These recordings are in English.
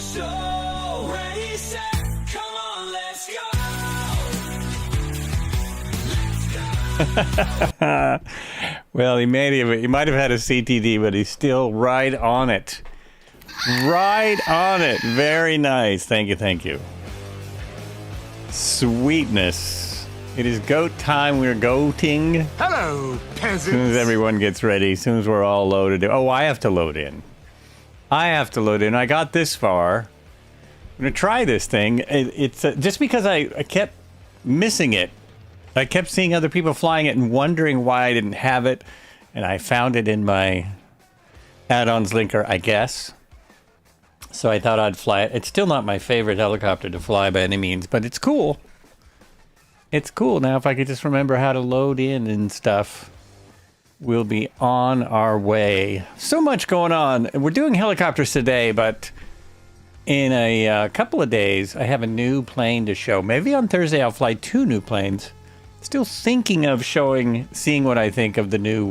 So ready, set, come on, let's go. Well, he might have had a CTD, but he's still right on it. Right on it. Very nice. Thank you, thank you. Sweetness. It is goat time. We're goating. Hello, peasants. As soon as everyone gets ready, as soon as we're all loaded. Oh, I have to load in. I got this far. I'm going to try this thing. It's just because I kept missing it. I kept seeing other people flying it and wondering why I didn't have it. And I found it in my add-ons linker, I guess. So I thought I'd fly it. It's still not my favorite helicopter to fly by any means, but it's cool. It's cool. Now, if I could just remember how to load in and stuff, we'll be on our way. So much going on. We're doing helicopters today, but in a couple of days, I have a new plane to show. Maybe on Thursday, I'll fly 2 new planes. Still thinking of seeing what I think of the new,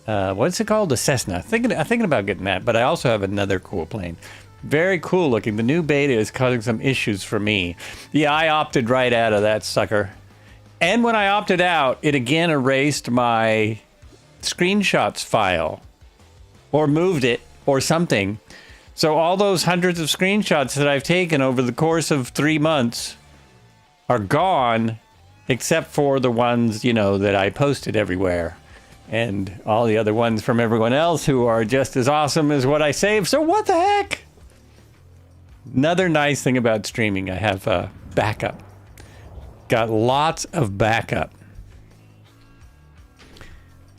what's it called? The Cessna. Thinking about getting that, but I also have another cool plane. Very cool looking. The new beta is causing some issues for me. Yeah, I opted right out of that sucker. And when I opted out, it again erased my screenshots file. Or moved it, or something. So all those hundreds of screenshots that I've taken over the course of 3 months are gone, except for the ones, that I posted everywhere. And all the other ones from everyone else who are just as awesome as what I saved. So what the heck? Another nice thing about streaming, I have backup. Got lots of backup.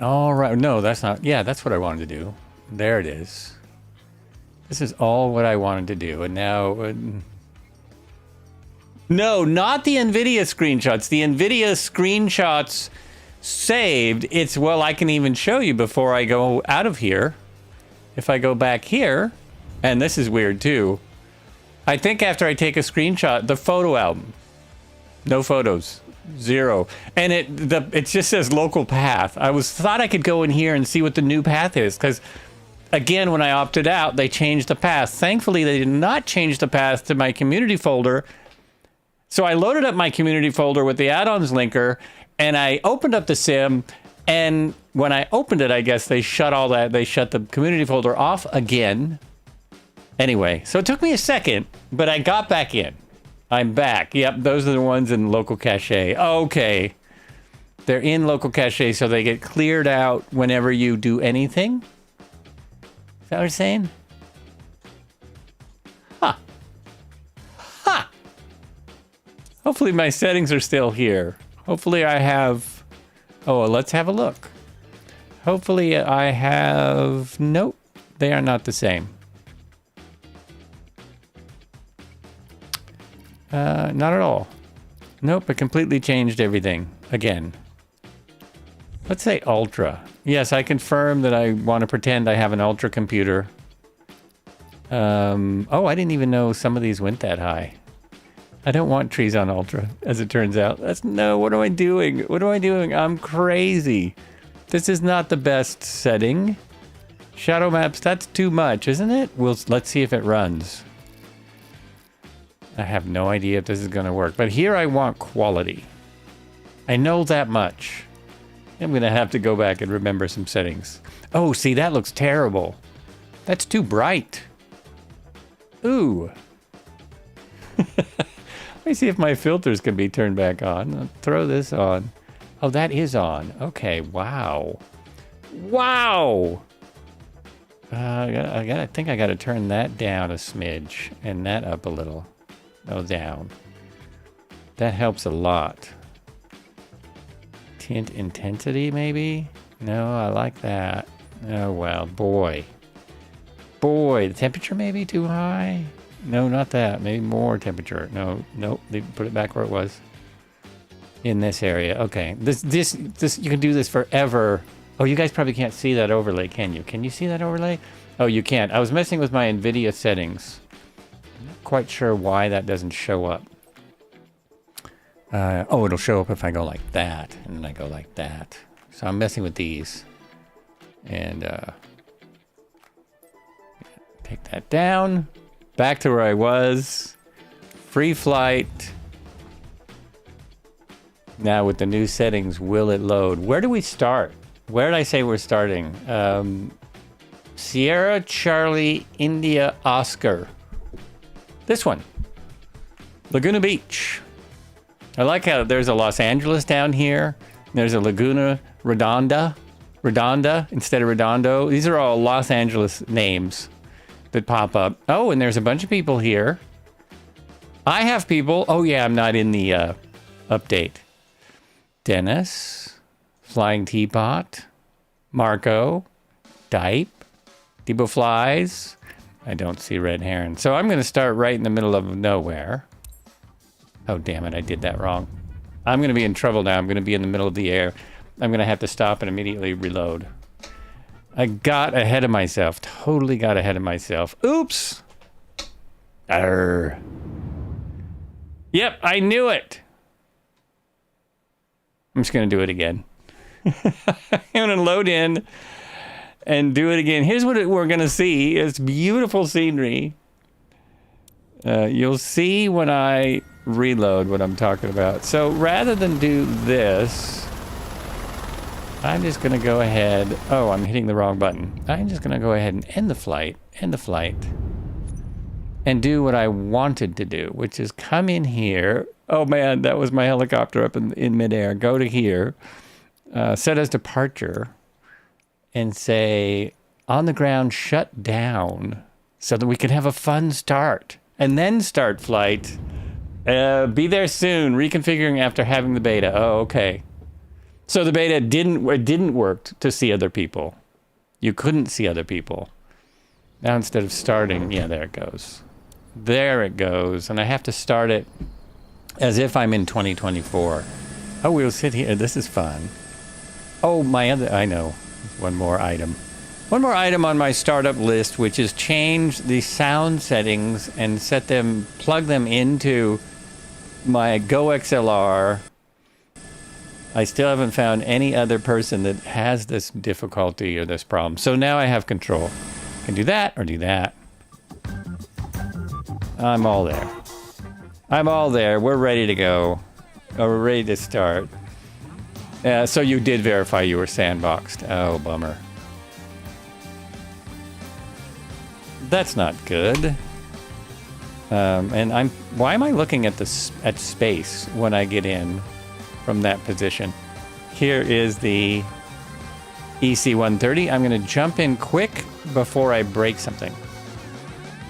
All right. No, that's not. Yeah, that's what I wanted to do. There it is. This is all what I wanted to do. And now... no, not the NVIDIA screenshots. The NVIDIA screenshots saved. It's, well, I can even show you before I go out of here. If I go back here, and this is weird too. I think after I take a screenshot, the photo album, no photos, 0. And it just says local path. I thought I could go in here and see what the new path is, because again, when I opted out, they changed the path. Thankfully, they did not change the path to my community folder. So I loaded up my community folder with the add-ons linker, and I opened up the sim, and when I opened it, I guess they shut all that. They shut the community folder off again. Anyway, so it took me a second, but I got back in. I'm back. Yep, those are the ones in local cache. Okay. They're in local cache, so they get cleared out whenever you do anything. Is that what you're saying? Huh. Huh. Hopefully my settings are still here. Hopefully I have... oh, well, let's have a look. Hopefully I have... nope, they are not the same. Not at all. Nope, it completely changed everything. Again. Let's say Ultra. Yes, I confirm that I want to pretend I have an Ultra computer. Oh, I didn't even know some of these went that high. I don't want trees on Ultra, as it turns out. No, what am I doing? What am I doing? I'm crazy. This is not the best setting. Shadow maps, that's too much, isn't it? Let's see if it runs. I have no idea if this is going to work. But here I want quality. I know that much. I'm going to have to go back and remember some settings. Oh, see, that looks terrible. That's too bright. Ooh. Let me see if my filters can be turned back on. I'll throw this on. Oh, that is on. Okay, wow. Wow! I think I got to turn that down a smidge and that up a little. No, down. That helps a lot. Tint intensity, maybe? No, I like that. Oh, well, boy. Boy, the temperature may be too high. No, not that. Maybe more temperature. No, nope. They put it back where it was. In this area. Okay. This, you can do this forever. Oh, you guys probably can't see that overlay, can you? Can you see that overlay? Oh, you can't. I was messing with my NVIDIA settings. I'm not quite sure why that doesn't show up. Oh, it'll show up if I go like that, and then I go like that. So I'm messing with these. And take that down. Back to where I was. Free flight. Now with the new settings, will it load? Where do we start? Where did I say we're starting? Sierra Charlie India Oscar. This one. Laguna Beach. I like how there's a Los Angeles down here. There's a Laguna Redonda instead of Redondo. These are all Los Angeles names that pop up. Oh, and there's a bunch of people here. I have people. Oh yeah, I'm not in the update. Dennis, Flying Teapot, Marco, Dipe, Debo Flies. I don't see Red Heron. So I'm going to start right in the middle of nowhere. Oh, damn it. I did that wrong. I'm going to be in trouble now. I'm going to be in the middle of the air. I'm going to have to stop and immediately reload. I got ahead of myself. Totally got ahead of myself. Oops. Arr. Yep, I knew it. I'm just going to do it again. I'm going to load in and do it again. Here's what we're going to see. It's beautiful scenery. You'll see when I reload what I'm talking about. So rather than do this, I'm just going to go ahead. Oh, I'm hitting the wrong button. I'm just going to go ahead and end the flight, and do what I wanted to do, which is come in here. Oh man, that was my helicopter up in midair. Go to here, set as departure, and say on the ground shut down so that we can have a fun start, and then start flight. Be there soon. Reconfiguring after having the beta. Oh, okay. So the beta didn't work to see other people. You couldn't see other people. Now instead of starting, yeah, there it goes. There it goes. And I have to start it as if I'm in 2024. Oh, we'll sit here. This is fun. Oh, I know. One more item. One more item on my startup list, which is change the sound settings and plug them into my Go XLR. I still haven't found any other person that has this difficulty or this problem. So now I have control. I can do that or do that. I'm all there. I'm all there. We're ready to go. We're ready to start. So you did verify you were sandboxed. Oh, bummer. That's not good. And why am I looking at at space when I get in from that position? Here is the EC130. I'm going to jump in quick before I break something,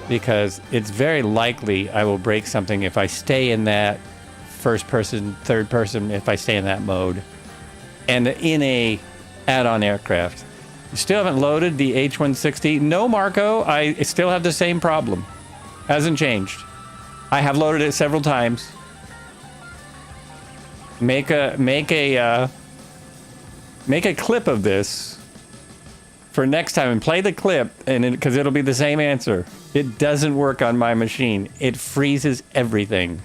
because it's very likely I will break something if I stay in that first person, third person, if I stay in that mode, and in a add-on aircraft. You still haven't loaded the H160? No, Marco, I still have the same problem. Hasn't changed. I have loaded it several times. Make a clip of this for next time and play the clip, and because it'll be the same answer. It doesn't work on my machine. It freezes everything.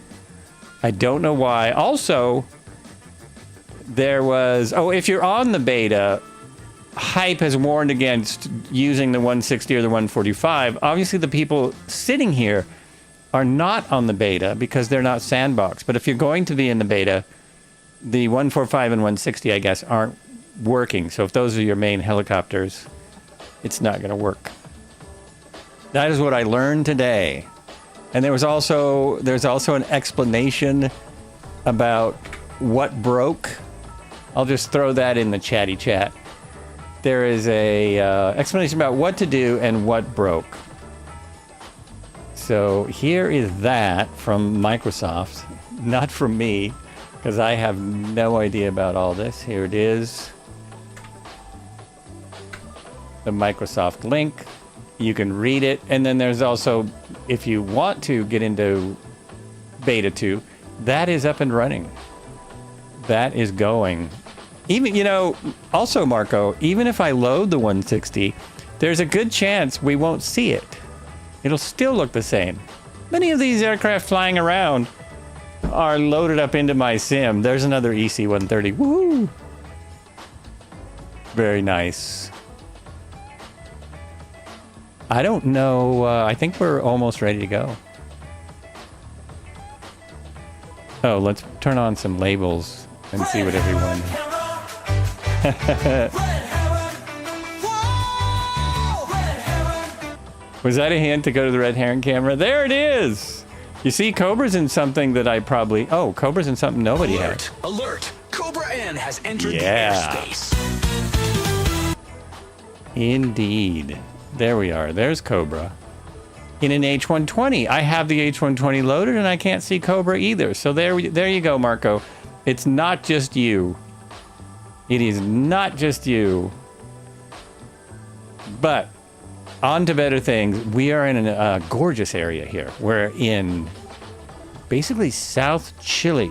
I don't know why. Also, there was... Oh, if you're on the beta, Hype has warned against using the 160 or the 145. Obviously, the people sitting here are not on the beta because they're not sandboxed. But if you're going to be in the beta, the 145 and 160, I guess, aren't working. So if those are your main helicopters, it's not going to work. That is what I learned today. And there's also an explanation about what broke. I'll just throw that in the chatty chat. There is a explanation about what to do and what broke. So here is that from Microsoft, not from me, because I have no idea about all this. Here it is. The Microsoft link. You can read it. And then there's also, if you want to get into Beta 2, that is up and running. That is going. Even, also, Marco, even if I load the 160, there's a good chance we won't see it. It'll still look the same. Many of these aircraft flying around are loaded up into my sim. There's another EC130. Woohoo! Very nice. I don't know. I think we're almost ready to go. Oh, let's turn on some labels and see what everyone... Was that a hint to go to the red heron camera? There it is! You see, Cobra's in something that I probably... Oh, Cobra's in something nobody has. Alert! Cobra N has entered the Yeah. airspace. Indeed. There we are. There's Cobra. In an H120. I have the H120 loaded and I can't see Cobra either. So there you go, Marco. It's not just you. It is not just you. But on to better things. We are in a gorgeous area here. We're in basically South Chile.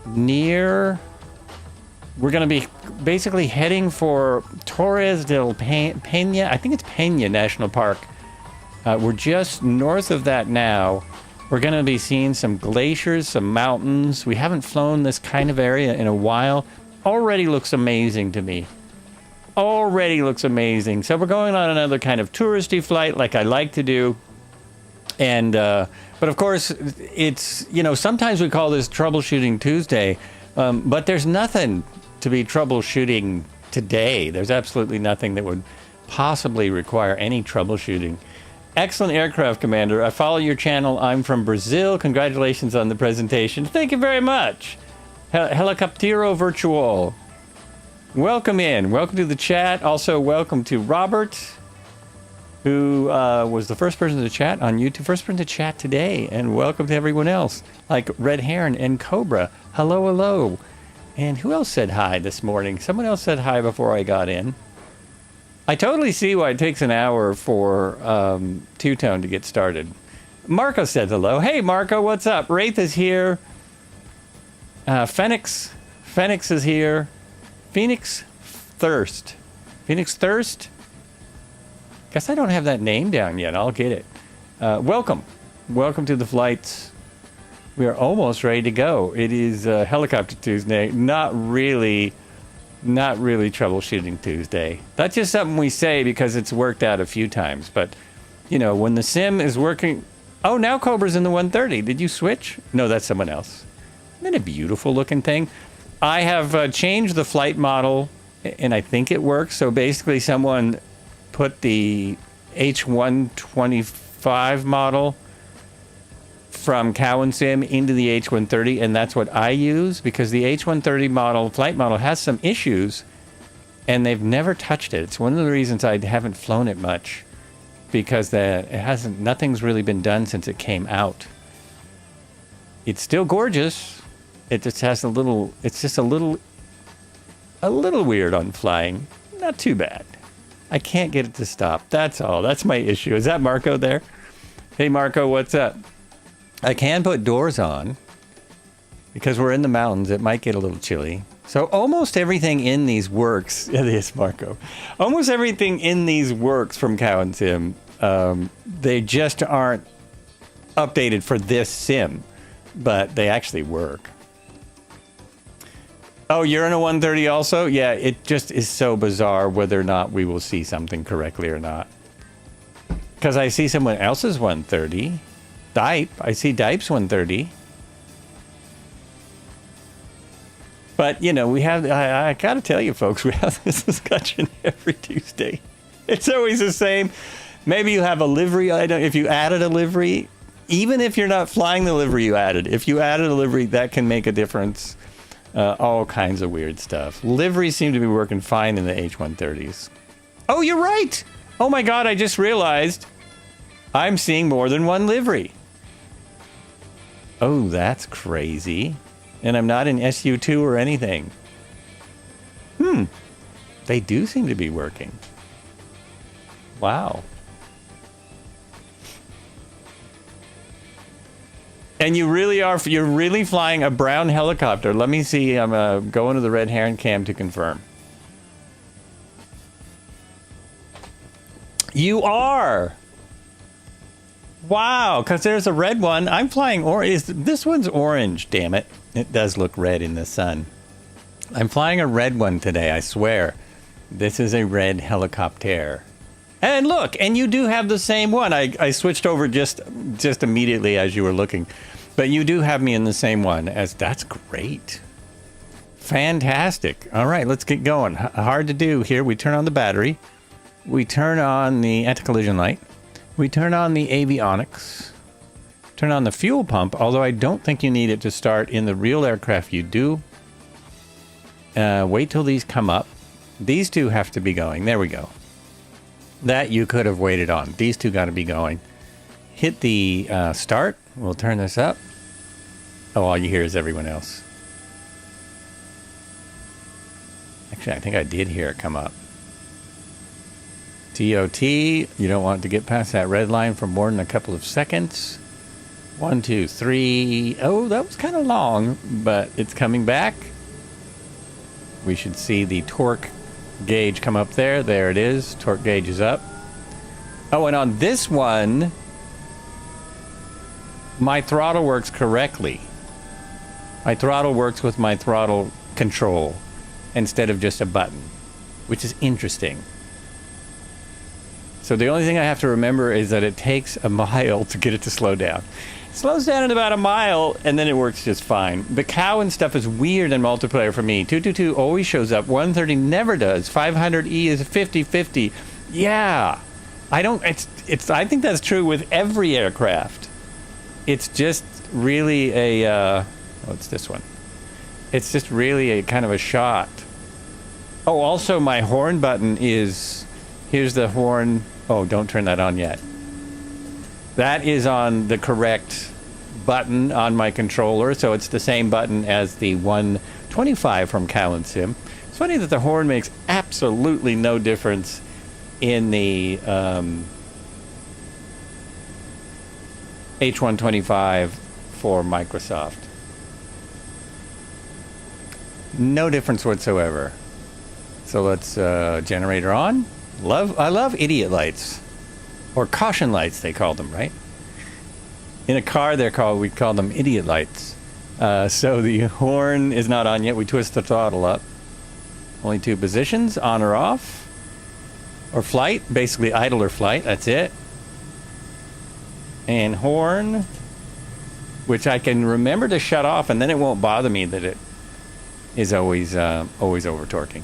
We're going to be basically heading for Torres del Paine. I think it's Paine National Park. We're just north of that now. We're going to be seeing some glaciers, some mountains. We haven't flown this kind of area in a while. Already looks amazing to me. Already looks amazing. So we're going on another kind of touristy flight like I like to do. And, but of course, it's, you know, sometimes we call this Troubleshooting Tuesday, but there's nothing to be troubleshooting today. There's absolutely nothing that would possibly require any troubleshooting. Excellent aircraft, Commander. I follow your channel. I'm from Brazil. Congratulations on the presentation. Thank you very much. Helicoptero Virtual. Welcome in. Welcome to the chat. Also, welcome to Robert, who was the first person to chat on YouTube. First person to chat today. And welcome to everyone else, like Red Heron and Cobra. Hello, hello. And who else said hi this morning? Someone else said hi before I got in. I totally see why it takes an hour for Two-Tone to get started. Marco said hello. Hey, Marco, what's up? Wraith is here. Phoenix is here. Phoenix Thirst. Guess I don't have that name down yet. I'll get it. Welcome to the flights. We are almost ready to go. It is Helicopter Tuesday. Not really Troubleshooting Tuesday. That's just something we say because it's worked out a few times. But, you know, when the sim is working... Oh, now Cobra's in the 130. Did you switch? No, that's someone else. Isn't that a beautiful looking thing? I have changed the flight model, and I think it works. So basically someone put the H125 model from Cowan Sim into the H130, and that's what I use because the H130 model, flight model, has some issues, and they've never touched it. It's one of the reasons I haven't flown it much, because nothing's really been done since it came out. It's still gorgeous. It just has it's just a little weird on flying. Not too bad. I can't get it to stop. That's all. That's my issue. Is that Marco there? Hey, Marco, what's up? I can put doors on because we're in the mountains. It might get a little chilly. So almost everything in these works. It is, Marco. Almost everything in these works from Cowan Sim. They just aren't updated for this sim, but they actually work. Oh, you're in a 130 also? Yeah, it just is so bizarre whether or not we will see something correctly or not. Because I see someone else's 130. Dipe. I see Dipe's 130. But, you know, we have... I got to tell you, folks, we have this discussion every Tuesday. It's always the same. Maybe you have a livery item. If you added a livery, even if you're not flying the livery you added, if you added a livery, that can make a difference. All kinds of weird stuff. Liveries seem to be working fine in the H130s. Oh, you're right! Oh my god, I just realized I'm seeing more than one livery. Oh, that's crazy. And I'm not in SU2 or anything. They do seem to be working. Wow. And you really are, you're really flying a brown helicopter. Let me see, I'm going to the red heron cam to confirm. You are! Wow, because there's a red one. I'm flying orange. This one's orange, damn it. It does look red in the sun. I'm flying a red one today, I swear. This is a red helicopter. And look, and you do have the same one. I switched over just immediately as you were looking. But you do have me in the same one. That's great. Fantastic. All right, let's get going. Hard to do here. We turn on the battery. We turn on the anti-collision light. We turn on the avionics. Turn on the fuel pump, although I don't think you need it to start. In the real aircraft you do. Wait till these come up. These two have to be going. There we go. That you could have waited on. These two got to be going. Hit the start. We'll turn this up. Oh, all you hear is everyone else. Actually, I think I did hear it come up. TOT. You don't want to get past that red line for more than a couple of seconds. 1, 2, 3. Oh, that was kind of long, but it's coming back. We should see the torque gauge come up there. There it is. Torque gauge is up. Oh, and on this one, my throttle works correctly. My throttle works with my throttle control instead of just a button, which is interesting. So the only thing I have to remember is that it takes a mile to get it to slow down. It slows down at about a mile, and then it works just fine. The cow and stuff is weird in multiplayer for me. 222 always shows up. 130 never does. 500E is 50-50. Yeah. I think that's true with every aircraft. It's just really it's this one. It's just really a kind of a shot. Oh, also my horn button is, here's the horn. Oh, don't turn that on yet. That is on the correct button on my controller, so it's the same button as the 125 from Cow and Sim. It's funny that the horn makes absolutely no difference in the H125 for Microsoft. No difference whatsoever. So let's generator on. I love idiot lights, or caution lights they call them, right? In a car we call them idiot lights. So the horn is not on yet. We twist the throttle up. Only 2 positions, on or off, or flight, basically idle or flight. That's it. And horn, which I can remember to shut off, and then it won't bother me that it is always over torquing.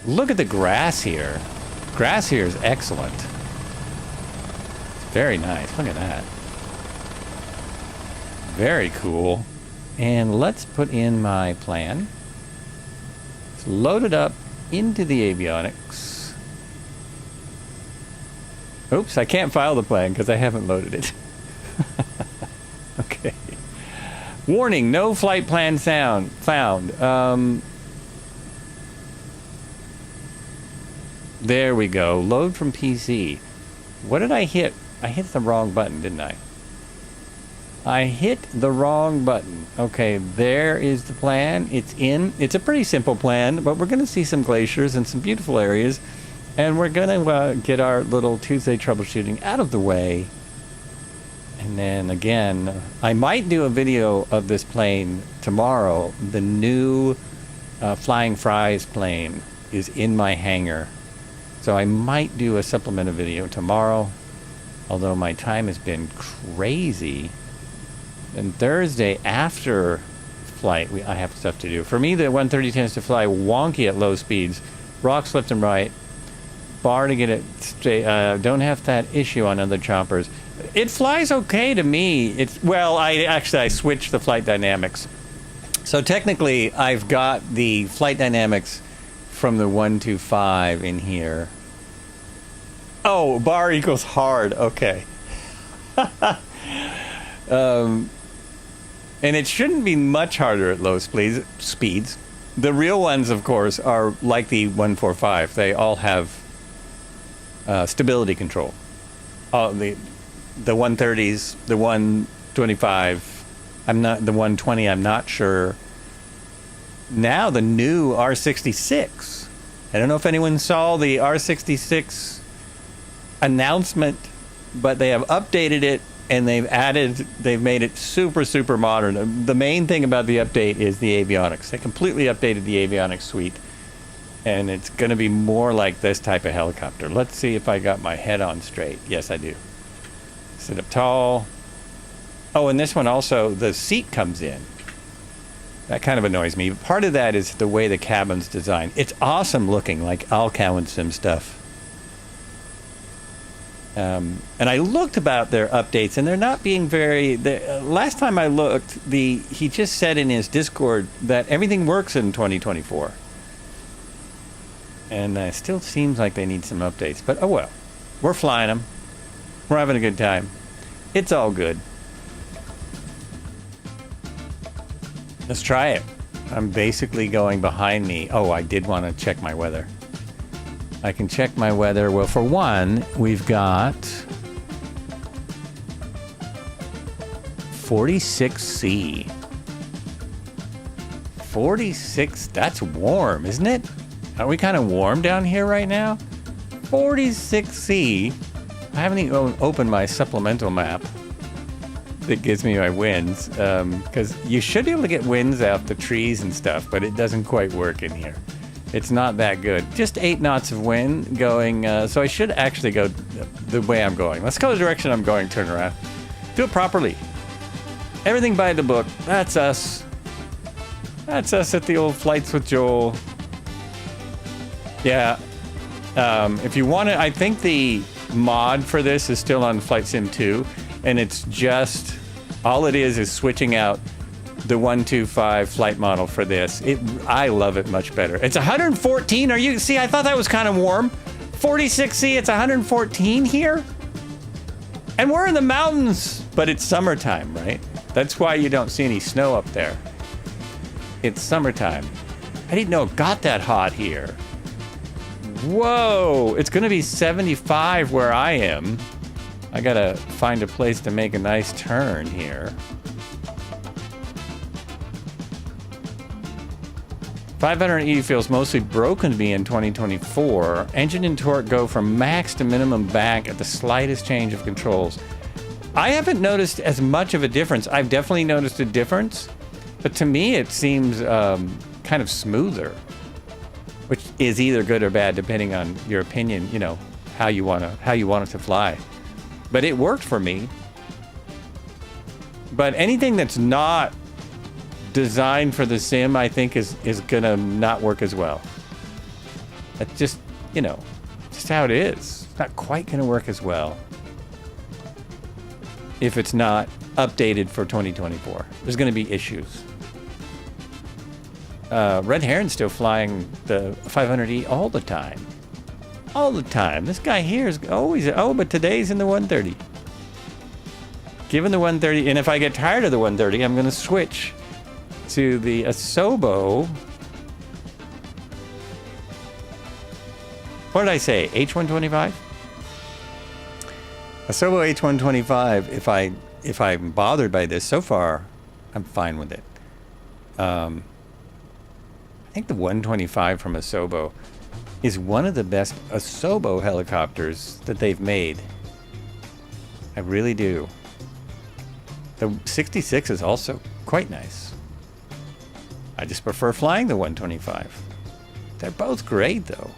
Look at the grass here. Grass here is excellent. Very nice. Look at that. Very cool. And let's put in my plan. Let's load it up into the avionics. Oops, I can't file the plan because I haven't loaded it. Okay. Warning, no flight plan found. There we go. Load from PC. What did I hit? I hit the wrong button, didn't I? I hit the wrong button. Okay, there is the plan. It's in. It's a pretty simple plan, but we're going to see some glaciers and some beautiful areas. And we're going to get our little Tuesday troubleshooting out of the way. And then again, I might do a video of this plane tomorrow. The new Flying Fries plane is in my hangar. So I might do a supplemental video tomorrow. Although my time has been crazy. And Thursday after flight, I have stuff to do. For me, the 130 tends to fly wonky at low speeds. Rocks left and right. Bar to get it straight. Don't have that issue on other choppers. It flies okay to me. I switched the flight dynamics. So technically, I've got the flight dynamics from the 125 in here. Oh, bar equals hard. Okay. And it shouldn't be much harder at low speeds. The real ones, of course, are like the 145. They all have stability control. The 130s, the 125. The 120. I'm not sure. Now the new R66. I don't know if anyone saw the R66 announcement, but they have updated it and they've made it super modern. The main thing about the update is the avionics. They completely updated the avionics suite. And it's going to be more like this type of helicopter. Let's see if I got my head on straight. Yes, I do. Sit up tall. Oh, and this one also, the seat comes in. That kind of annoys me. Part of that is the way the cabin's designed. It's awesome looking, like Alcow and Sim stuff. And I looked about their updates, and they're not being very... last time I looked, he just said in his Discord that everything works in 2024. And it still seems like they need some updates. But, oh well. We're flying them. We're having a good time. It's all good. Let's try it. I'm basically going behind me. Oh, I did want to check my weather. I can check my weather. Well, for one, we've got 46C. 46, that's warm, isn't it? Are we kind of warm down here right now? 46C. I haven't even opened my supplemental map that gives me my winds, because you should be able to get winds out the trees and stuff, but it doesn't quite work in here. It's not that good. Just 8 knots of wind going, so I should actually go the way I'm going. Let's go the direction I'm going, turn around. Do it properly. Everything by the book. That's us. That's us at the old Flights with Joel. Yeah. If you want to, I think the mod for this is still on Flight Sim 2, and it's just, all it is switching out the 125 flight model for this. I love it much better. It's 114. See, I thought that was kind of warm. 46C, it's 114 here? And we're in the mountains, but it's summertime, right? That's why you don't see any snow up there. It's summertime. I didn't know it got that hot here. Whoa, it's gonna be 75 where I am. I gotta find a place to make a nice turn here. 500E feels mostly broken to me in 2024. Engine and torque go from max to minimum back at the slightest change of controls. I haven't noticed as much of a difference. I've definitely noticed a difference, but to me it seems kind of smoother, which is either good or bad depending on your opinion, you know, how you want it to fly. But it worked for me. But anything that's not designed for the sim, I think is gonna not work as well. That's just, you know, just how it is. It's not quite gonna work as well if it's not updated for 2024. There's gonna be issues. Red Heron's still flying the 500E all the time. All the time. This guy here is always, but today's in the 130. Given the 130, and if I get tired of the 130, I'm gonna switch to the Asobo. What did I say? H125? Asobo H125. If I'm bothered by this so far, I'm fine with it. I think the 125 from Asobo is one of the best Asobo helicopters that they've made. I really do. The 66 is also quite nice. I just prefer flying the 125. They're both great, though.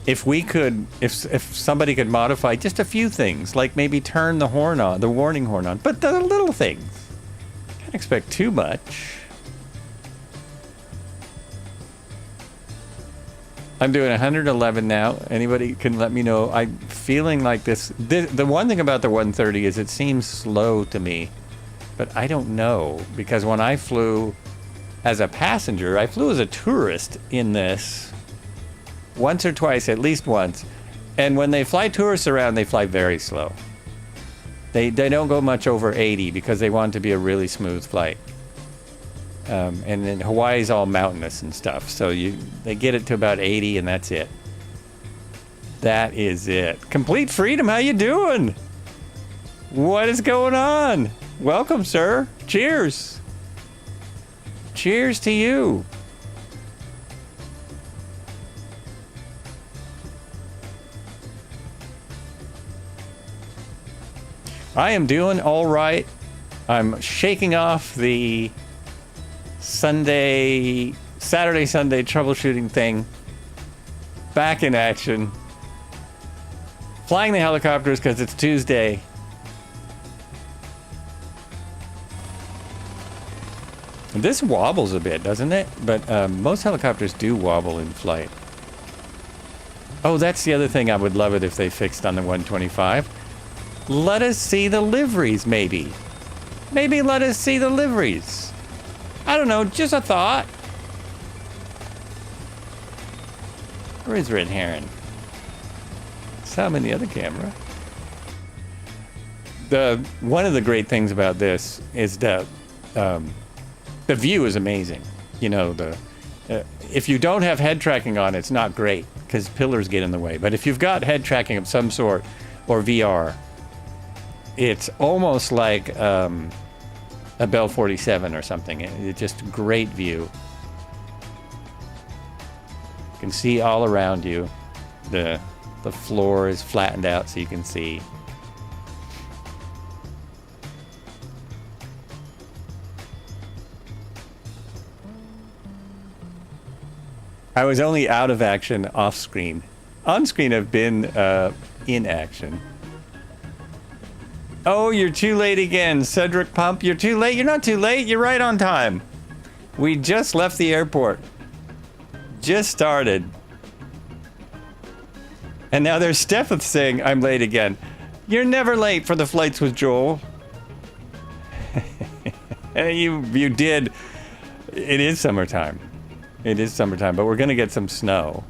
If somebody could modify just a few things, like maybe turn the horn on, the warning horn on, but the little things. Can't expect too much. I'm doing 111 now. Anybody can let me know. I'm feeling like this. The one thing about the 130 is it seems slow to me, but I don't know, because when I flew as a passenger, I flew as a tourist in this once or twice, at least once. And when they fly tourists around, they fly very slow. They don't go much over 80 because they want it to be a really smooth flight. And then Hawaii's all mountainous and stuff, so they get it to about 80 and that's it. That is it. Complete Freedom, how you doing? What is going on? Welcome, sir. Cheers. Cheers to you. I am doing all right. I'm shaking off the Saturday, Sunday troubleshooting thing. Back in action. Flying the helicopters because it's Tuesday. This wobbles a bit, doesn't it? But most helicopters do wobble in flight. Oh, that's the other thing I would love it if they fixed on the 125. Let us see the liveries, maybe. Maybe let us see the liveries. I don't know, just a thought. Where is Red Heron? Saw him in the other camera. One of the great things about this is that the view is amazing. You know, if you don't have head tracking on, it's not great because pillars get in the way. But if you've got head tracking of some sort or VR, it's almost like a Bell 47 or something. It's just a great view. You can see all around you. The floor is flattened out so you can see. I was only out of action off screen. On screen I've been in action. Oh, you're too late again, Cedric Pump. You're too late. You're not too late. You're right on time. We just left the airport. Just started. And now there's Steffeth saying, I'm late again. You're never late for the flights with Joel. you did. It is summertime. It is summertime, but we're going to get some snow.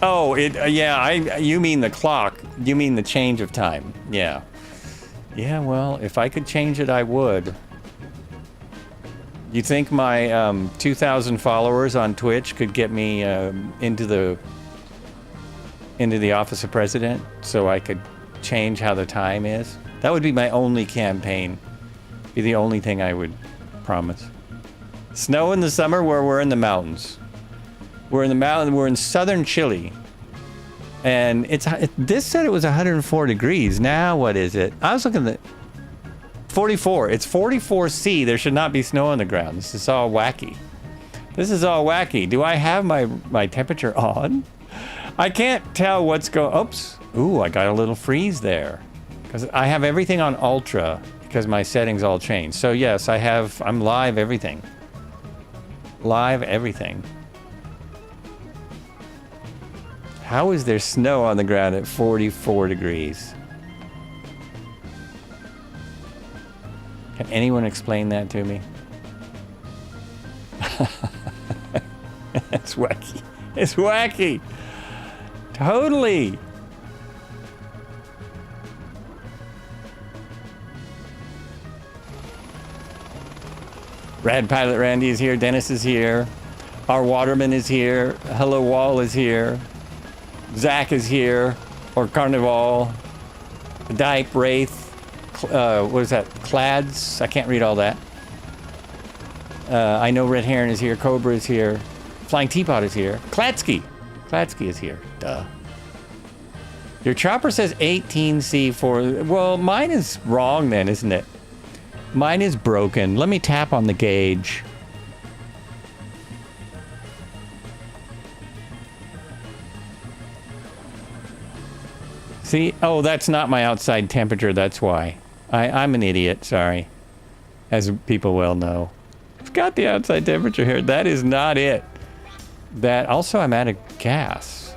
Oh, you mean the clock. You mean the change of time. Yeah. Yeah, well, if I could change it, I would. You think my 2,000 followers on Twitch could get me into the office of president so I could change how the time is? That would be my only campaign. Be the only thing I would promise. Snow in the summer where we're in the mountains. We're in the mountain. We're in southern Chile. And this said it was 104 degrees. Now what is it? I was looking at 44. It's 44C. There should not be snow on the ground. This is all wacky. This is all wacky. Do I have my temperature on? I can't tell what's going. Oops. Ooh, I got a little freeze there. Because I have everything on ultra because my settings all changed. So yes, I'm live everything. Live everything. How is there snow on the ground at 44 degrees? Can anyone explain that to me? It's wacky. It's wacky. Totally. Rad Pilot Randy is here. Dennis is here. Our Waterman is here. Hello Wall is here. Zach is here. Or Carnival. Dipe, Wraith. What is that? Clads? I can't read all that. I know Red Heron is here. Cobra is here. Flying Teapot is here. Kladsky. Kladsky is here. Duh. Your chopper says 18C4. Well, mine is wrong then, isn't it? Mine is broken. Let me tap on the gauge. See? Oh, that's not my outside temperature. That's why. I'm an idiot. Sorry. As people well know. I've got the outside temperature here. That is not it. Also, I'm out of gas.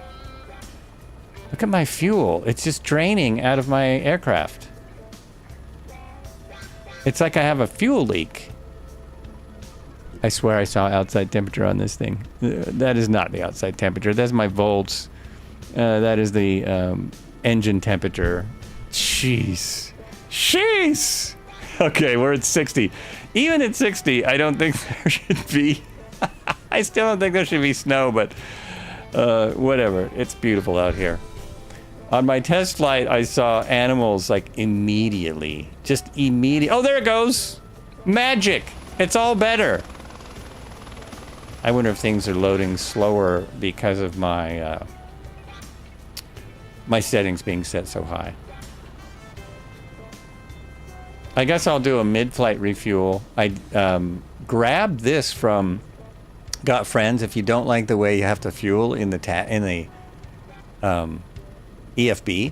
Look at my fuel. It's just draining out of my aircraft. It's like I have a fuel leak. I swear I saw outside temperature on this thing. That is not the outside temperature. That's my volts. That is the engine temperature. Jeez. Jeez! Okay, we're at 60. Even at 60, I don't think there should be... I still don't think there should be snow, but whatever. It's beautiful out here. On my test flight, I saw animals like immediately. Just immediately. Oh, there it goes! Magic! It's all better. I wonder if things are loading slower because of my my settings being set so high. I guess I'll do a mid-flight refuel. I grab this from Got Friends if you don't like the way you have to fuel in the EFB.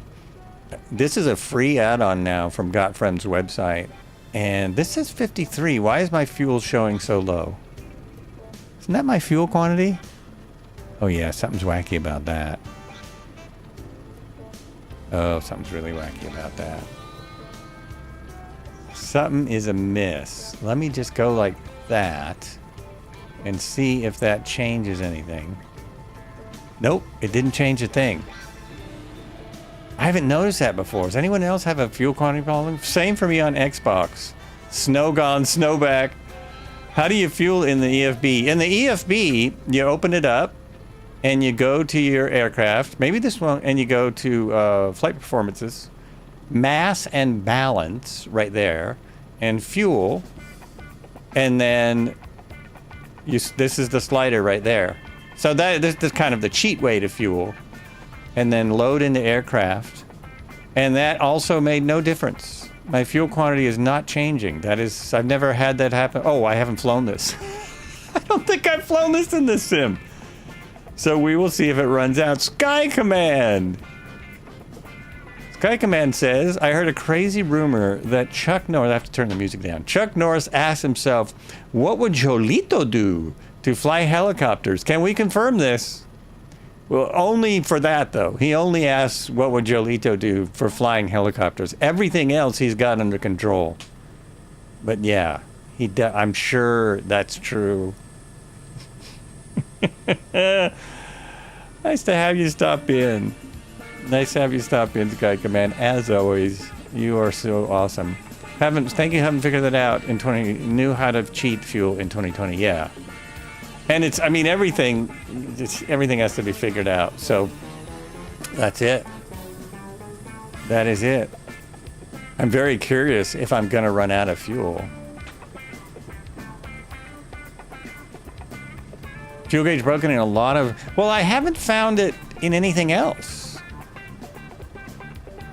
This is a free add-on now from Got Friends website, and this says 53. Why is my fuel showing so low? Isn't that my fuel quantity? Oh yeah, something's wacky about that. Oh, something's really wacky about that. Something is amiss. Let me just go like that and see if that changes anything. Nope, it didn't change a thing. I haven't noticed that before. Does anyone else have a fuel quantity problem? Same for me on Xbox. Snow gone, snow back. How do you fuel in the EFB? In the EFB, you open it up and you go to your aircraft. Maybe this one, and you go to flight performances. Mass and balance right there, and fuel, and then this is the slider right there. So this is kind of the cheat way to fuel, and then load into aircraft, and that also made no difference. My fuel quantity is not changing. That is, I've never had that happen. Oh, I haven't flown this. I don't think I've flown this in this sim. So we will see if it runs out. Sky Command. Sky Command says, I heard a crazy rumor that Chuck Norris, I have to turn the music down. Chuck Norris asked himself, what would Jolito do to fly helicopters? Can we confirm this? Well, only for that, though. He only asks, what would Jolito do for flying helicopters? Everything else he's got under control. But yeah, I'm sure that's true. Nice to have you stop in. Nice to have you stop in, Sky Command. As always, you are so awesome. Thank you, haven't figured that out in knew how to cheat fuel in 2020. Yeah. And it's, I mean, everything has to be figured out. So that's it. That is it. I'm very curious if I'm going to run out of fuel. Fuel gauge broken in a lot of, well, I haven't found it in anything else.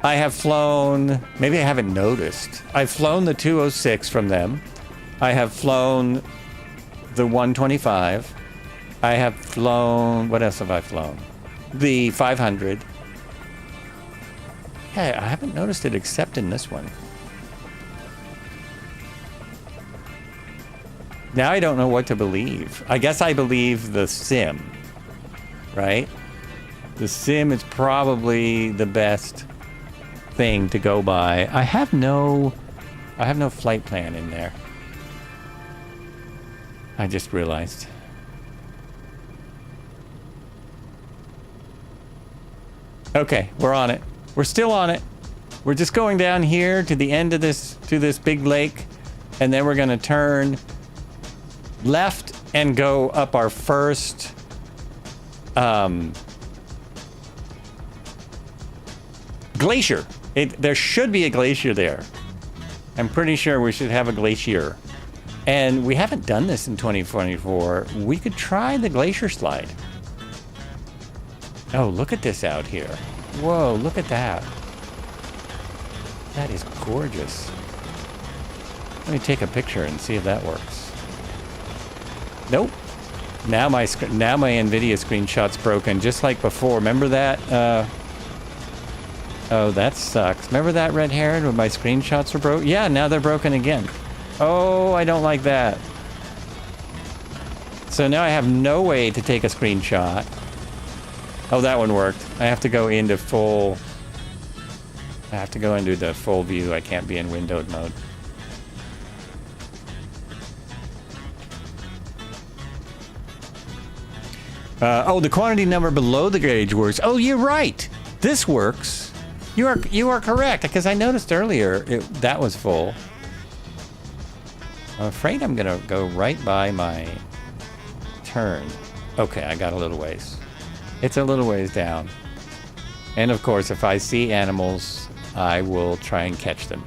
I have flown, maybe I haven't noticed. I've flown the 206 from them. I have flown the 125. I have flown, what else have I flown? The 500. Yeah, I haven't noticed it except in this one. Now I don't know what to believe. I guess I believe the sim, right? The sim is probably the best thing to go by. I have no flight plan in there. I just realized. Okay, we're on it. We're still on it. We're just going down here to the end of this, to this big lake, and then we're gonna turn left and go up our first glacier. There should be a glacier there. I'm pretty sure we should have a glacier. And we haven't done this in 2024. We could try the glacier slide. Oh, look at this out here. Whoa, look at that. That is gorgeous. Let me take a picture and see if that works. Nope. Now my NVIDIA screenshot's broken, just like before. Remember that? Oh, that sucks. Remember that, red haired, when my screenshots were broken? Yeah, now they're broken again. Oh, I don't like that. So now I have no way to take a screenshot. Oh, that one worked. I have to go into full... I have to go into the full view. I can't be in windowed mode. Oh, the quantity number below the gauge works. Oh, you're right. This works. You are correct, because I noticed earlier that was full. I'm afraid I'm gonna go right by my turn. Okay, I got a little ways. It's a little ways down. And of course, if I see animals, I will try and catch them.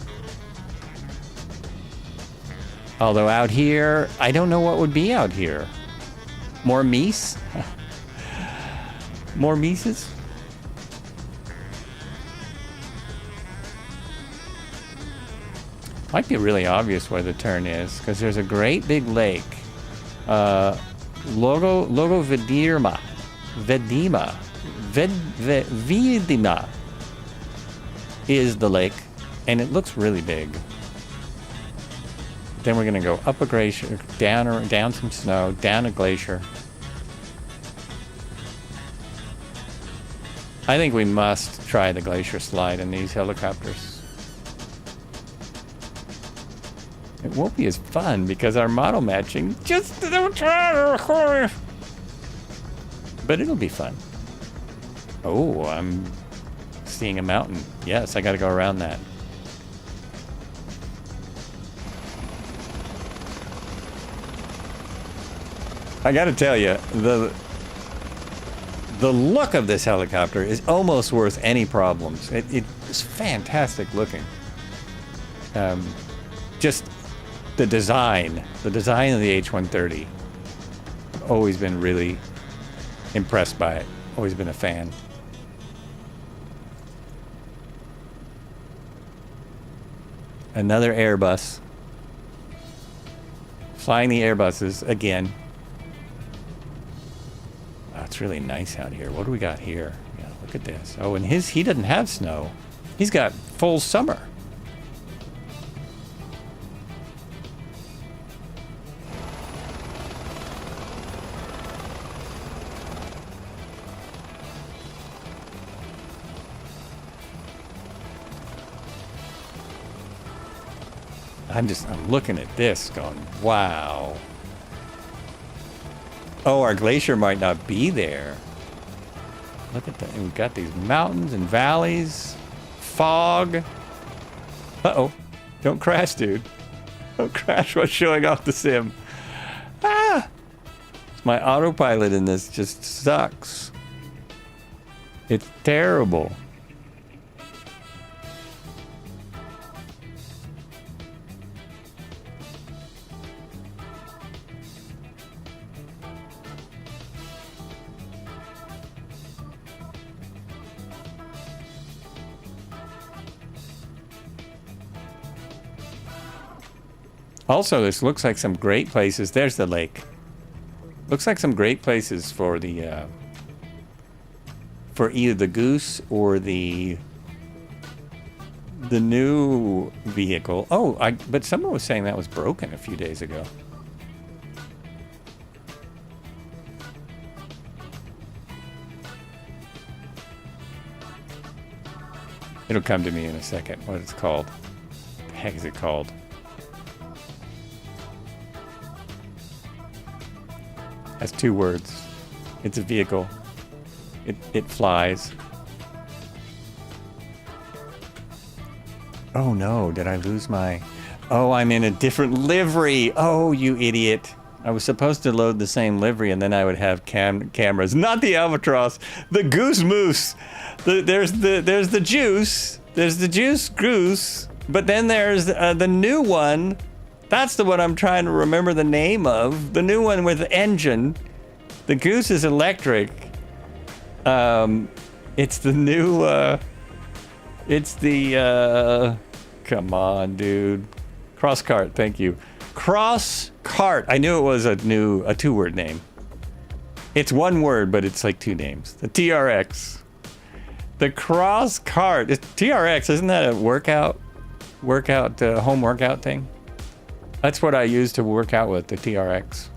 Although out here, I don't know what would be out here. More meese? More meeses? Might be really obvious where the turn is, because there's a great big lake. Logo Vedima. Vedima is the lake, and it looks really big. Then we're gonna go up a glacier, down some snow, down a glacier. I think we must try the glacier slide in these helicopters. It won't be as fun because our model matching just don't try. But it'll be fun. Oh, I'm seeing a mountain. Yes, I gotta go around that. I gotta tell you, the look of this helicopter is almost worth any problems. It's fantastic looking. Just the design of the H130. I've always been really impressed by it. Always been a fan. Another Airbus. Flying the Airbuses again. Oh, it's really nice out here. What do we got here? Yeah, look at this. Oh, and he doesn't have snow. He's got full summer. I'm looking at this going, wow. Oh, our glacier might not be there. Look at that. We've got these mountains and valleys, fog. Uh-oh. Don't crash, dude. Don't crash while showing off the sim. Ah! My autopilot in this just sucks. It's terrible. Also, this looks like some great places. There's the lake. Looks like some great places for the for either the Goose or the new vehicle. Oh, but someone was saying that was broken a few days ago. It'll come to me in a second what it's called. What the heck is it called? Has two words. It's a vehicle. It flies. Oh no, did I lose my... Oh, I'm in a different livery. Oh, you idiot. I was supposed to load the same livery and then I would have cameras. Not the Albatross, the Goose Moose. There's the Juice. There's the Juice Goose. But then there's the new one. That's the one I'm trying to remember the name of. The new one with engine. The Goose is electric. It's the new, it's the, come on, dude. Cross Cart, thank you. Cross Cart. I knew it was a two-word name. It's one word, but it's like two names. The TRX. The Cross Cart. It's TRX, isn't that a home workout thing? That's what I use to work out with, the TRX.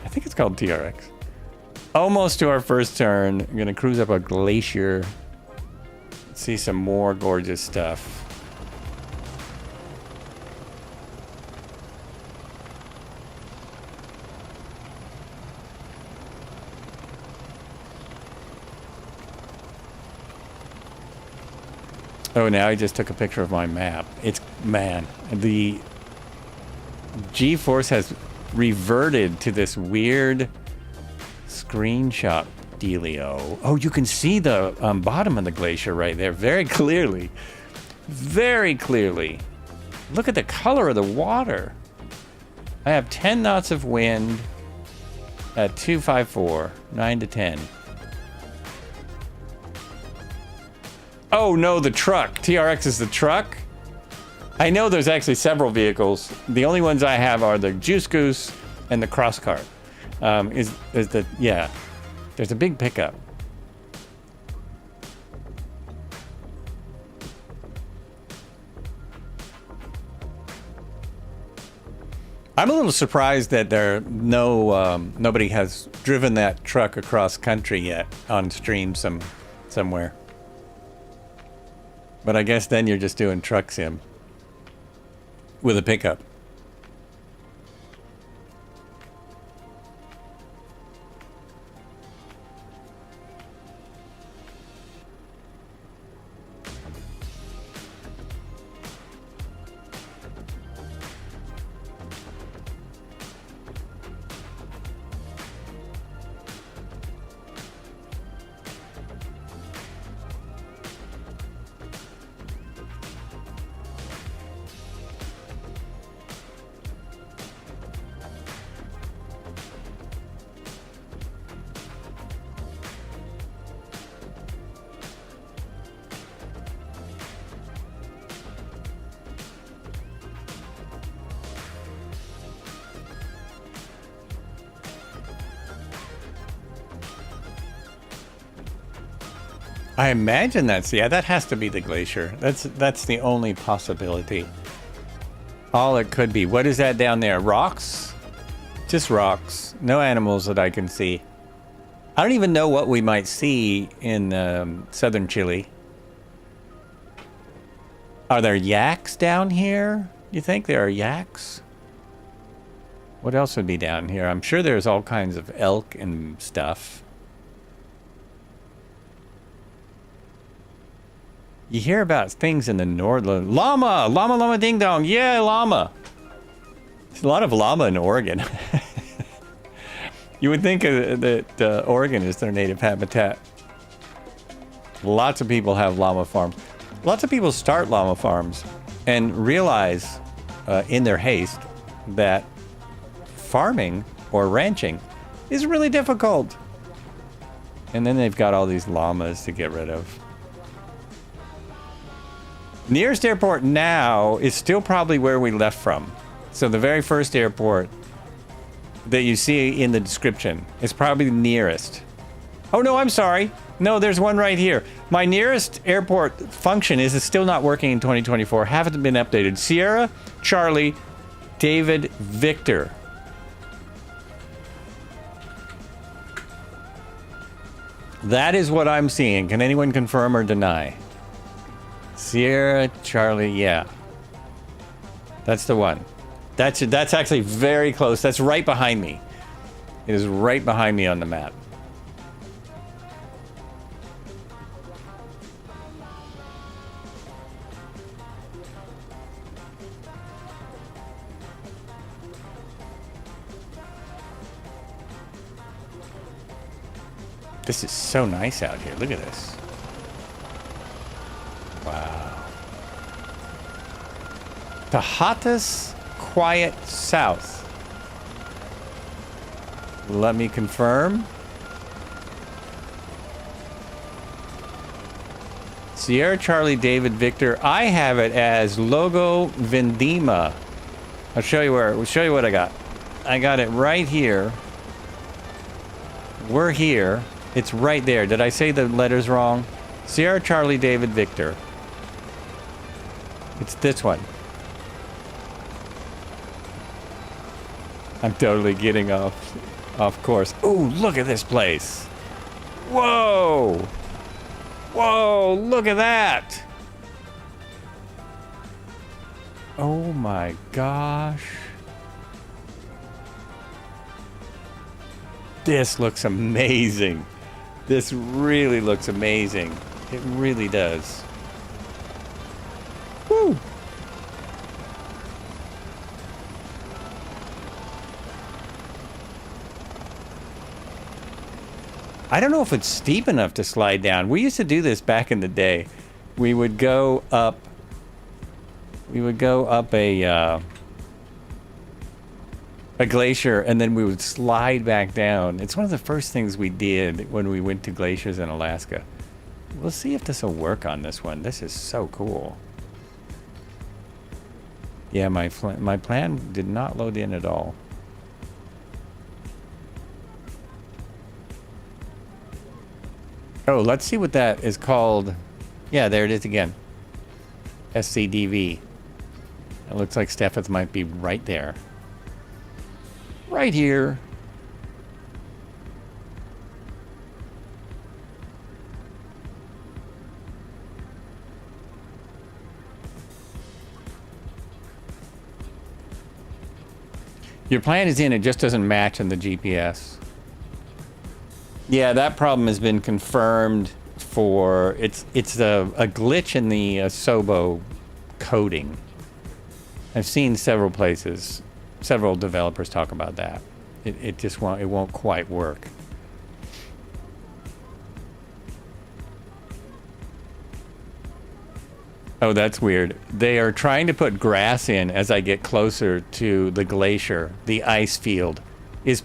I think it's called TRX. Almost to our first turn. I'm gonna cruise up a glacier. See some more gorgeous stuff. Oh, now I just took a picture of my map. It's, man, the GeForce has reverted to this weird screenshot dealio. Oh, you can see the bottom of the glacier right there very clearly. Very clearly. Look at the color of the water. I have 10 knots of wind at 254, 9 to 10. Oh no, the truck. TRX is the truck? I know there's actually several vehicles. The only ones I have are the Juice Goose and the Cross Cart. Yeah. There's a big pickup. I'm a little surprised that nobody has driven that truck across country yet on stream somewhere. But I guess then you're just doing truck sim with a pickup. I imagine that has to be the glacier. That's the only possibility. All it could be. What is that down there? Rocks? Just rocks. No animals that I can see. I don't even know what we might see in southern Chile. Are there yaks down here? You think there are yaks? What else would be down here? I'm sure there's all kinds of elk and stuff. You hear about things in the north. Llama! Llama, llama, ding dong. Yeah, llama. There's a lot of llama in Oregon. You would think that Oregon is their native habitat. Lots of people have llama farms. Lots of people start llama farms and realize in their haste that farming or ranching is really difficult. And then they've got all these llamas to get rid of. Nearest airport now is still probably where we left from. So the very first airport that you see in the description is probably the nearest. Oh no, I'm sorry. No, there's one right here. My nearest airport function is still not working in 2024. Haven't been updated. Sierra, Charlie, David, Victor. That is what I'm seeing. Can anyone confirm or deny? Sierra, Charlie, yeah. That's the one. That's actually very close. That's right behind me. It is right behind me on the map. This is so nice out here. Look at this. Wow. Tejatas, quiet south. Let me confirm. Sierra, Charlie, David, Victor. I have it as Logo Vindima. I'll show you what I got. I got it right here. We're here. It's right there. Did I say the letters wrong? Sierra, Charlie, David, Victor. It's this one. I'm totally getting off course. Ooh, look at this place. Whoa! Whoa, look at that! Oh my gosh. This looks amazing. This really looks amazing. It really does. Woo! I don't know if it's steep enough to slide down. We used to do this back in the day. We would go up a glacier, and then we would slide back down. It's one of the first things we did when we went to glaciers in Alaska. We'll see if this will work on this one. This is so cool. Yeah, my plan did not load in at all. Oh, let's see what that is called. Yeah, there it is again. SCDV. It looks like Steffeth might be right there. Right here. Your plan is in, it just doesn't match on the GPS. Yeah, that problem has been confirmed for, it's a glitch in the Sobo coding. I've seen several places, several developers talk about that. It just won't quite work. Oh, that's weird. They are trying to put grass in as I get closer to the glacier. The ice field is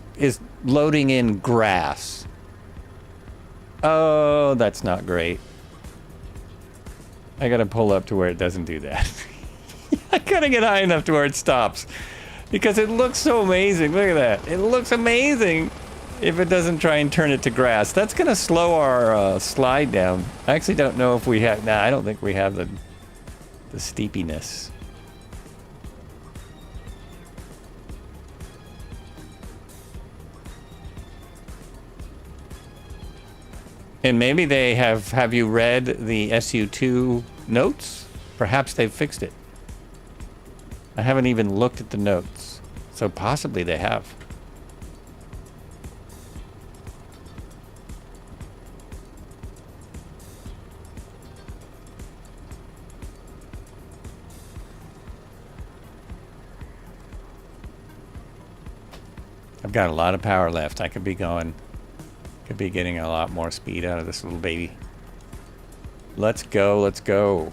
loading in grass. Oh, that's not great. I gotta pull up to where it doesn't do that. I gotta get high enough to where it stops. Because it looks so amazing. Look at that. It looks amazing if it doesn't try and turn it to grass. That's gonna slow our slide down. I actually don't know if we have... Nah, I don't think we have the steepiness. And maybe they have you read the SU2 notes? Perhaps they've fixed it. I haven't even looked at the notes, so possibly they have. I've got a lot of power left. I could be going... Could be getting a lot more speed out of this little baby. Let's go, let's go.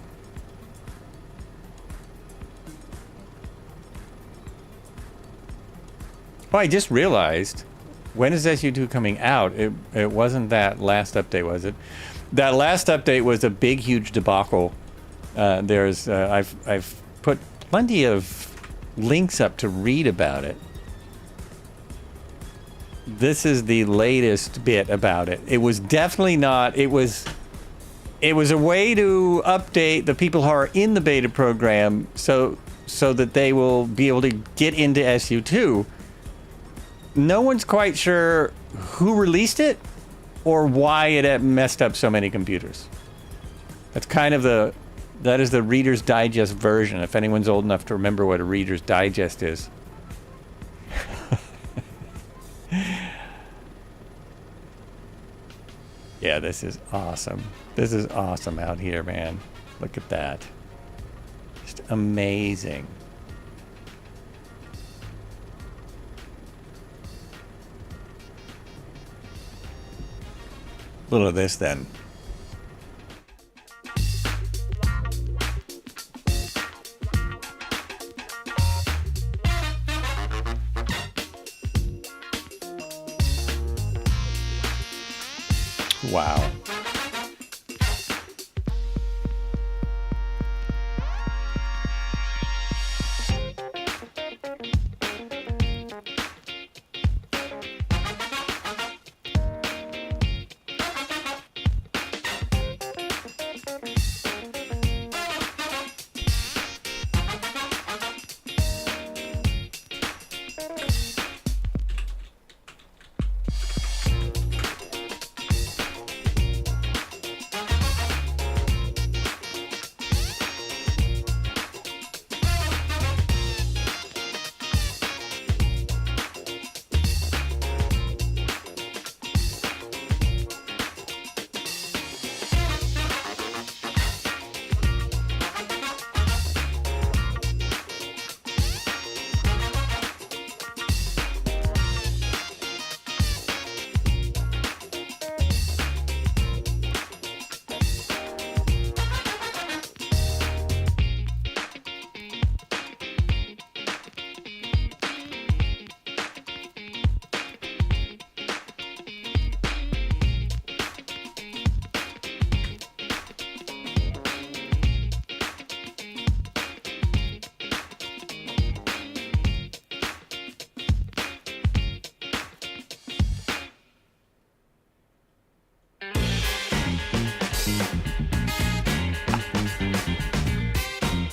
Oh, I just realized, when is SU2 coming out? It wasn't that last update, was it? That last update was a big, huge debacle. I've put plenty of links up to read about it. This is the latest bit about it. It was definitely not, it was a way to update the people who are in the beta program so that they will be able to get into SU2. No one's quite sure who released it or why it had messed up so many computers. That's kind of that is the Reader's Digest version, if anyone's old enough to remember what a Reader's Digest is. Yeah, this is awesome. This is awesome out here, man. Look at that. Just amazing. A little of this then. Wow.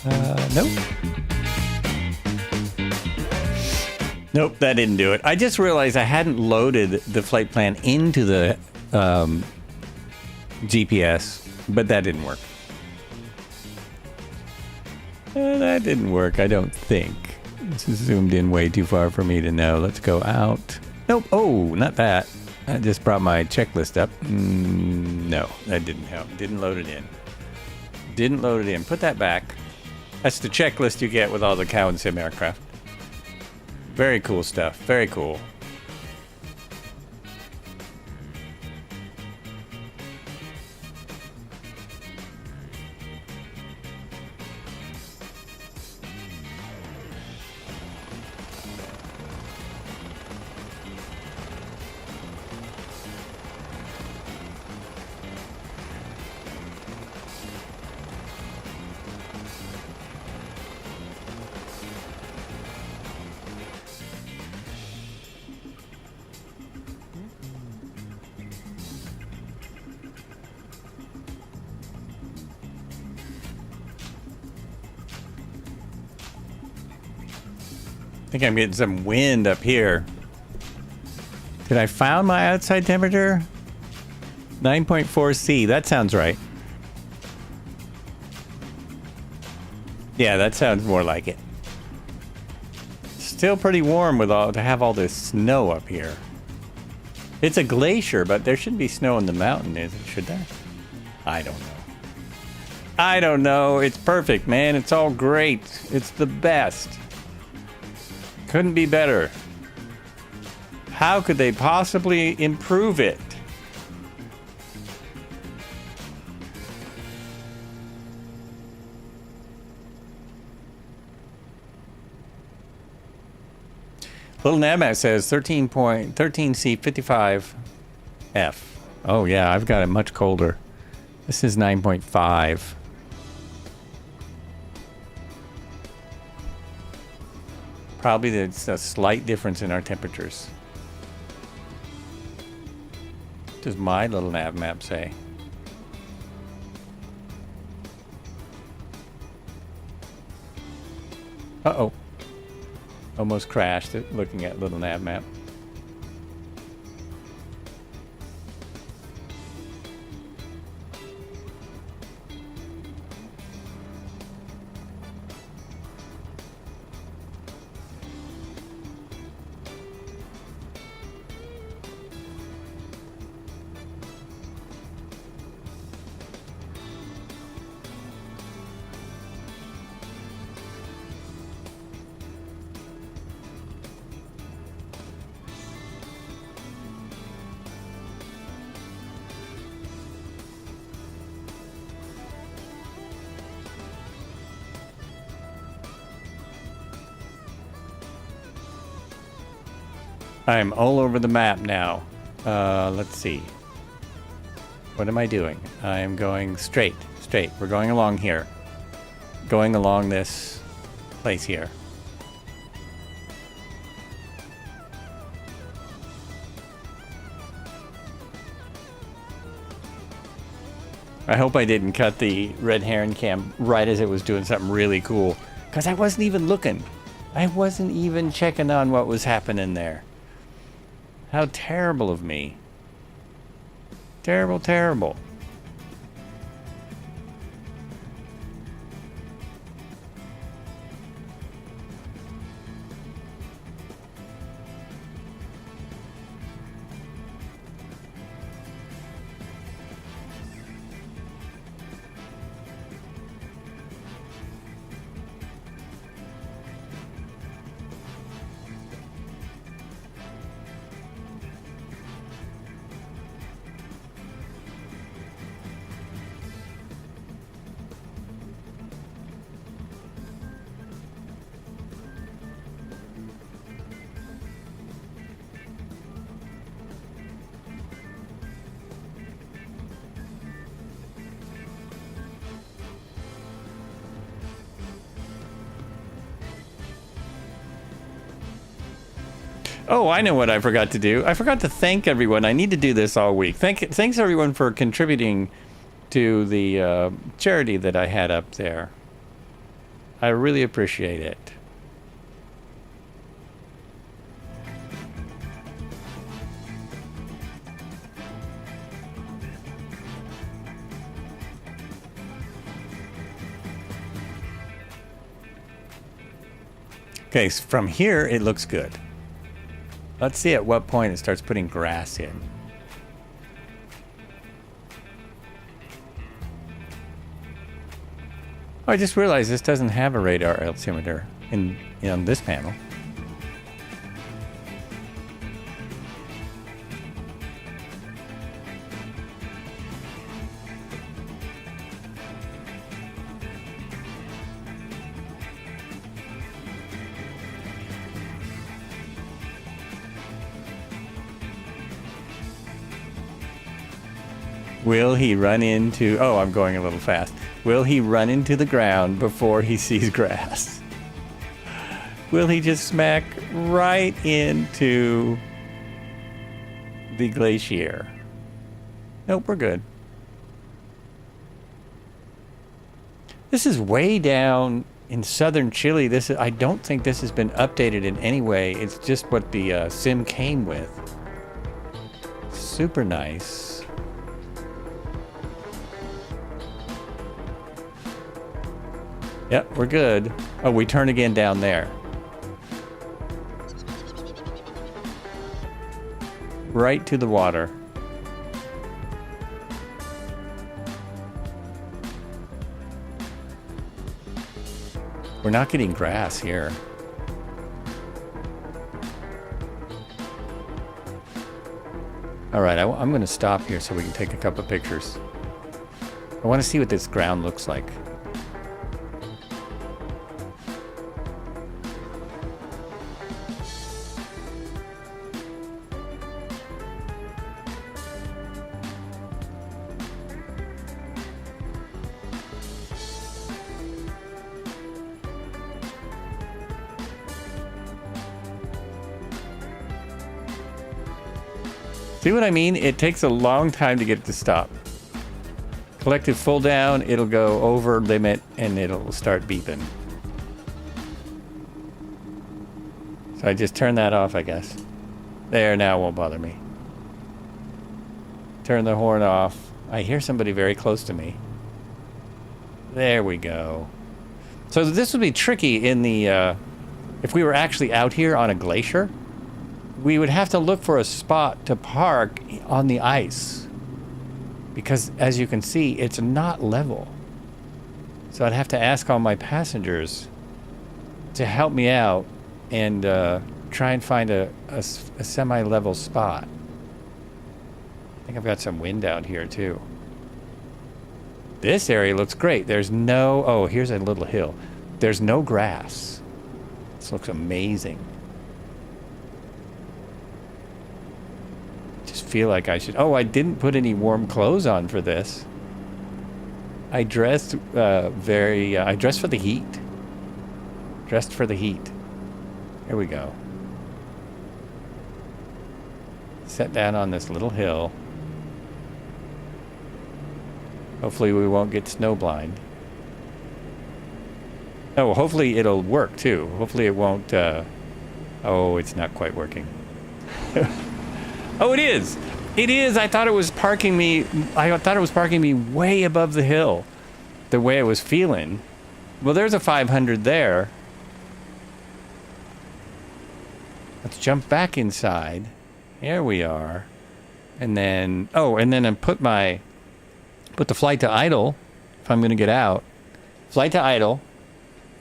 Nope. Nope, that didn't do it. I just realized I hadn't loaded the flight plan into the GPS, but that didn't work. That didn't work, I don't think. This is zoomed in way too far for me to know. Let's go out. Nope. Oh, not that. I just brought my checklist up. No, that didn't help. Didn't load it in. Didn't load it in. Put that back. That's the checklist you get with all the cow and sim aircraft. Very cool stuff. Very cool. I think I'm getting some wind up here. Did I found my outside temperature? 9.4 C. That sounds right. Yeah, that sounds more like it. Still pretty warm with all to have all this snow up here. It's a glacier, but there shouldn't be snow in the mountain, is it? Should there? I don't know. I don't know. It's perfect, man. It's all great. It's the best. Couldn't be better. How could they possibly improve it? Little Namat says 13.13C55F. Oh yeah, I've got it much colder. This is 9.5. Probably there's a slight difference in our temperatures. What does my little nav map say? Uh-oh. Almost crashed it looking at little nav map. I'm all over the map now. Let's see. What am I doing? I am going straight. We're going along here. Going along this place here. I hope I didn't cut the red heron cam right as it was doing something really cool. Because I wasn't even looking. I wasn't even checking on what was happening there. How terrible of me. Terrible, terrible. Oh, I know what I forgot to do. I forgot to thank everyone. I need to do this all week. Thanks everyone for contributing to the charity that I had up there. I really appreciate it. Okay, so from here, it looks good. Let's see at what point it starts putting grass in. Oh, I just realized this doesn't have a radar altimeter in this panel. Will he run into... Oh, I'm going a little fast. Will he run into the ground before he sees grass? Will he just smack right into the glacier? Nope, we're good. This is way down in southern Chile. I don't think this has been updated in any way. It's just what the sim came with. Super nice. Yep, we're good. Oh, we turn again down there. Right to the water. We're not getting grass here. All right, I'm going to stop here so we can take a couple of pictures. I want to see what this ground looks like. See what I mean? It takes a long time to get it to stop. Collective full down, it'll go over limit and it'll start beeping. So I just turn that off, I guess. There, now it won't bother me. Turn the horn off. I hear somebody very close to me. There we go. So this would be tricky in the, if we were actually out here on a glacier. We would have to look for a spot to park on the ice because, as you can see, it's not level. So I'd have to ask all my passengers to help me out and try and find a semi-level spot. I think I've got some wind out here too. This area looks great. There's no... Oh, here's a little hill. There's no grass. This looks amazing. Feel like I should... Oh, I didn't put any warm clothes on for this. I dressed I dressed for the heat. Dressed for the heat. Here we go. Set down on this little hill. Hopefully we won't get snowblind. Oh, hopefully it'll work too. Hopefully it won't... Oh, it's not quite working. Oh, it is. It is. I thought it was parking me. I thought it was parking me way above the hill, the way I was feeling. Well, there's a 500 there. Let's jump back inside. Here we are. And then, oh, and then I put the flight to idle if I'm going to get out. Flight to idle.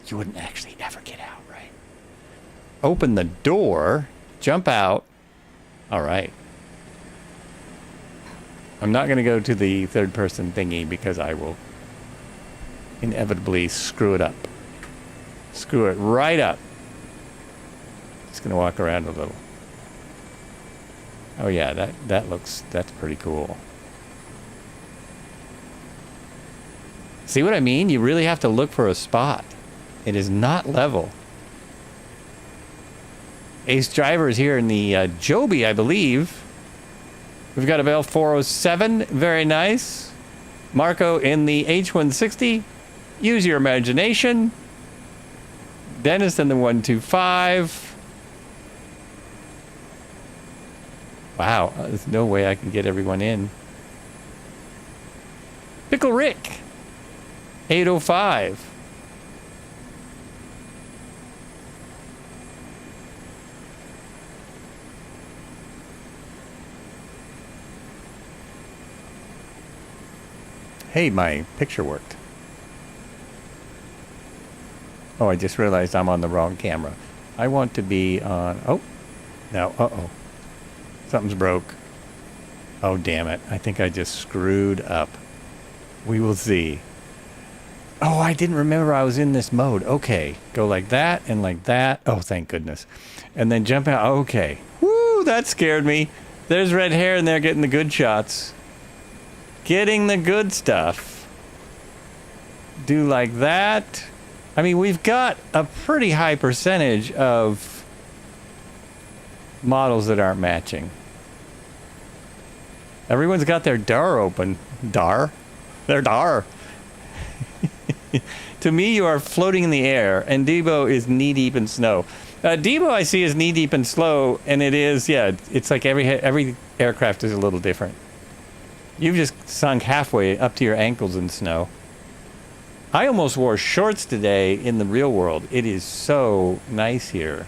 You wouldn't actually ever get out, right? Open the door, jump out. All right. I'm not going to go to the third-person thingy because I will inevitably screw it up. Screw it right up. Just going to walk around a little. Oh yeah, that's pretty cool. See what I mean? You really have to look for a spot. It is not level. Ace Driver is here in the Joby, I believe. We've got a Bell 407, very nice. Marco in the H160. Use your imagination. Dennis in the 125. Wow, there's no way I can get everyone in. Pickle Rick, 805. Hey, my picture worked. Oh, I just realized I'm on the wrong camera. I want to be on... Oh, no, uh-oh. Something's broke. Oh, damn it. I think I just screwed up. We will see. Oh, I didn't remember I was in this mode. Okay, go like that and like that. Oh, thank goodness. And then jump out. Okay. Woo, that scared me. There's red hair in there getting the good shots. Getting the good stuff. Do like that. I mean, we've got a pretty high percentage of models that aren't matching. Everyone's got their DAR open. DAR? Their DAR. To me, you are floating in the air, and Debo is knee-deep in snow. Debo, I see, is knee-deep in snow, and it is, yeah, it's like every aircraft is a little different. You've just sunk halfway up to your ankles in snow. I almost wore shorts today in the real world. It is so nice here.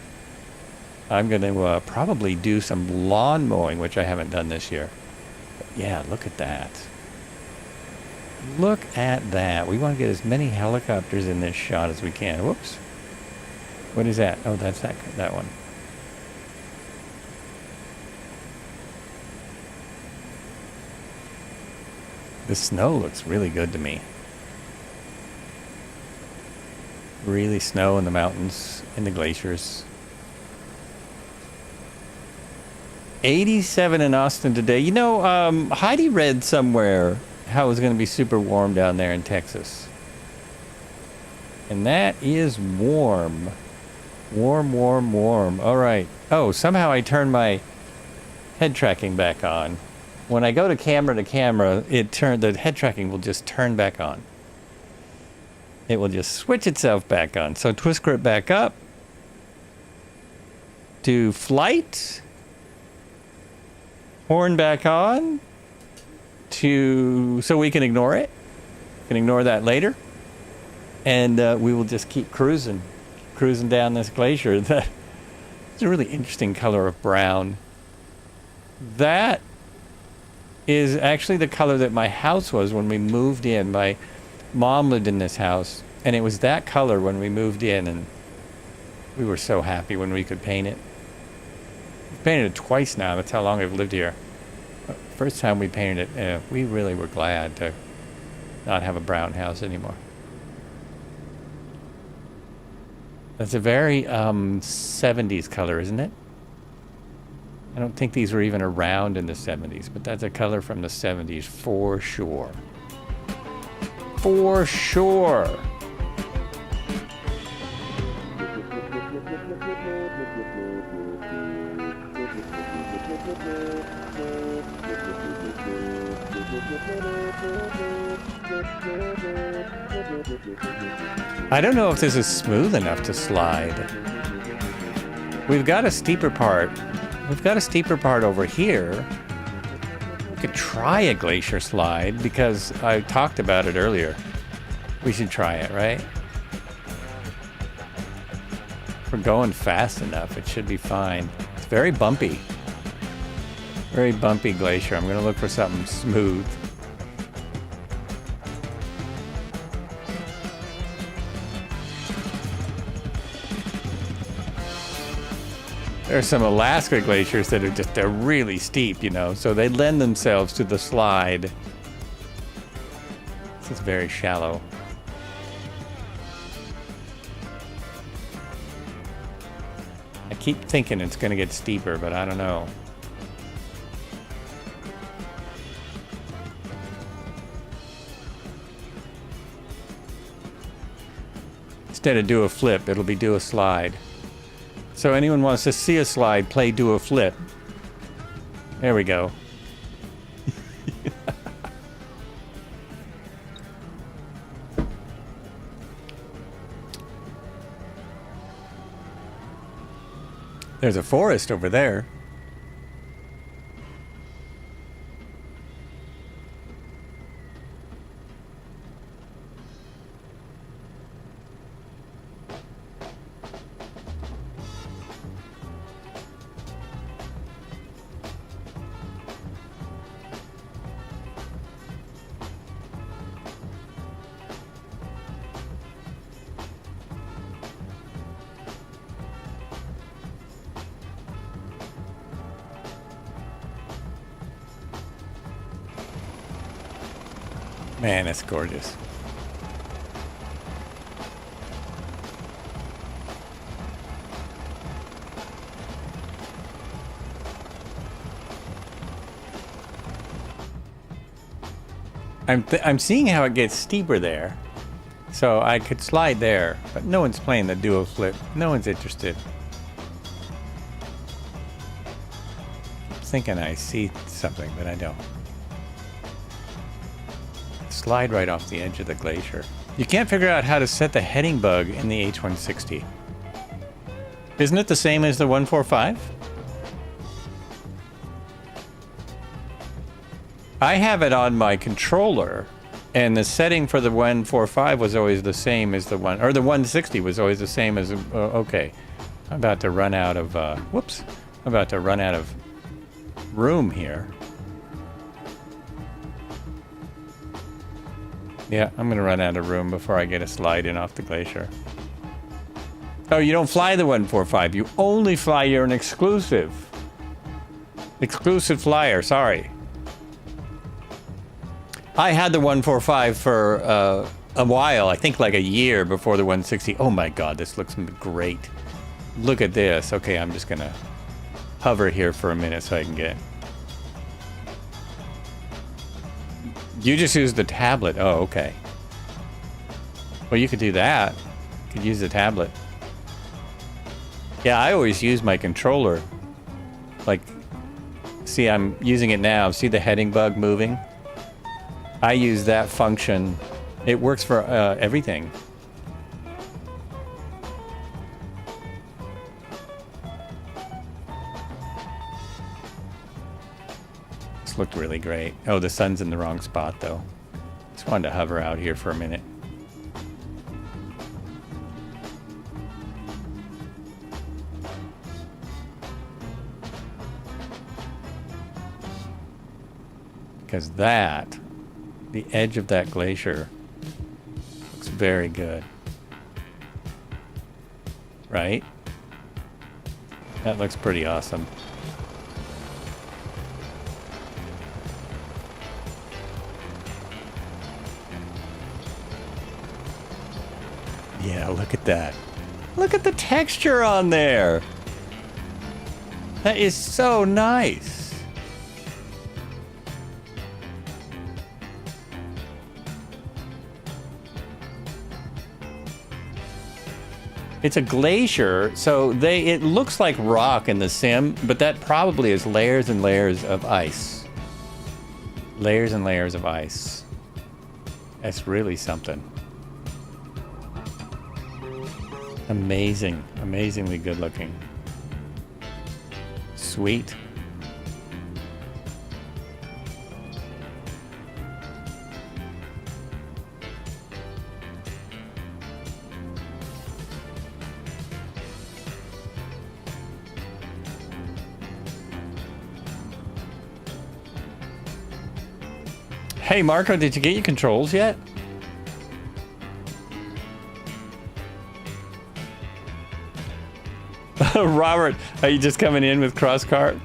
I'm going to probably do some lawn mowing, which I haven't done this year. But yeah, look at that. Look at that. We want to get as many helicopters in this shot as we can. Whoops. What is that? Oh, that's that one. The snow looks really good to me. Really snow in the mountains, in the glaciers. 87 in Austin today. You know, Heidi read somewhere how it was going to be super warm down there in Texas. And that is warm. Warm, warm, warm. All right. Oh, somehow I turned my head tracking back on. When I go to camera, the head tracking will just turn back on. It will just switch itself back on. So twist grip back up. Do flight. Horn back on. So we can ignore it. We can ignore that later. And we will just keep cruising down this glacier. It's a really interesting color of brown. That is actually the color that my house was when we moved in. My mom lived in this house, and it was that color when we moved in, and we were so happy when we could paint it. We've painted it twice now. That's how long I've lived here. First time we painted it, we really were glad to not have a brown house anymore. That's a very 70s color, isn't it? I don't think these were even around in the 70s, but that's a color from the 70s for sure. For sure. I don't know if this is smooth enough to slide. We've got a steeper part. We've got a steeper part over here. We could try a glacier slide because I talked about it earlier. We should try it, right? If we're going fast enough, it should be fine. It's very bumpy. Very bumpy glacier. I'm going to look for something smooth. There's some Alaska glaciers that are they're really steep, you know, so they lend themselves to the slide. This is very shallow. I keep thinking it's going to get steeper, but I don't know. Instead of do a flip, it'll be do a slide. So anyone wants to see a slide, play do a flip. There we go. There's a forest over there. Man, it's gorgeous. I'm seeing how it gets steeper there. So I could slide there, but no one's playing the dual flip. No one's interested. I'm thinking I see something, but I don't. Slide right off the edge of the glacier. You can't figure out how to set the heading bug in the H160. Isn't it the same as the 145? I have it on my controller, and the setting for the 145 was always the same as the one, or the 160 was always the same as, okay. I'm about to run out of, whoops. I'm about to run out of room here. Yeah, I'm gonna run out of room before I get a slide in off the glacier. Oh, you don't fly the 145. You only fly, you're an exclusive. Exclusive flyer, sorry. I had the 145 for a while, I think like a year before the 160. Oh my God, this looks great. Look at this. Okay, I'm just gonna hover here for a minute so I can get... You just use the tablet. Oh, okay. Well, you could do that. You could use the tablet. Yeah, I always use my controller. Like, see, I'm using it now. See the heading bug moving? I use that function. It works for everything. This looked really great. Oh, the sun's in the wrong spot, though. Just wanted to hover out here for a minute. Because that, the edge of that glacier, looks very good. Right? That looks pretty awesome. Yeah, look at that. Look at the texture on there. That is so nice. It's a glacier, so it looks like rock in the sim, but that probably is layers and layers of ice. Layers and layers of ice. That's really something. Amazing, amazingly good looking. Sweet. Hey Marco, did you get your controls yet? Robert, are you just coming in with crosscart?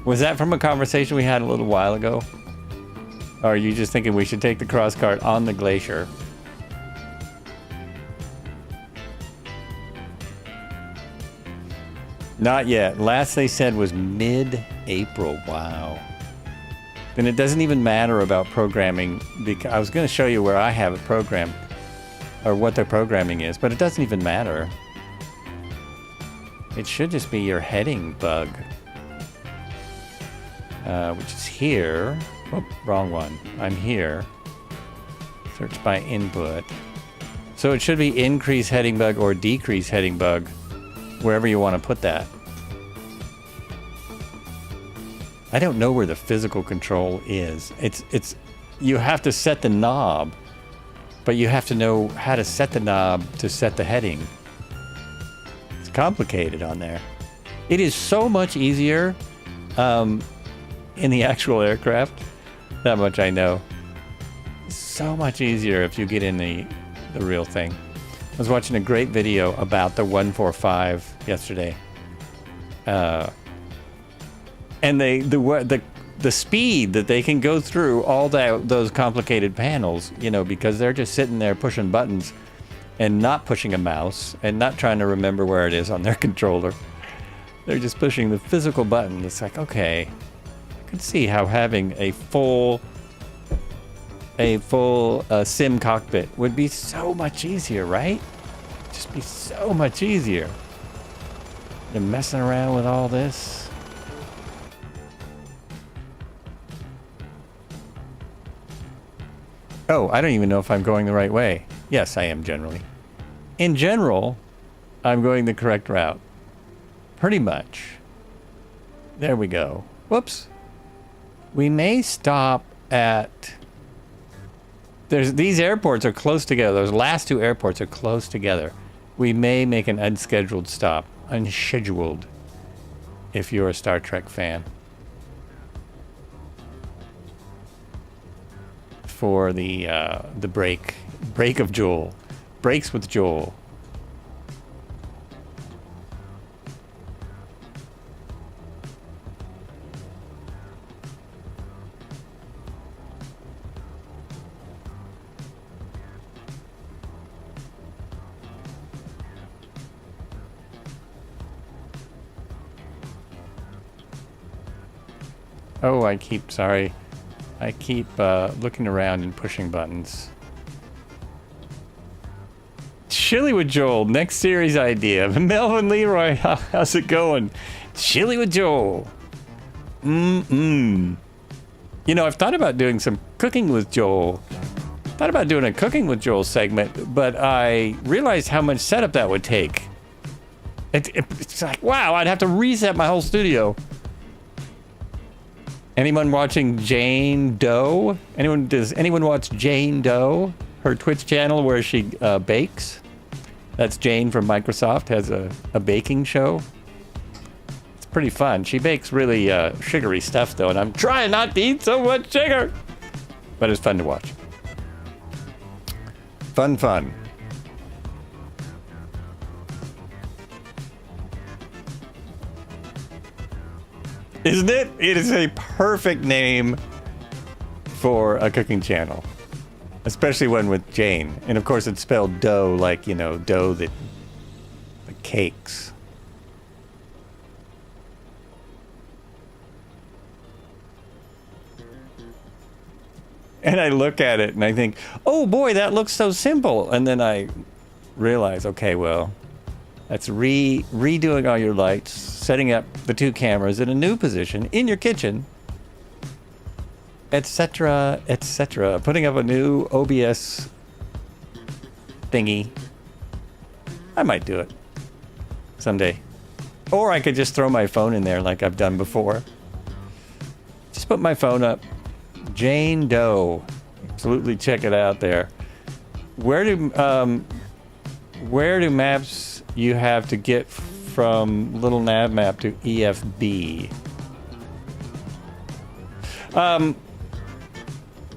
Was that from a conversation we had a little while ago? Or are you just thinking we should take the crosscart on the glacier? Not yet. Last they said was mid-April. Wow. Then it doesn't even matter about programming, because I was going to show you where I have it programmed, or what the programming is, but it doesn't even matter. It should just be your heading bug, which is here. Oh, wrong one. I'm here. Search by input. So it should be increase heading bug or decrease heading bug, wherever you want to put that. I don't know where the physical control is. It's you have to set the knob, but you have to know how to set the knob to set the heading. It's complicated on there. It is so much easier in the actual aircraft. That much I know. So much easier if you get in the real thing. I was watching a great video about the 145 yesterday. And the speed that they can go through all those complicated panels, you know, because they're just sitting there pushing buttons and not pushing a mouse and not trying to remember where it is on their controller. They're just pushing the physical button. It's like, okay, I can see how having a full sim cockpit would be so much easier, right? Just be so much easier than messing around with all this. Oh, I don't even know if I'm going the right way. Yes, I am generally. In general, I'm going the correct route. Pretty much. There we go. Whoops. We may stop at... These airports are close together. Those last two airports are close together. We may make an unscheduled stop. Unscheduled. If you're a Star Trek fan. For the break of Joel. Breaks with Joel. Oh, I keep looking around and pushing buttons. Chili with Joel, next series idea. Melvin Leroy, how's it going? Chili with Joel. You know, I've thought about doing some cooking with Joel. Thought about doing a cooking with Joel segment, but I realized how much setup that would take. It's like, wow, I'd have to reset my whole studio. Anyone watching Jane Doe? Does anyone watch Jane Doe? Her Twitch channel where she bakes? That's Jane from Microsoft, has a baking show. It's pretty fun. She bakes really sugary stuff though, and I'm trying not to eat so much sugar. But it's fun to watch. Fun. Isn't it? It is a perfect name for a cooking channel. Especially one with Jane. And of course it's spelled dough, like, you know, dough that cakes. And I look at it and I think, oh boy, that looks so simple. And then I realize, okay, well, that's redoing all your lights, setting up the two cameras in a new position in your kitchen, etc., etc. Putting up a new OBS thingy. I might do it someday. Or I could just throw my phone in there like I've done before. Just put my phone up. Jane Doe. Absolutely check it out there. Where do maps you have to get from little nav map to EFB?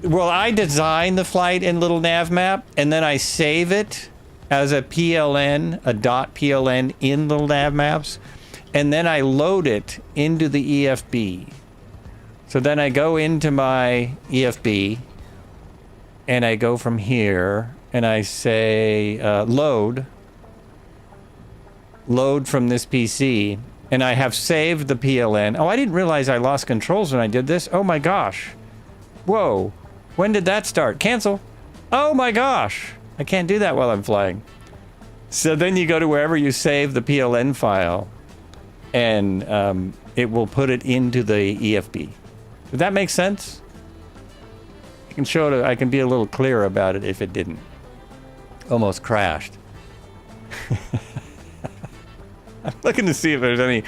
Well, I design the flight in little nav map and then I save it as a PLN, a .pln in little nav maps, and then I load it into the EFB. So then I go into my EFB and I go from here and I say load from this PC, and I have saved the PLN. Oh, I didn't realize I lost controls when I did this. Oh my gosh. Whoa. When did that start? Cancel. Oh my gosh. I can't do that while I'm flying. So then you go to wherever you save the PLN file, and it will put it into the EFB. Does that make sense? I can show it. I can be a little clearer about it if it didn't. almost crashed. I'm looking to see if there's any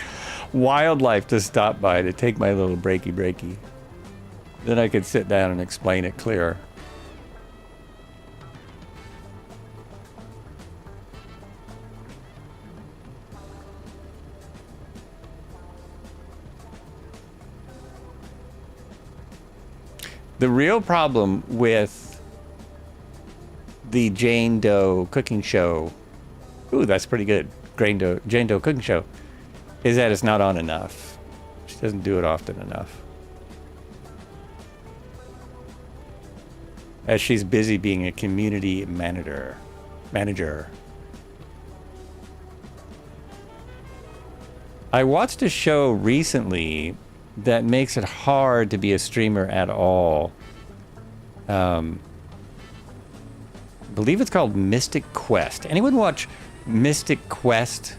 wildlife to stop by to take my little breaky. Then I could sit down and explain it clearer. The real problem with the Jane Doe cooking show, ooh, that's pretty good, Jane Doe cooking show, is that it's not on enough. She doesn't do it often enough. As she's busy being a community manager. I watched a show recently that makes it hard to be a streamer at all. I believe it's called Mystic Quest. Anyone watch Mystic Quest?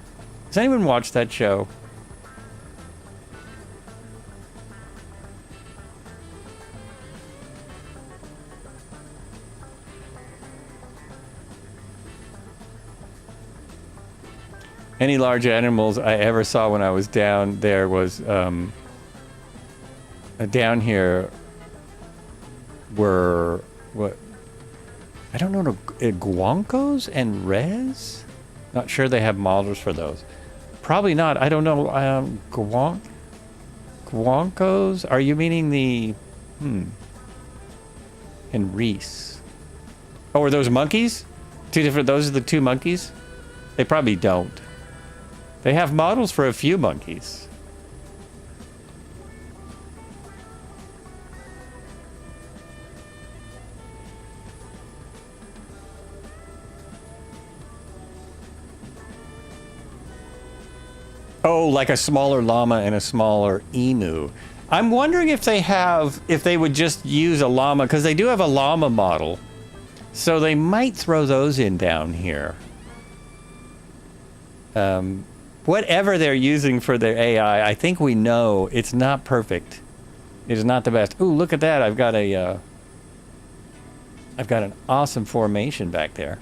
Does anyone watch that show? Any large animals I ever saw when I was down there was down here were what? I don't know, guancos and res? Not sure they have models for those. Probably not. I don't know. Guancos? Are you meaning the and Reese? Oh, are those monkeys? Two different. Those are the two monkeys. They probably don't. They have models for a few monkeys. Oh, like a smaller llama and a smaller emu. I'm wondering if they would just use a llama, because they do have a llama model. So they might throw those in down here. Whatever they're using for their AI, I think we know it's not perfect. It is not the best. Ooh, look at that. I've got an awesome formation back there.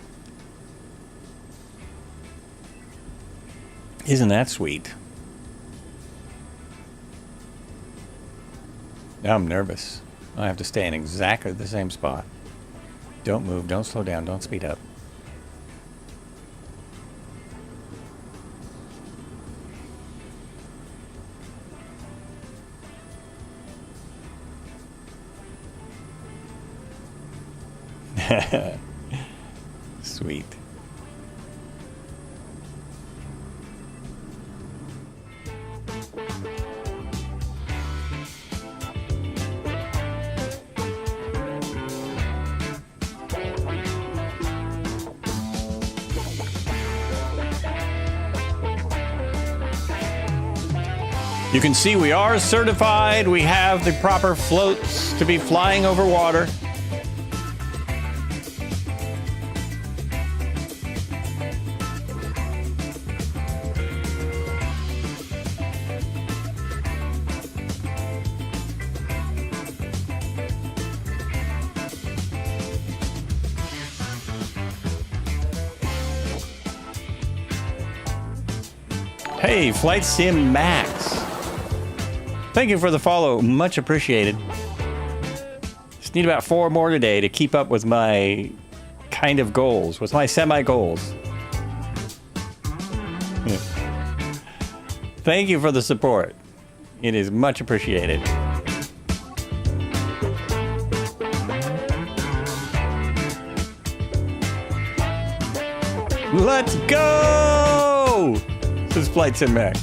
Isn't that sweet? Now I'm nervous. I have to stay in exactly the same spot. Don't move, don't slow down, don't speed up. Sweet. You can see we are certified. We have the proper floats to be flying over water. Hey, Flight Sim Max. Thank you for the follow. Much appreciated. Just need about 4 more today to keep up with my kind of goals, with my semi-goals. Yeah. Thank you for the support. It is much appreciated. Let's go! This is Flight Sim Max.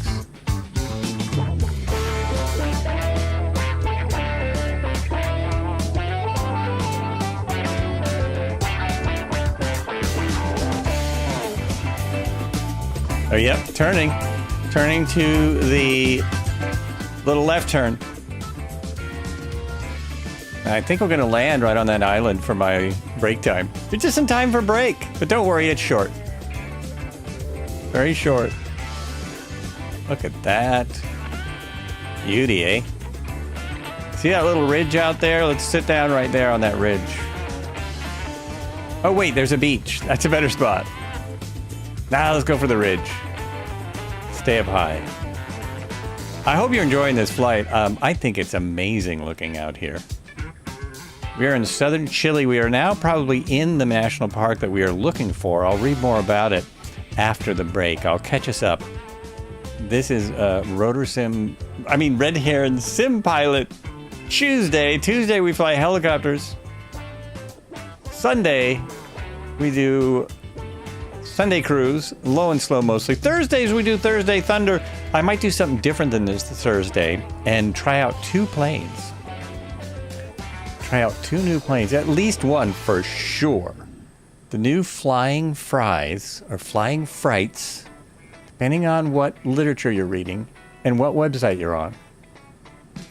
Oh, yep, turning to the little left turn. I think we're gonna land right on that island for my break time. You're just in time for break, but don't worry, it's short. Very short. Look at that. Beauty, eh? See that little ridge out there? Let's sit down right there on that ridge. Oh, wait, there's a beach. That's a better spot. Now let's go for the ridge. Stay up high. I hope you're enjoying this flight. I think it's amazing looking out here. We are in southern Chile. We are now probably in the national park that we are looking for. I'll read more about it after the break. I'll catch us up. This is Red Heron Sim Pilot Tuesday. Tuesday we fly helicopters. Sunday we do Sunday cruise, low and slow mostly. Thursdays we do Thursday Thunder. I might do something different than this Thursday and try out 2 planes. Try out 2 new planes, at least one for sure. The new Flying Fries, or Flying Frights, depending on what literature you're reading and what website you're on.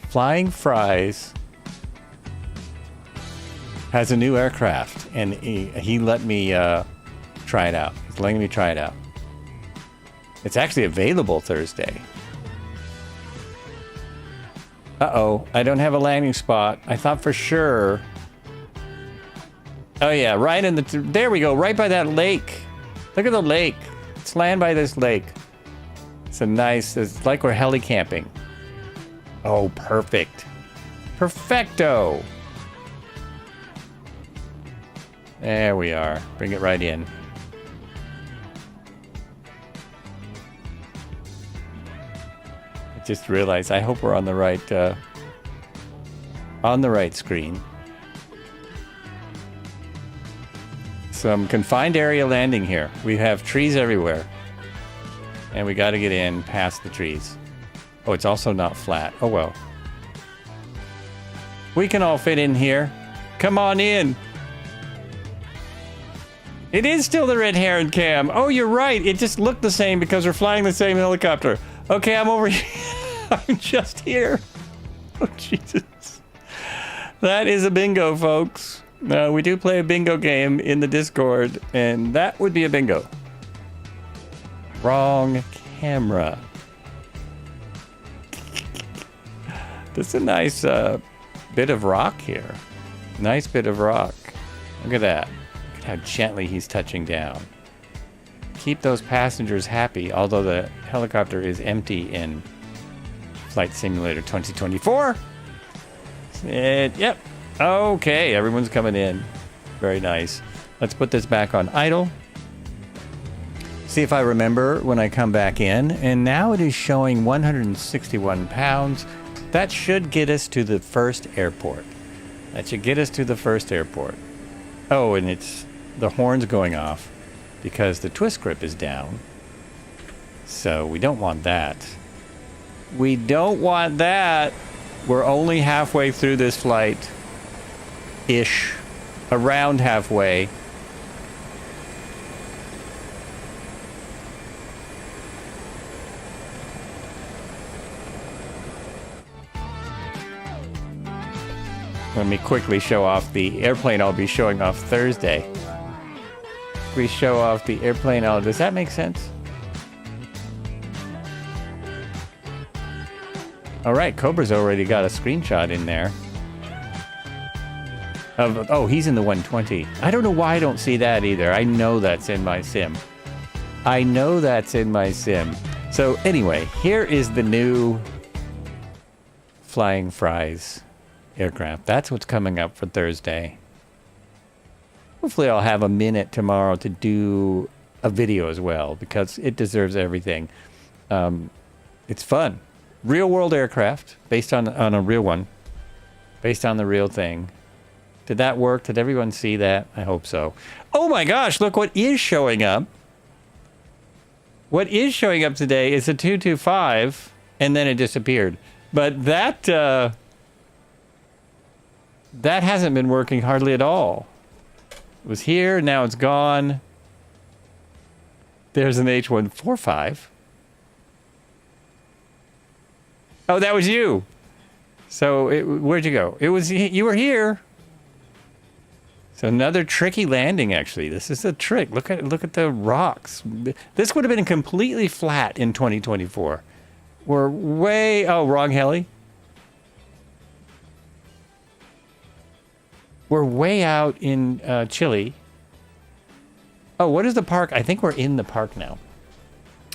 Flying Fries has a new aircraft, and he let me try it out. He's letting me try it out. It's actually available Thursday. Uh-oh, I don't have a landing spot. I thought for sure. Oh yeah, right in the... There we go, right by that lake. Look at the lake. Let's land by this lake. It's a nice... It's like we're heli camping. Oh, perfect. Perfecto. There we are. Bring it right in. Just realized I hope we're on the right screen. Some confined area landing here. We have trees everywhere, and we got to get in past the trees. Oh, it's also not flat. Oh well, we can all fit in here. Come on in. It is still the Red Heron cam. Oh, you're right, it just looked the same because we're flying the same helicopter. Okay, I'm over here. I'm just here. Oh, Jesus. That is a bingo, folks. We do play a bingo game in the Discord, and that would be a bingo. Wrong camera. This is a nice bit of rock here. Nice bit of rock. Look at that. Look at how gently he's touching down. Keep those passengers happy, although the helicopter is empty in Flight Simulator 2024. Yep. Okay, everyone's coming in. Very nice. Let's put this back on idle. See if I remember when I come back in. And now it is showing 161 pounds. That should get us to the first airport. That should get us to the first airport. Oh, and it's the horn's going off because the twist grip is down. So we don't want that. We don't want that. We're only halfway through this flight. Ish. Around halfway. Let me quickly show off the airplane I'll be showing off Thursday. We show off the airplane. Does that make sense? All right, Cobra's already got a screenshot in there. Oh, he's in the 120. I don't know why I don't see that either. I know that's in my sim. I know that's in my sim. So anyway, here is the new Flying Fries aircraft. That's what's coming up for Thursday. Hopefully I'll have a minute tomorrow to do a video as well, because it deserves everything. It's fun. Real world aircraft, based on a real one. Based on the real thing. Did that work? Did everyone see that? I hope so. Oh my gosh, look what is showing up. What is showing up today is a 225, and then it disappeared. But that hasn't been working hardly at all. It was here, now it's gone. There's an H145. Oh, that was you. So where'd you go? You were here. So another tricky landing, actually. This is a trick. Look at the rocks. This would have been completely flat in 2024. We're way... Oh, wrong heli. We're way out in Chile. Oh, what is the park? I think we're in the park now.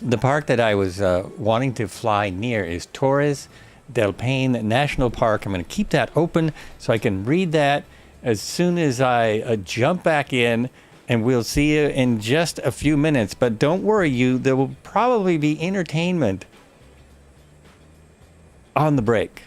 The park that I was wanting to fly near is Torres del Paine National Park. I'm going to keep that open so I can read that as soon as I jump back in, and we'll see you in just a few minutes. But don't worry, there will probably be entertainment on the break.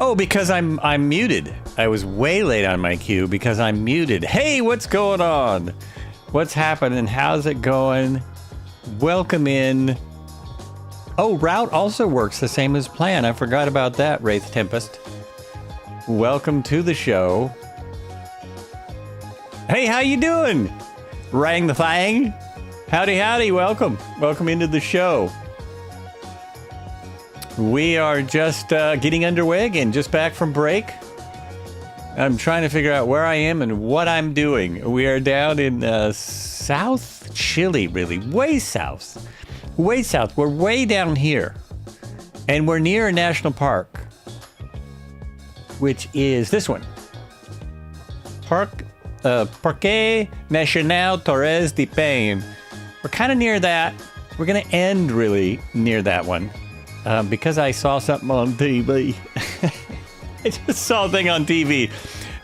Oh, because I'm muted. I was way late on my queue because I'm muted. Hey, what's going on? What's happening? How's it going? Welcome in. Oh, route also works the same as plan. I forgot about that, Wraith Tempest. Welcome to the show. Hey, how you doing? Rang the Fang? Howdy, howdy, welcome. Welcome into the show. We are just getting underway again, just back from break. I'm trying to figure out where I am and what I'm doing. We are down in South Chile, really, way south. Way south. We're way down here. And we're near a national park, which is this one. Parque Nacional Torres de Paine. We're kind of near that. We're going to end really near that one because I saw something on TV. I just saw a thing on TV.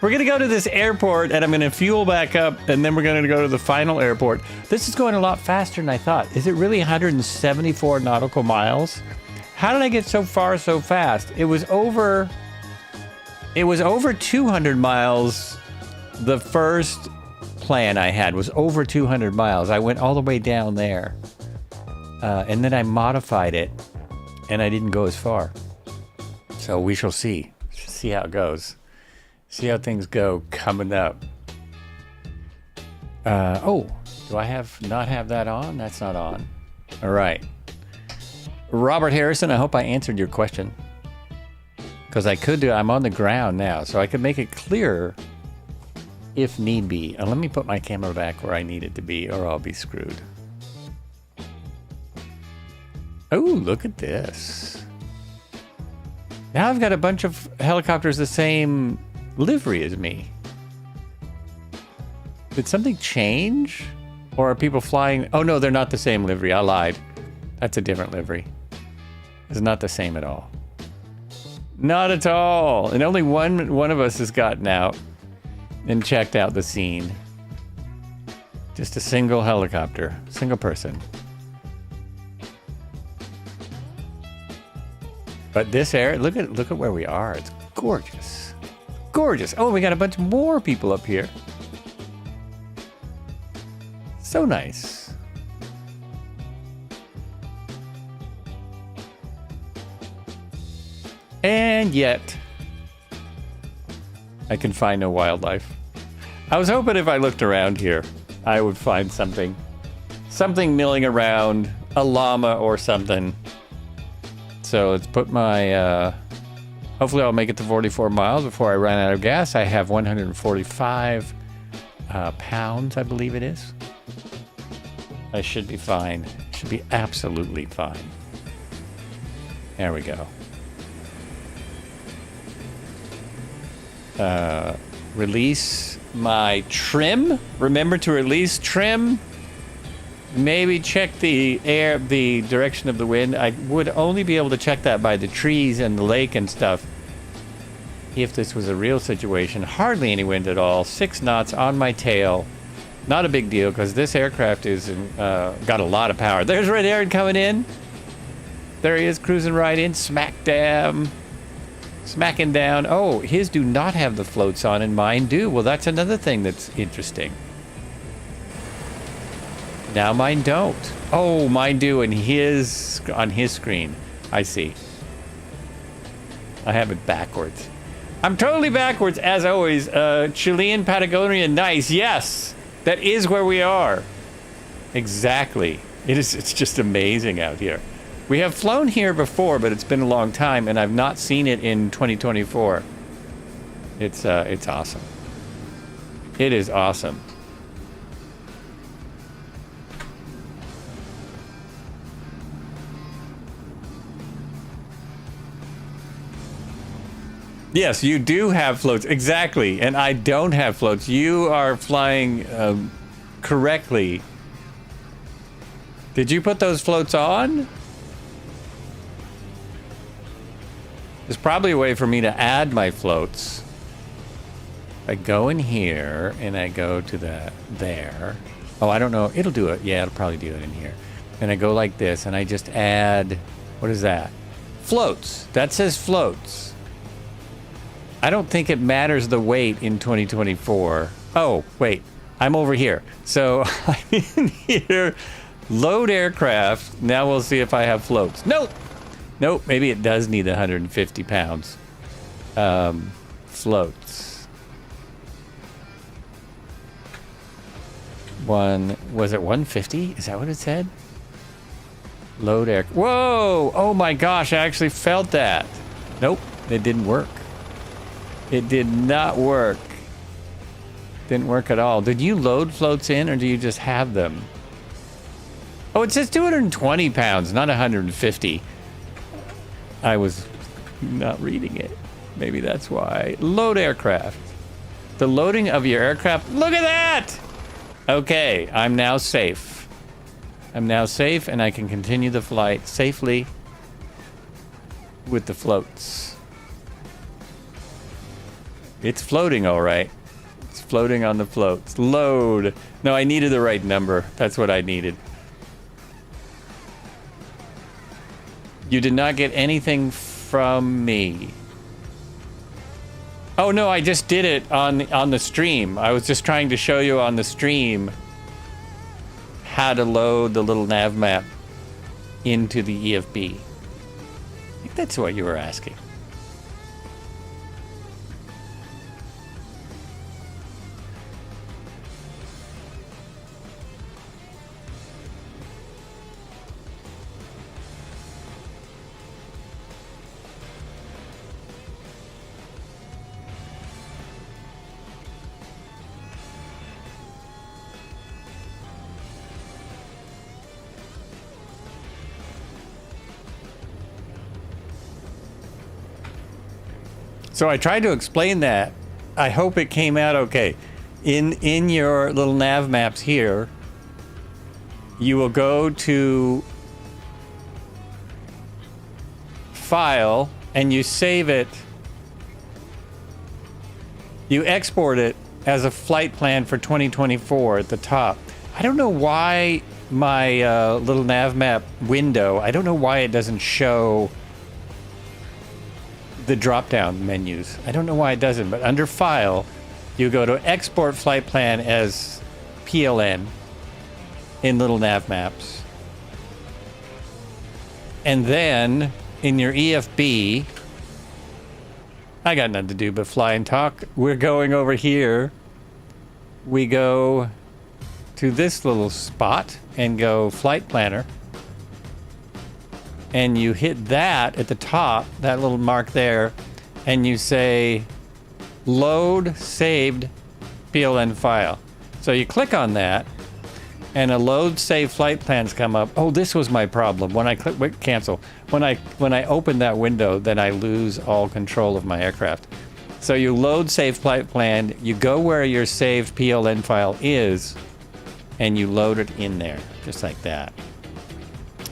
We're going to go to this airport, and I'm going to fuel back up, and then we're going to go to the final airport. This is going a lot faster than I thought. Is it really 174 nautical miles? How did I get so far so fast? It was over 200 miles. The first plan I had was over 200 miles. I went all the way down there, and then I modified it, and I didn't go as far. So we shall see. See how it goes. See how things go coming up. Oh, do I not have that on? That's not on. All right. Robert Harrison, I hope I answered your question. Because I'm on the ground now, so I could make it clearer if need be. Let me put my camera back where I need it to be, or I'll be screwed. Oh, look at this. Now I've got a bunch of helicopters the same livery as me. Did something change? Or are people flying? Oh no, they're not the same livery. I lied. That's a different livery. It's not the same at all. Not at all. And only one of us has gotten out and checked out the scene. Just a single helicopter, single person. But this area, look at where we are. It's gorgeous. Gorgeous. Oh, we got a bunch more people up here. So nice. And yet, I can find no wildlife. I was hoping if I looked around here, I would find something milling around, a llama or something. So let's put my, hopefully I'll make it to 44 miles before I run out of gas. I have 145 pounds, I believe it is. I should be fine. Should be absolutely fine. There we go. Release my trim. Remember to release trim. Maybe check the direction of the wind. I would only be able to check that by the trees and the lake and stuff. If this was a real situation, hardly any wind at all. 6 knots on my tail. Not a big deal because this aircraft is got a lot of power. There's Red Aaron coming in. There he is, cruising right in. Smacking down. Oh, his do not have the floats on and mine do. Well, that's another thing that's interesting. Now mine don't. Oh, mine do on his screen. I see. I have it backwards. I'm totally backwards, as always. Chilean, Patagonia, nice. Yes, that is where we are. Exactly. It's just amazing out here. We have flown here before, but it's been a long time, and I've not seen it in 2024. It's awesome. It is awesome. Yes, you do have floats. Exactly. And I don't have floats. You are flying correctly. Did you put those floats on? There's probably a way for me to add my floats. I go in here and I go to there. Oh, I don't know. It'll do it. Yeah, it'll probably do it in here. And I go like this and I just add, what is that? Floats. That says floats. I don't think it matters the weight in 2024. Oh, wait. I'm over here. So I'm in here. Load aircraft. Now we'll see if I have floats. Nope. Nope. Maybe it does need 150 pounds. Floats. Was it 150? Is that what it said? Load air. Whoa! Oh my gosh, I actually felt that. Nope. It didn't work. It did not work. Didn't work at all. Did you load floats in, or do you just have them? Oh, it says 220 pounds, not 150. I was not reading it. Maybe that's why. Load aircraft. The loading of your aircraft. Look at that! Okay, I'm now safe. I'm now safe, and I can continue the flight safely with the floats. It's floating all right. It's floating on the floats. Load. No, I needed the right number. That's what I needed. You did not get anything from me. Oh no, I just did it on the stream. I was just trying to show you on the stream how to load the little nav map into the EFB. I think that's what you were asking. So I tried to explain that. I hope it came out okay. In your little nav maps here, you will go to File and you save it. You export it as a flight plan for 2024 at the top. I don't know why my little nav map window, I don't know why it doesn't show the drop-down menus. I don't know why it doesn't, but under File, you go to Export Flight Plan as PLN in little nav maps. And then in your EFB, I got nothing to do but fly and talk. We're going over here. We go to this little spot and go Flight Planner. And you hit that at the top, that little mark there, and you say load saved PLN file. So you click on that, and a load save flight plans come up. Oh, this was my problem. When I click cancel, when I open that window, then I lose all control of my aircraft. So you load save flight plan, you go where your saved PLN file is, and you load it in there, just like that.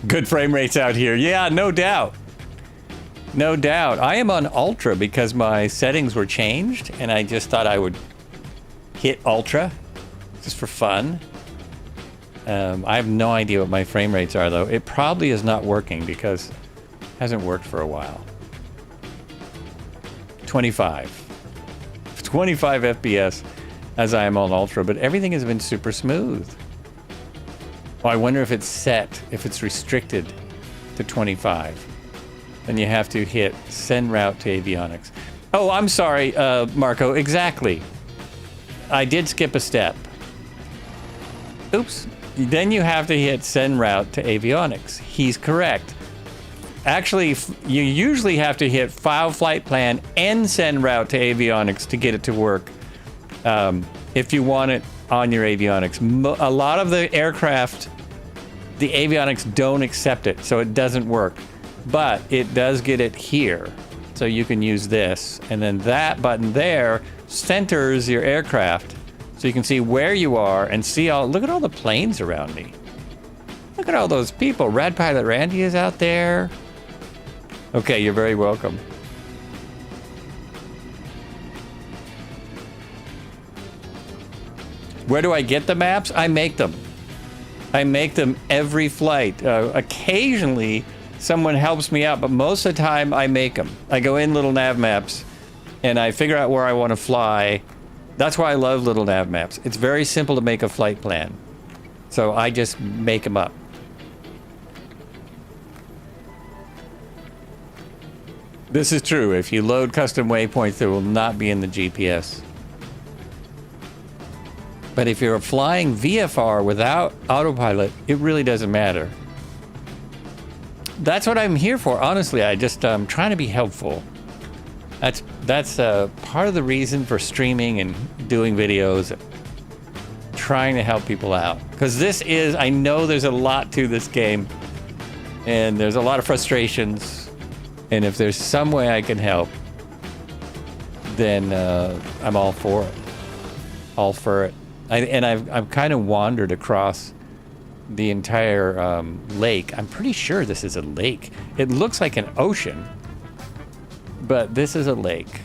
Good frame rates out here. Yeah, no doubt. No doubt. I am on Ultra because my settings were changed, and I just thought I would hit Ultra just for fun. I have no idea what my frame rates are, though. It probably is not working because it hasn't worked for a while. 25 FPS as I am on Ultra, but everything has been super smooth. Oh, I wonder if it's set, if it's restricted to 25. Then you have to hit send route to avionics. Oh, I'm sorry, Marco, exactly. I did skip a step. Oops. Then you have to hit send route to avionics. He's correct. Actually, you usually have to hit file flight plan and send route to avionics to get it to work. If you want it on your avionics. A lot of the aircraft, the avionics don't accept it, so it doesn't work. But it does get it here. So you can use this. And then that button there centers your aircraft. So you can see where you are and see all, look at all the planes around me. Look at all those people. Rad Pilot Randy is out there. Okay, you're very welcome. Where do I get the maps? I make them. I make them every flight. Occasionally, someone helps me out, but most of the time I make them. I go in little nav maps and I figure out where I want to fly. That's why I love little nav maps. It's very simple to make a flight plan. So I just make them up. This is true. If you load custom waypoints, they will not be in the GPS. But if you're flying VFR without autopilot, it really doesn't matter. That's what I'm here for. Honestly, I just trying to be helpful. That's part of the reason for streaming and doing videos, trying to help people out. Because this is, I know there's a lot to this game, and there's a lot of frustrations. And if there's some way I can help, then I'm all for it. All for it. I've kind of wandered across the entire lake. I'm pretty sure this is a lake. It looks like an ocean, but this is a lake.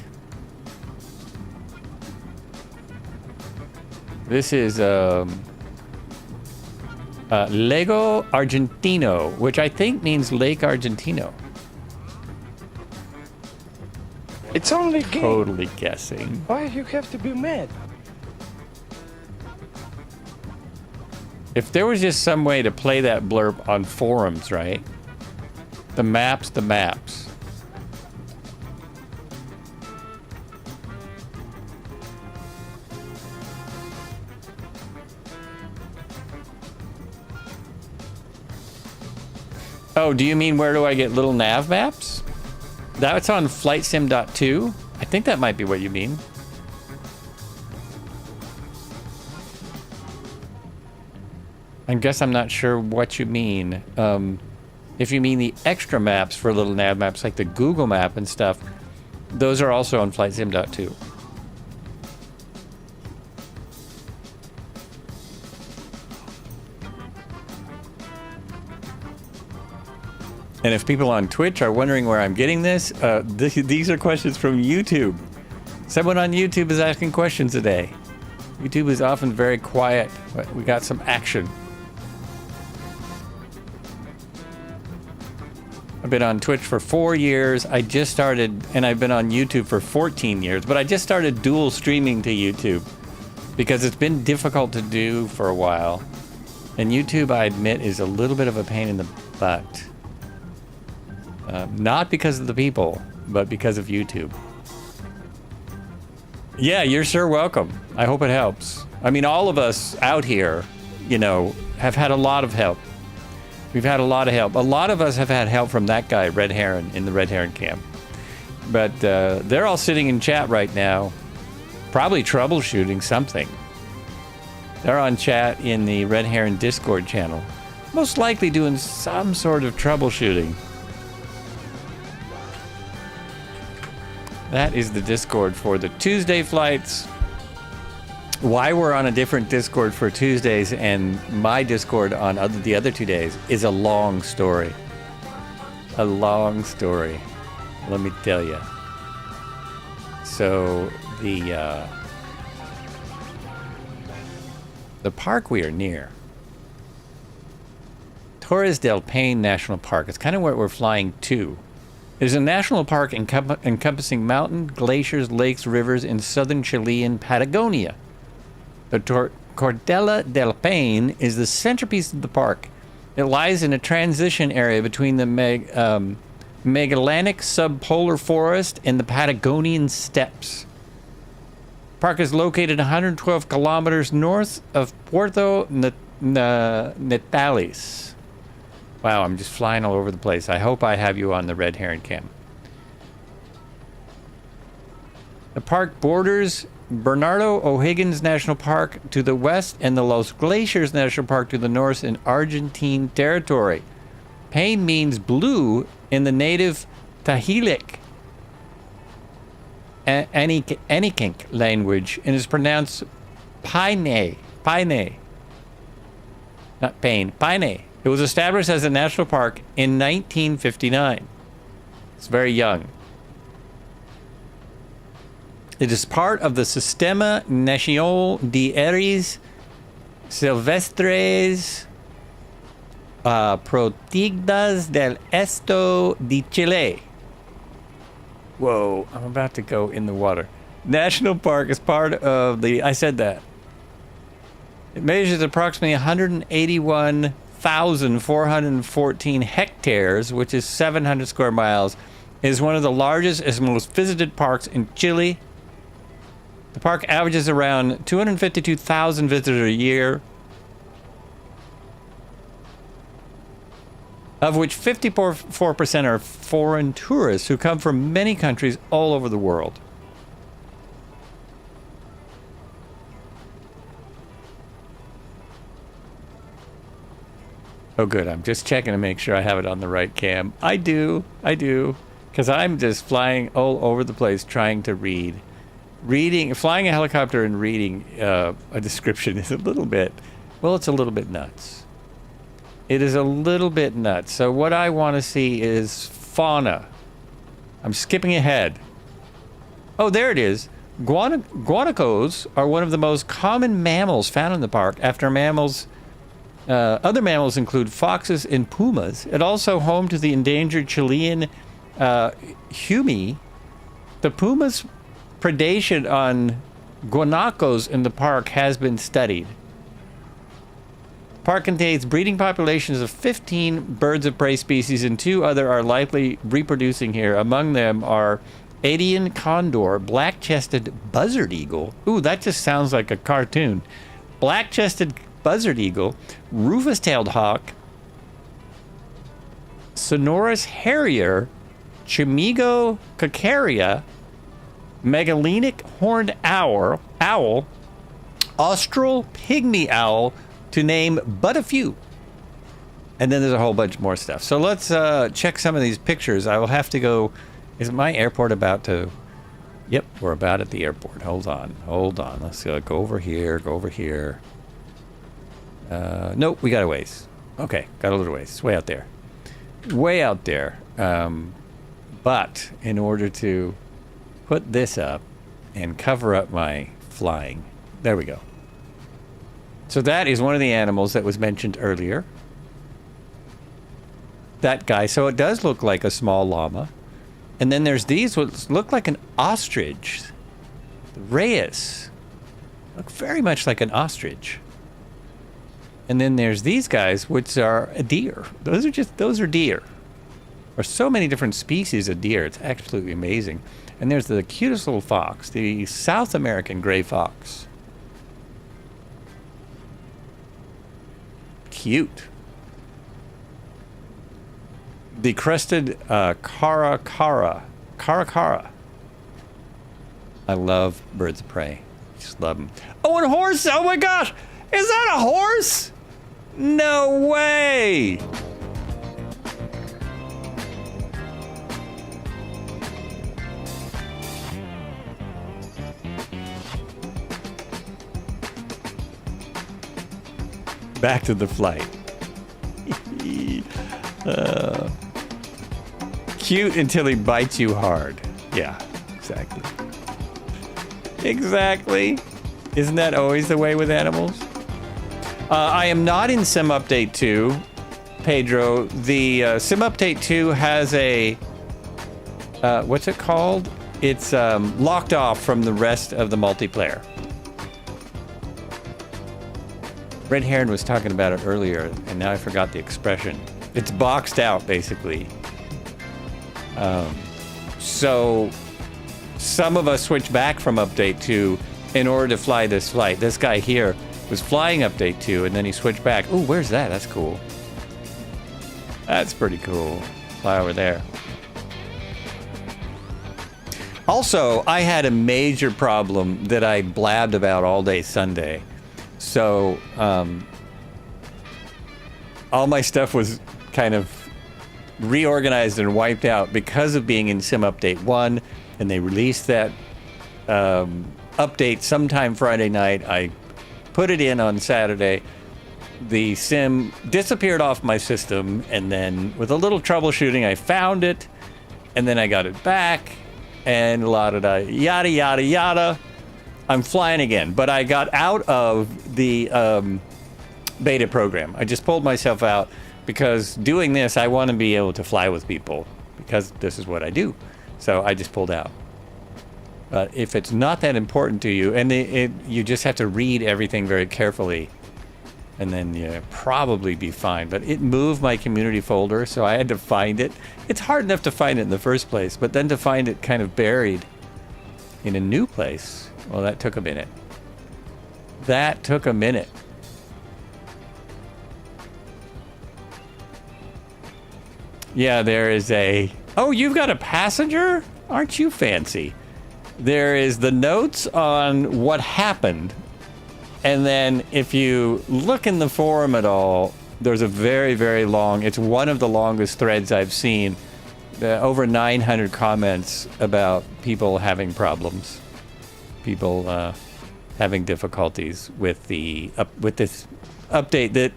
This is Lago Argentino, which I think means Lake Argentino. It's only a game. Totally guessing. Why you have to be mad? If there was just some way to play that blurb on forums, right? The maps. Oh, do you mean where do I get little nav maps? That's on FlightSim.2. I think that might be what you mean. I guess I'm not sure what you mean. If you mean the extra maps for little nav maps like the Google map and stuff, those are also on FlightSim.2. And if people on Twitch are wondering where I'm getting this, these are questions from YouTube. Someone on YouTube is asking questions today. YouTube is often very quiet, but we got some action. I've been on Twitch for 4 years. I just started, and I've been on YouTube for 14 years, but I just started dual streaming to YouTube because it's been difficult to do for a while. And YouTube, I admit, is a little bit of a pain in the butt. Not because of the people, but because of YouTube. Yeah, you're sure welcome. I hope it helps. I mean, all of us out here, you know, have had a lot of help. We've had a lot of help. A lot of us have had help from that guy, Red Heron, in the Red Heron camp. But they're all sitting in chat right now, probably troubleshooting something. They're on chat in the Red Heron Discord channel, most likely doing some sort of troubleshooting. That is the Discord for the Tuesday flights. Why we're on a different Discord for Tuesdays and my Discord on the other 2 days is a long story. A long story, let me tell you. So the park we are near, Torres del Paine National Park. It's kind of where we're flying to. It is a national park encompassing mountain, glaciers, lakes, rivers in southern Chilean Patagonia. The Cordillera del Paine is the centerpiece of the park. It lies in a transition area between the Magellanic subpolar forest and the Patagonian steppes. The park is located 112 kilometers north of Puerto Natales. Wow, I'm just flying all over the place. I hope I have you on the Red Heron cam. The park borders Bernardo O'Higgins National Park to the west and the Los Glaciers National Park to the north in Argentine territory. Paine means blue in the native Tahilic Anikinc language and is pronounced Paine. Paine. Not Paine. Paine. It was established as a national park in 1959. It's very young. It is part of the Sistema Nacional de Aves Silvestres Protegidas del Estado de Chile, Whoa, I'm about to go in the water. National Park is part of the... I said that. It measures approximately 181,414 hectares, which is 700 square miles. It is one of the largest and most visited parks in Chile. The park averages around 252,000 visitors a year, of which 54% are foreign tourists who come from many countries all over the world. Oh, good. I'm just checking to make sure I have it on the right cam. I do. Because I'm just flying all over the place trying to read. Flying a helicopter and reading a description is a little bit, well, it's a little bit nuts. It is a little bit nuts. So what I want to see is fauna. I'm skipping ahead. Oh, there it is. Guanacos are one of the most common mammals found in the park. After mammals, other mammals include foxes and pumas. It also home to the endangered Chilean humi. The puma's predation on guanacos in the park has been studied. The park contains breeding populations of 15 birds of prey species, and 2 other are likely reproducing here. Among them are Adian condor, black-chested buzzard eagle. Ooh, that just sounds like a cartoon. Black-chested buzzard eagle, rufous-tailed hawk, sonorous harrier, chimigo cacaria, megalenic horned owl, austral pygmy owl, to name but a few. And then there's a whole bunch more stuff. So let's check some of these pictures. I will have to go. Is my airport about to... Yep, we're about at the airport. Hold on. Let's go over here, Nope, we got a ways. Okay, got a little ways. It's way out there. But in order to put this up and cover up my flying, there we go. So that is one of the animals that was mentioned earlier. That guy. So it does look like a small llama. And then there's these which look like an ostrich. The Reyes. Look very much like an ostrich. And then there's these guys, which are a deer. Those are deer. There's so many different species of deer. It's absolutely amazing. And there's the cutest little fox, the South American gray fox. Cute. The crested caracara. I love birds of prey. Just love them. Oh, and a horse! Oh my gosh! Is that a horse? No way! Back to the flight. Cute until he bites you hard. Yeah, exactly. Exactly. Isn't that always the way with animals? I am not in Sim Update 2, Pedro. The Sim Update 2 has a... what's it called? It's locked off from the rest of the multiplayer. Red Heron was talking about it earlier, and now I forgot the expression. It's boxed out, basically. So some of us switched back from Update 2 in order to fly this flight. This guy here was flying Update 2, and then he switched back. Ooh, where's that? That's cool. That's pretty cool. Fly over there. Also, I had a major problem that I blabbed about all day Sunday. So, all my stuff was kind of reorganized and wiped out because of being in Sim Update 1, and they released that update sometime Friday night. I put it in on Saturday. The sim disappeared off my system, and then with a little troubleshooting, I found it, and then I got it back, and yada, yada, yada. I'm flying again, but I got out of the beta program. I just pulled myself out because doing this, I want to be able to fly with people because this is what I do. So I just pulled out. But if it's not that important to you, and you just have to read everything very carefully, and then you probably be fine. But it moved my community folder, so I had to find it. It's hard enough to find it in the first place, but then to find it kind of buried in a new place, well, that took a minute. That took a minute. Yeah, there is a... Oh, you've got a passenger? Aren't you fancy? There is the notes on what happened. And then if you look in the forum at all, there's a very, very long... It's one of the longest threads I've seen. Over 900 comments about people having problems. People having difficulties with with this update that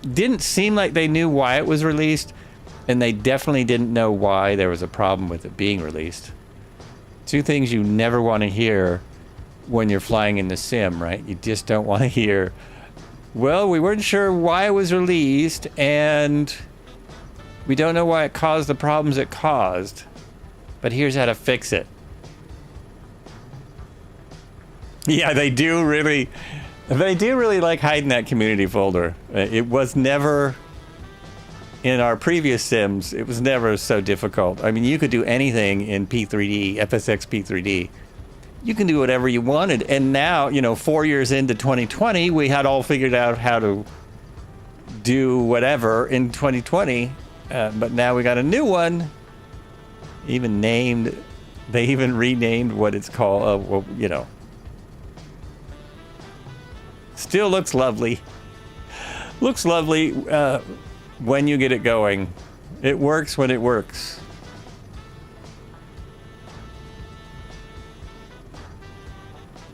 didn't seem like they knew why it was released. And they definitely didn't know why there was a problem with it being released. Two things you never want to hear when you're flying in the sim, right? You just don't want to hear, well, we weren't sure why it was released, and we don't know why it caused the problems it caused, but here's how to fix it. Yeah, they do really like hiding that community folder. It was never... In our previous sims, it was never so difficult. I mean, you could do anything in P3D, FSX P3D. You can do whatever you wanted. And now, 4 years into 2020, we had all figured out how to do whatever in 2020. But now we got a new one. They even renamed what it's called. Still looks lovely. Looks lovely. When you get it going. It works when it works.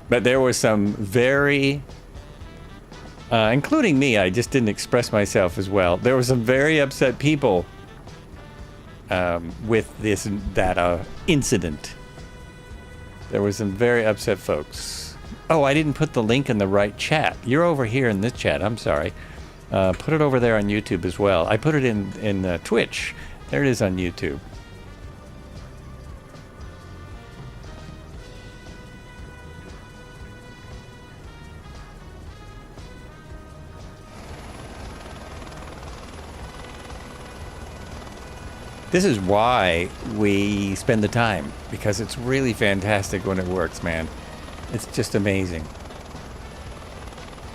But there was some very, including me, I just didn't express myself as well. There were some very upset people with that incident. There were some very upset folks. Oh, I didn't put the link in the right chat. You're over here in this chat, I'm sorry. Put it over there on YouTube as well. I put it in Twitch. There it is on YouTube. This is why we spend the time, because it's really fantastic when it works, man. It's just amazing.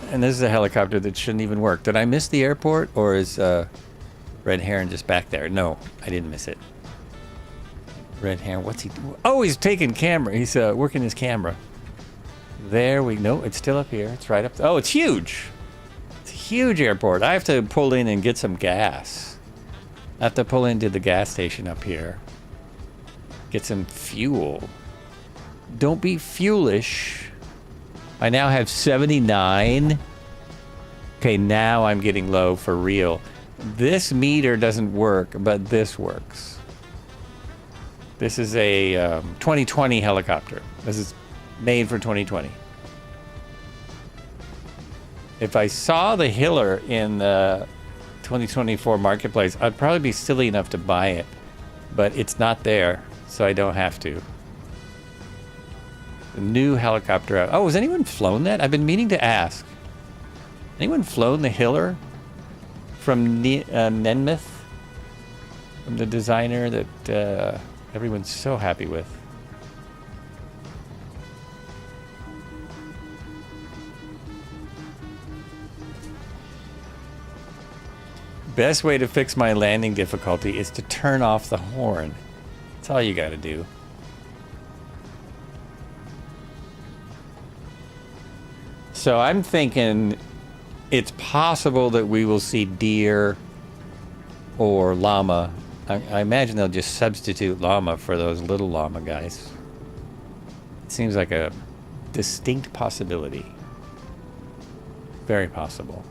And this is a helicopter that shouldn't even work. Did I miss the airport, or is Red Heron just back there? No, I didn't miss it. Red Heron, what's he doing? Oh, he's taking camera. He's working his camera. There we go. It's still up here. It's right up. Oh, it's huge. It's a huge airport. I have to pull in and get some gas. I have to pull into the gas station up here. Get some fuel. Don't be fuelish. I now have 79. Okay, now I'm getting low for real. This meter doesn't work, but this works. This is a 2020 helicopter. This is made for 2020. If I saw the Hiller in the 2024 marketplace, I'd probably be silly enough to buy it. But it's not there, so I don't have to. The new helicopter out. Oh, has anyone flown that? I've been meaning to ask. Anyone flown the Hiller from Nenmith? From the designer that everyone's so happy with. Best way to fix my landing difficulty is to turn off the horn. That's all you gotta do. So I'm thinking it's possible that we will see deer or llama. I imagine they'll just substitute llama for those little llama guys. It seems like a distinct possibility. Very possible.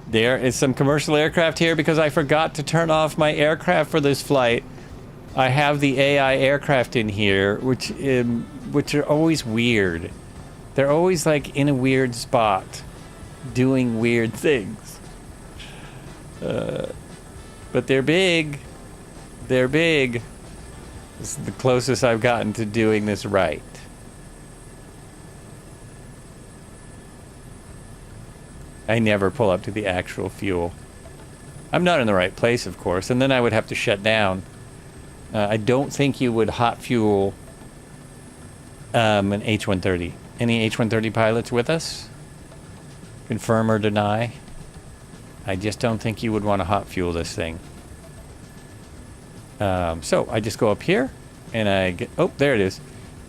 There is some commercial aircraft here because I forgot to turn off my aircraft for this flight. I have the AI aircraft in here, which are always weird. They're always like in a weird spot, doing weird things. But they're big. They're big. This is the closest I've gotten to doing this right. I never pull up to the actual fuel. I'm not in the right place, of course, and then I would have to shut down. I don't think you would hot fuel an H130. Any H130 pilots with us? Confirm or deny? I just don't think you would want to hot fuel this thing. So I just go up here and I get, oh, there it is.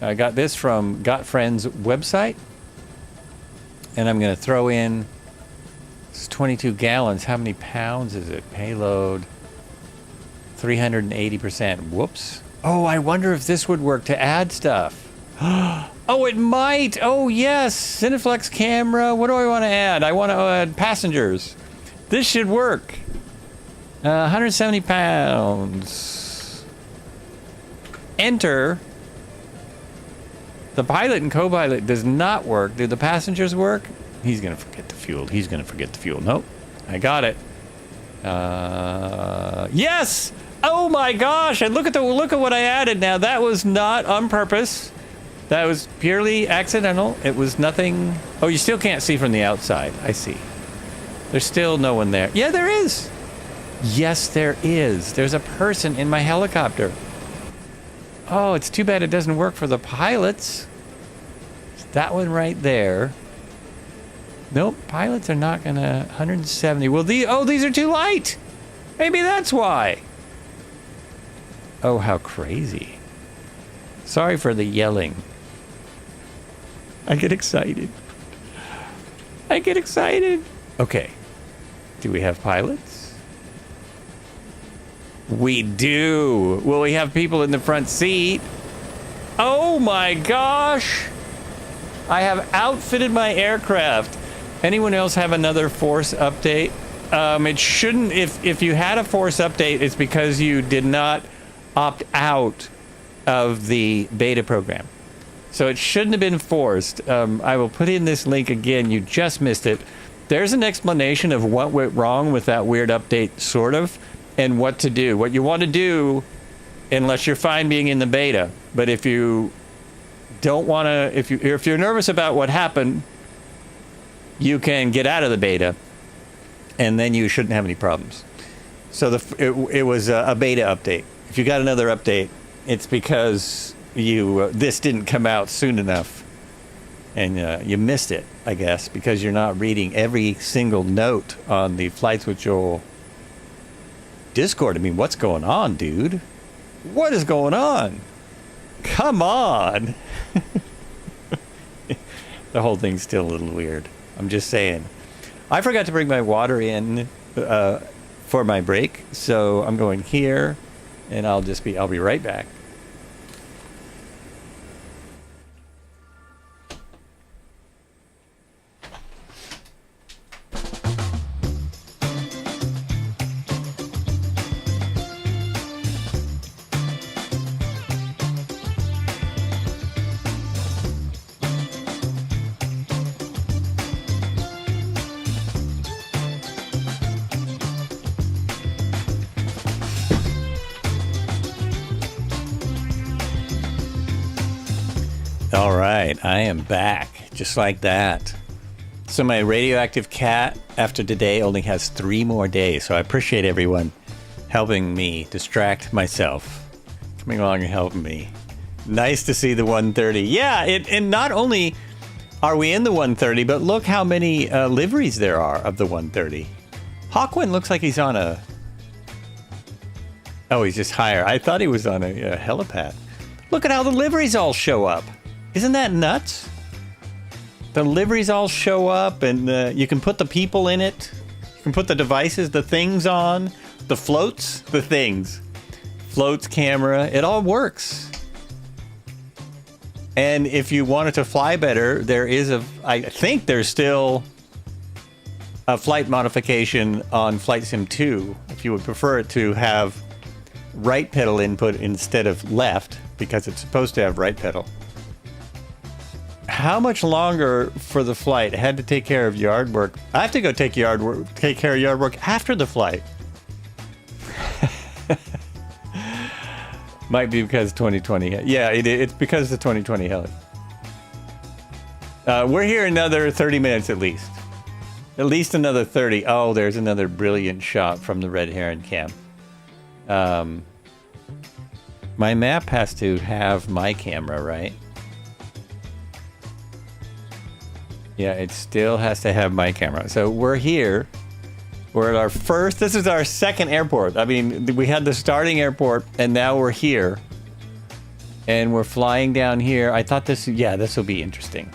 I got this from GotFriend's website, and I'm going to throw in, it's 22 gallons. How many pounds is it? Payload 380%. Whoops. Oh, I wonder if this would work to add stuff. Oh, it might. Oh, yes. Cineflex camera. What do I want to add? I want to add passengers. This should work. 170 pounds. Enter. The pilot and co-pilot does not work. Do the passengers work? He's going to forget the fuel. He's going to forget the fuel. Nope. I got it. Yes! Oh my gosh! And look at what I added now. That was not on purpose. That was purely accidental. It was nothing. Oh, you still can't see from the outside. I see. There's still no one there. Yeah, there is. Yes, there is. There's a person in my helicopter. Oh, it's too bad it doesn't work for the pilots. It's that one right there. Nope, pilots are not gonna. 170. Well, these are too light. Maybe that's why. Oh, how crazy. Sorry for the yelling. I get excited. I get excited. Okay. Do we have pilots? We do. Will we have people in the front seat? Oh my gosh. I have outfitted my aircraft. Anyone else have another force update? It shouldn't, if you had a force update, it's because you did not opt out of the beta program. So it shouldn't have been forced. I will put in this link again. You just missed it. There's an explanation of what went wrong with that weird update, sort of, and what to do. What you want to do, unless you're fine being in the beta. But if you don't want to, if you're nervous about what happened, you can get out of the beta, and then you shouldn't have any problems. So it was a beta update. If you got another update, it's because this didn't come out soon enough, and you missed it, I guess, because you're not reading every single note on the Flights with Joel Discord. I mean, what's going on, dude? What is going on? Come on. The whole thing's still a little weird. I'm just saying. I forgot to bring my water in for my break, so I'm going here, and I'll be right back. All right, I am back, just like that. So my radioactive cat, after today, only has 3 more days, so I appreciate everyone helping me distract myself, coming along and helping me. Nice to see the 130. Yeah, and not only are we in the 130, but look how many liveries there are of the 130. Hawkwind looks like he's on a... Oh, he's just higher. I thought he was on a helipad. Look at how the liveries all show up. Isn't that nuts? The liveries all show up, and you can put the people in it. You can put the devices, the things on, the floats, the things. Floats, camera, it all works. And if you wanted to fly better, I think there's still a flight modification on Flight Sim 2, if you would prefer it to have right pedal input instead of left because it's supposed to have right pedal. How much longer for the flight? I had to take care of yard work. I have to go take care of yard work after the flight. Might be because 2020. Yeah, it's because of the 2020 heli. We're here another 30 minutes at least. At least another 30. Oh, there's another brilliant shot from the Red Heron cam. My map has to have my camera, right? Yeah, it still has to have my camera. So we're here. We're at our first, this is our second airport. I mean, we had the starting airport and now we're here. And we're flying down here. I thought this will be interesting.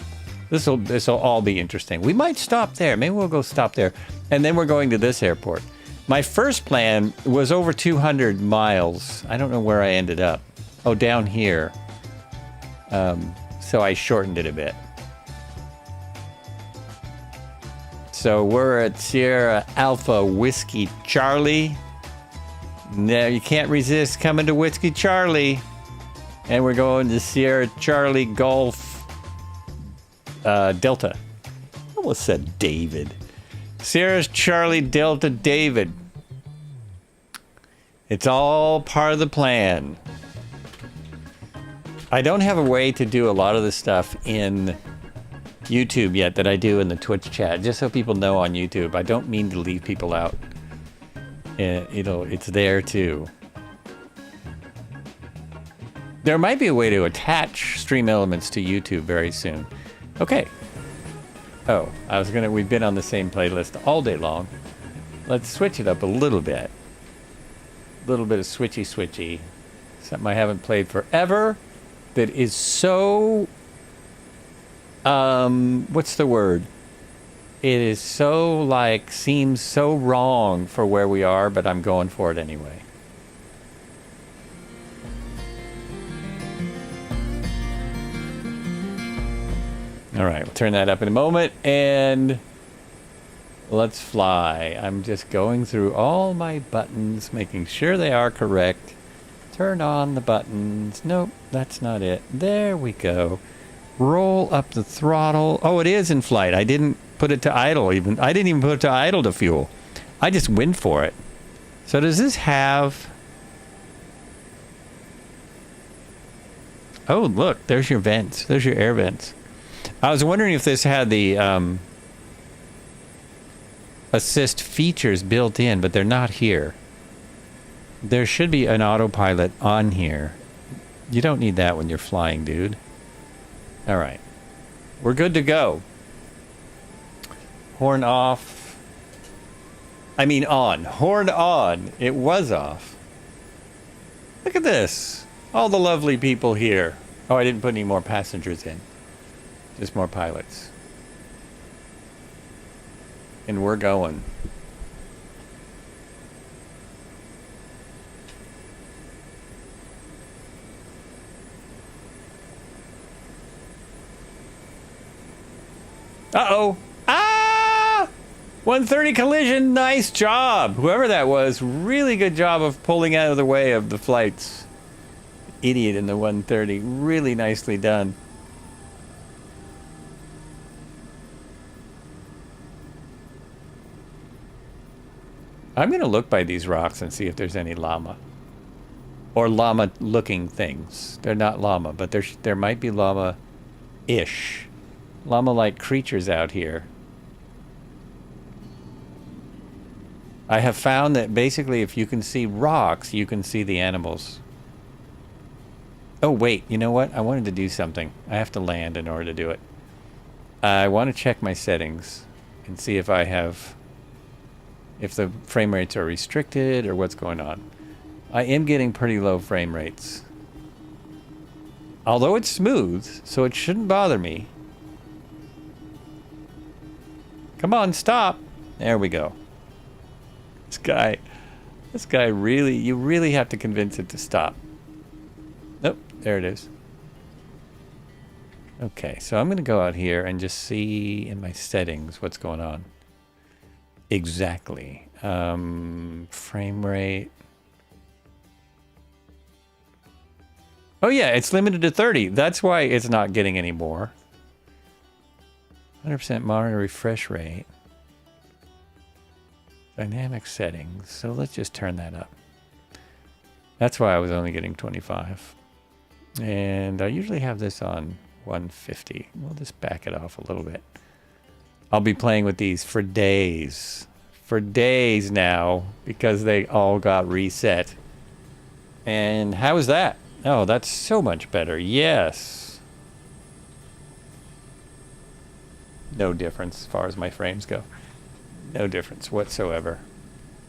This will all be interesting. We might stop there. Maybe we'll go stop there. And then we're going to this airport. My first plan was over 200 miles. I don't know where I ended up. Oh, down here. So I shortened it a bit. So we're at Sierra Alpha Whiskey Charlie. Now you can't resist coming to Whiskey Charlie. And we're going to Sierra Charlie Golf Delta. I almost said David. Sierra Charlie Delta David. It's all part of the plan. I don't have a way to do a lot of this stuff in YouTube yet that I do in the Twitch chat, just so people know on YouTube. I don't mean to leave people out. It's there too. There might be a way to attach stream elements to YouTube very soon. Okay. Oh, we've been on the same playlist all day long. Let's switch it up a little bit. A little bit of switchy. Something I haven't played forever that is so, what's the word? It is so, seems so wrong for where we are, but I'm going for it anyway. All right, we'll turn that up in a moment, and let's fly. I'm just going through all my buttons, making sure they are correct. Turn on the buttons. Nope, that's not it. There we go. Roll up the throttle. Oh, it is in flight. I didn't put it to idle even. I didn't even put it to idle to fuel. I just went for it. So does this have... Oh, look, there's your vents. There's your air vents. I was wondering if this had the assist features built in, but they're not here. There should be an autopilot on here. You don't need that when you're flying, dude. All right. We're good to go. Horn off. I mean on. Horn on. It was off. Look at this. All the lovely people here. Oh, I didn't put any more passengers in. Just more pilots. And we're going. Uh-oh. Ah! 130 collision. Nice job. Whoever that was, really good job of pulling out of the way of the flights. Idiot in the 130. Really nicely done. I'm going to look by these rocks and see if there's any llama. Or llama-looking things. They're not llama, but there might be llama-ish. Llama-like creatures out here. I have found that basically if you can see rocks, you can see the animals. Oh, wait. You know what? I wanted to do something. I have to land in order to do it. I want to check my settings and see if I have... if the frame rates are restricted or what's going on. I am getting pretty low frame rates. Although it's smooth, so it shouldn't bother me. Come on, stop. There we go. This guy really, you really have to convince it to stop. Nope, there it is. Okay, so I'm going to go out here and just see in my settings what's going on. Exactly. Frame rate. Oh yeah, it's limited to 30. That's why it's not getting any more. 100% monitor refresh rate. Dynamic settings. So let's just turn that up. That's why I was only getting 25. And I usually have this on 150. We'll just back it off a little bit. I'll be playing with these for days. For days now, because they all got reset. And how is that? Oh, that's so much better. Yes. No difference as far as my frames go. No difference whatsoever.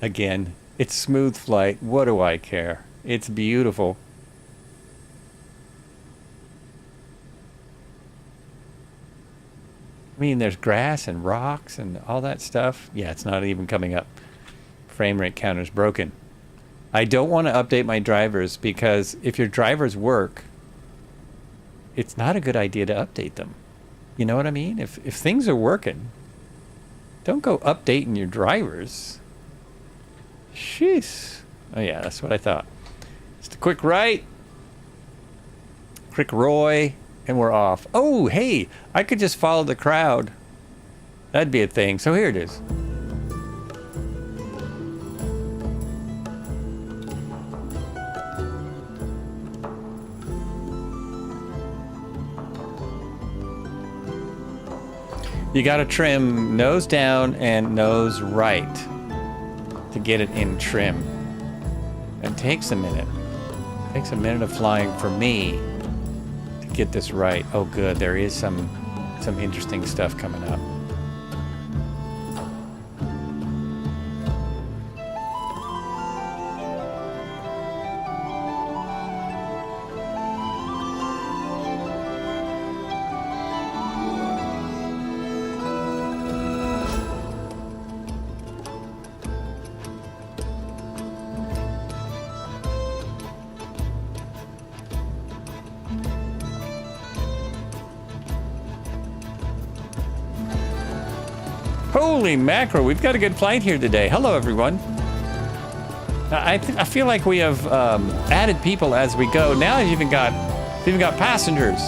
Again, it's smooth flight. What do I care? It's beautiful. I mean, there's grass and rocks and all that stuff. Yeah, it's not even coming up. Frame rate counter's broken. I don't want to update my drivers because if your drivers work, it's not a good idea to update them. You know what I mean? If things are working, don't go updating your drivers. Jeez. Oh yeah, that's what I thought. Just a quick right. Quick Roy. And we're off. Oh, hey, I could just follow the crowd. That'd be a thing. So here it is. You gotta trim nose down and nose right to get it in trim. It takes a minute. It takes a minute of flying for me to get this right. Oh good, there is some interesting stuff coming up. Holy mackerel, we've got a good flight here today. Hello, everyone. I feel like we have added people as we go. Now you've even got passengers.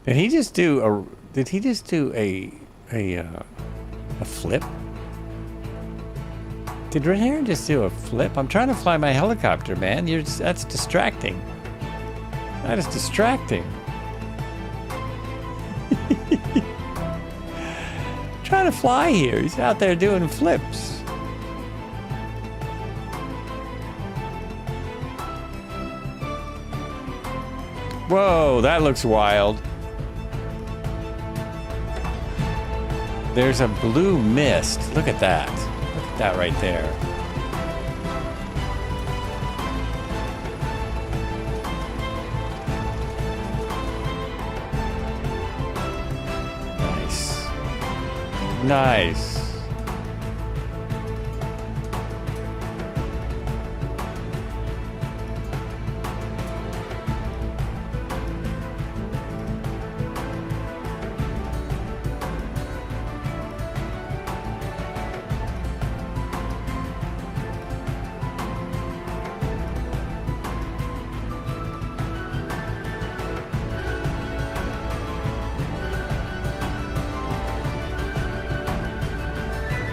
Did he just do a flip? Did Red Heron just do a flip? I'm trying to fly my helicopter, man. That's distracting. That is distracting. Trying to fly here. He's out there doing flips. Whoa, that looks wild. There's a blue mist. Look at that. Look at that right there. Nice. Nice.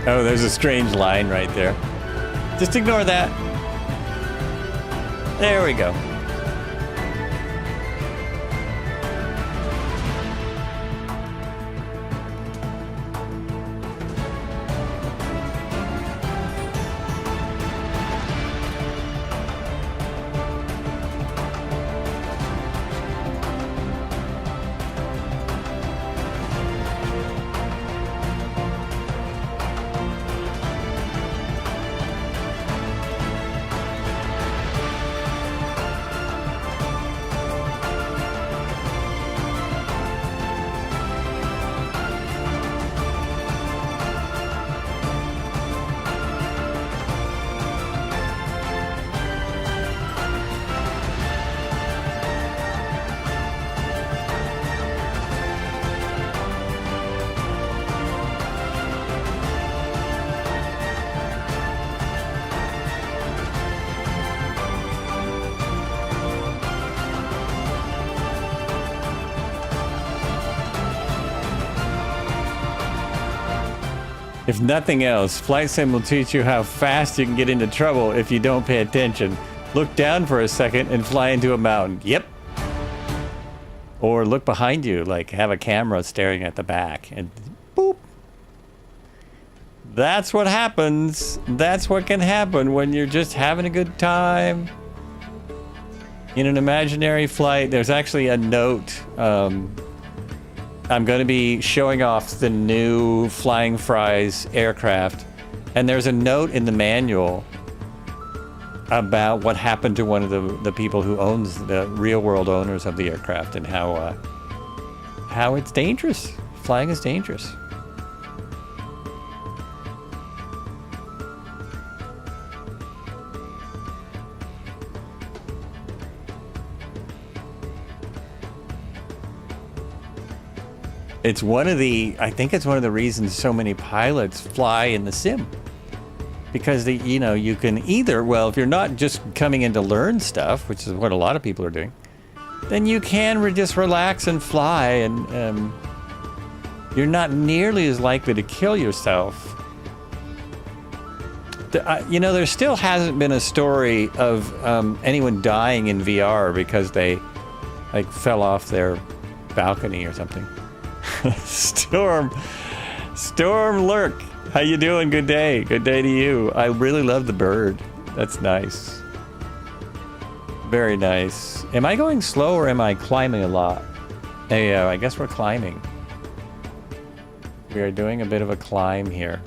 Oh, there's a strange line right there. Just ignore that. There we go. If nothing else, Flight Sim will teach you how fast you can get into trouble if you don't pay attention. Look down for a second and fly into a mountain. Yep. Or look behind you, like have a camera staring at the back and boop. That's what happens. That's what can happen when you're just having a good time. In an imaginary flight, there's actually a note. I'm going to be showing off the new Flying Fries aircraft, and there's a note in the manual about what happened to one of the people who owns the real-world owners of the aircraft and how it's dangerous. Flying is dangerous. It's one of the, I think it's one of the reasons so many pilots fly in the sim. Because you can either, well, if you're not just coming in to learn stuff, which is what a lot of people are doing, then you can just relax and fly, and you're not nearly as likely to kill yourself. There still hasn't been a story of anyone dying in VR because they fell off their balcony or something. Storm Lurk, how you doing? Good day to you. I really love the bird. That's nice. Very nice. Am I going slow or am I climbing a lot? Hey, I guess we're climbing. We are doing a bit of a climb here.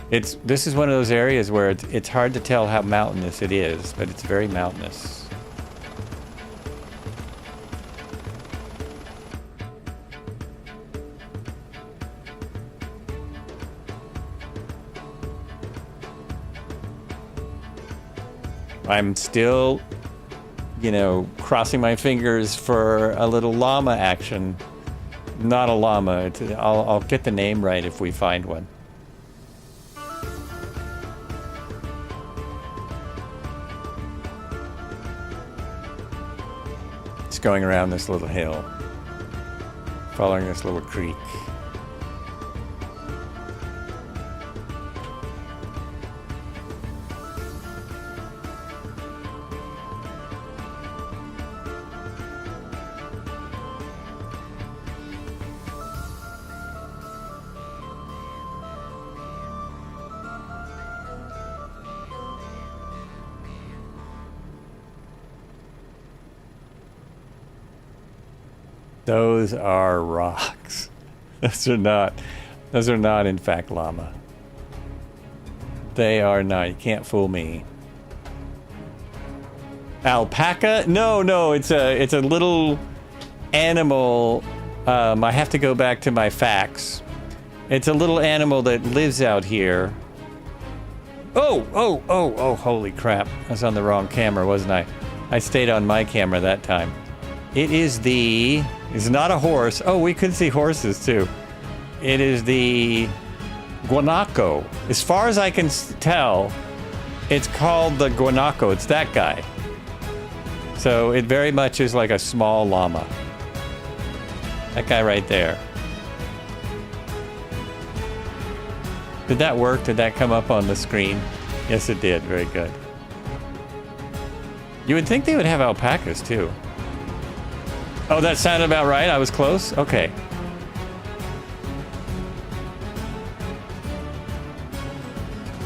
This is one of those areas where it's hard to tell how mountainous it is, but it's very mountainous. I'm still, crossing my fingers for a little llama action. Not a llama. I'll get the name right if we find one. It's going around this little hill, following this little creek. Those are rocks. Those are not in fact llama. They are not. You can't fool me. Alpaca? No, it's a little animal. I have to go back to my facts. It's a little animal that lives out here. Oh, holy crap. I was on the wrong camera, wasn't I? I stayed on my camera that time. It's not a horse. Oh, we could see horses too. It is the guanaco. As far as I can tell, it's called the guanaco. It's that guy. So it very much is like a small llama. That guy right there. Did that work? Did that come up on the screen? Yes, it did. Very good. You would think they would have alpacas, too. Oh, that sounded about right? I was close? Okay.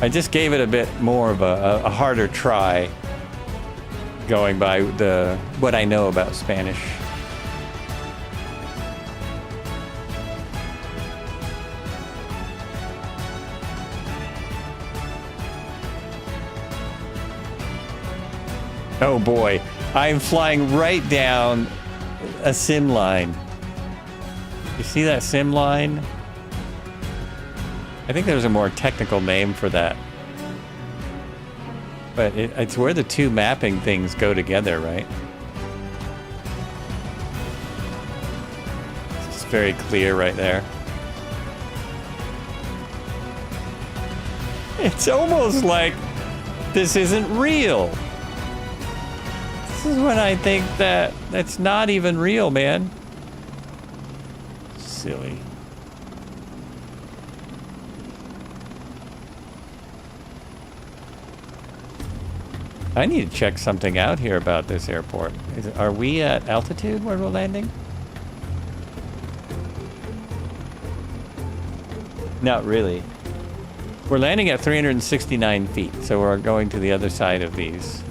I just gave it a bit more of a harder try, going by what I know about Spanish. Oh boy, I'm flying right down a sim line. You see that sim line? I think there's a more technical name for that. But it's where the two mapping things go together, right? It's very clear right there. It's almost like this isn't real. This is when I think that that's not even real, man. Silly. I need to check something out here about this airport. Are we at altitude where we're landing? Not really. We're landing at 369 feet, so we're going to the other side of these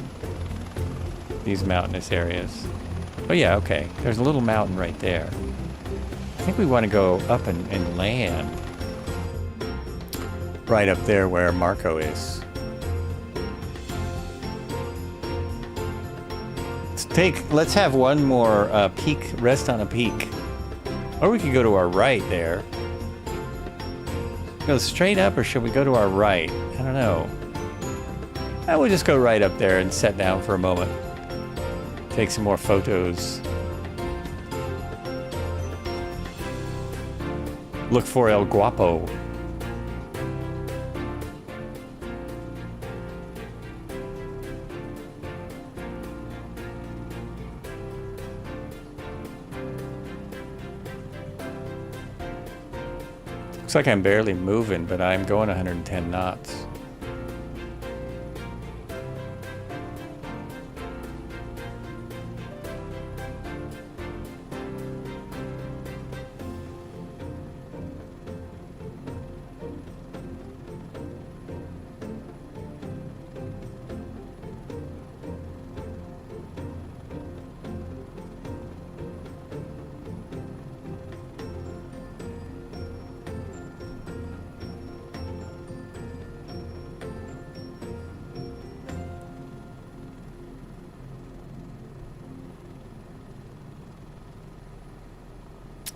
mountainous areas. Oh yeah, okay. There's a little mountain right there. I think we want to go up and land right up there where Marco is. Let's have one more peak, rest on a peak. Or we could go to our right there. Go straight up, or should we go to our right? I don't know. I will just go right up there and sit down for a moment. Take some more photos. Look for El Guapo. Looks like I'm barely moving, but I'm going 110 knots.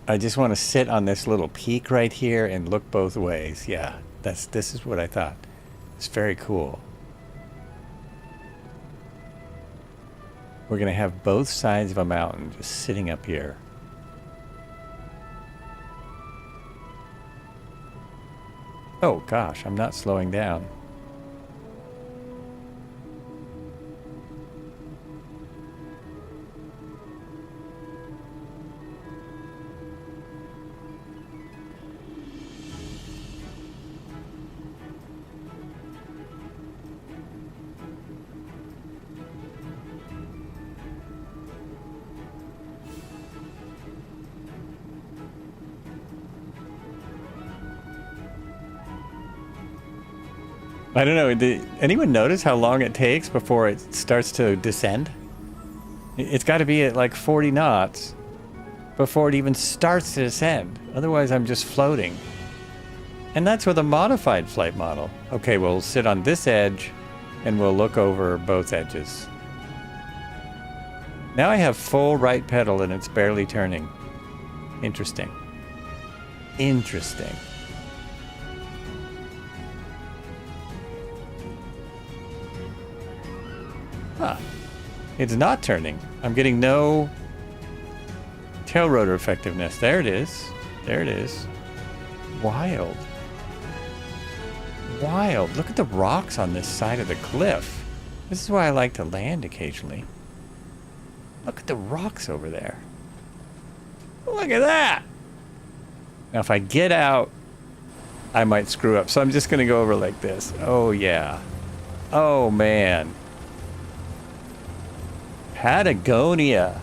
I just want to sit on this little peak right here and look both ways. Yeah, this is what I thought. It's very cool. We're going to have both sides of a mountain just sitting up here. Oh gosh, I'm not slowing down. I don't know, did anyone notice how long it takes before it starts to descend? It's got to be at like 40 knots before it even starts to descend. Otherwise, I'm just floating. And that's with a modified flight model. Okay, we'll sit on this edge and we'll look over both edges. Now I have full right pedal and it's barely turning. Interesting. Interesting. Huh. It's not turning. I'm getting no tail rotor effectiveness. There it is. There it is. Wild. Wild. Look at the rocks on this side of the cliff. This is why I like to land occasionally. Look at the rocks over there. Look at that. Now if I get out I might screw up. So I'm just going to go over like this. Oh, yeah. Oh, man. Patagonia.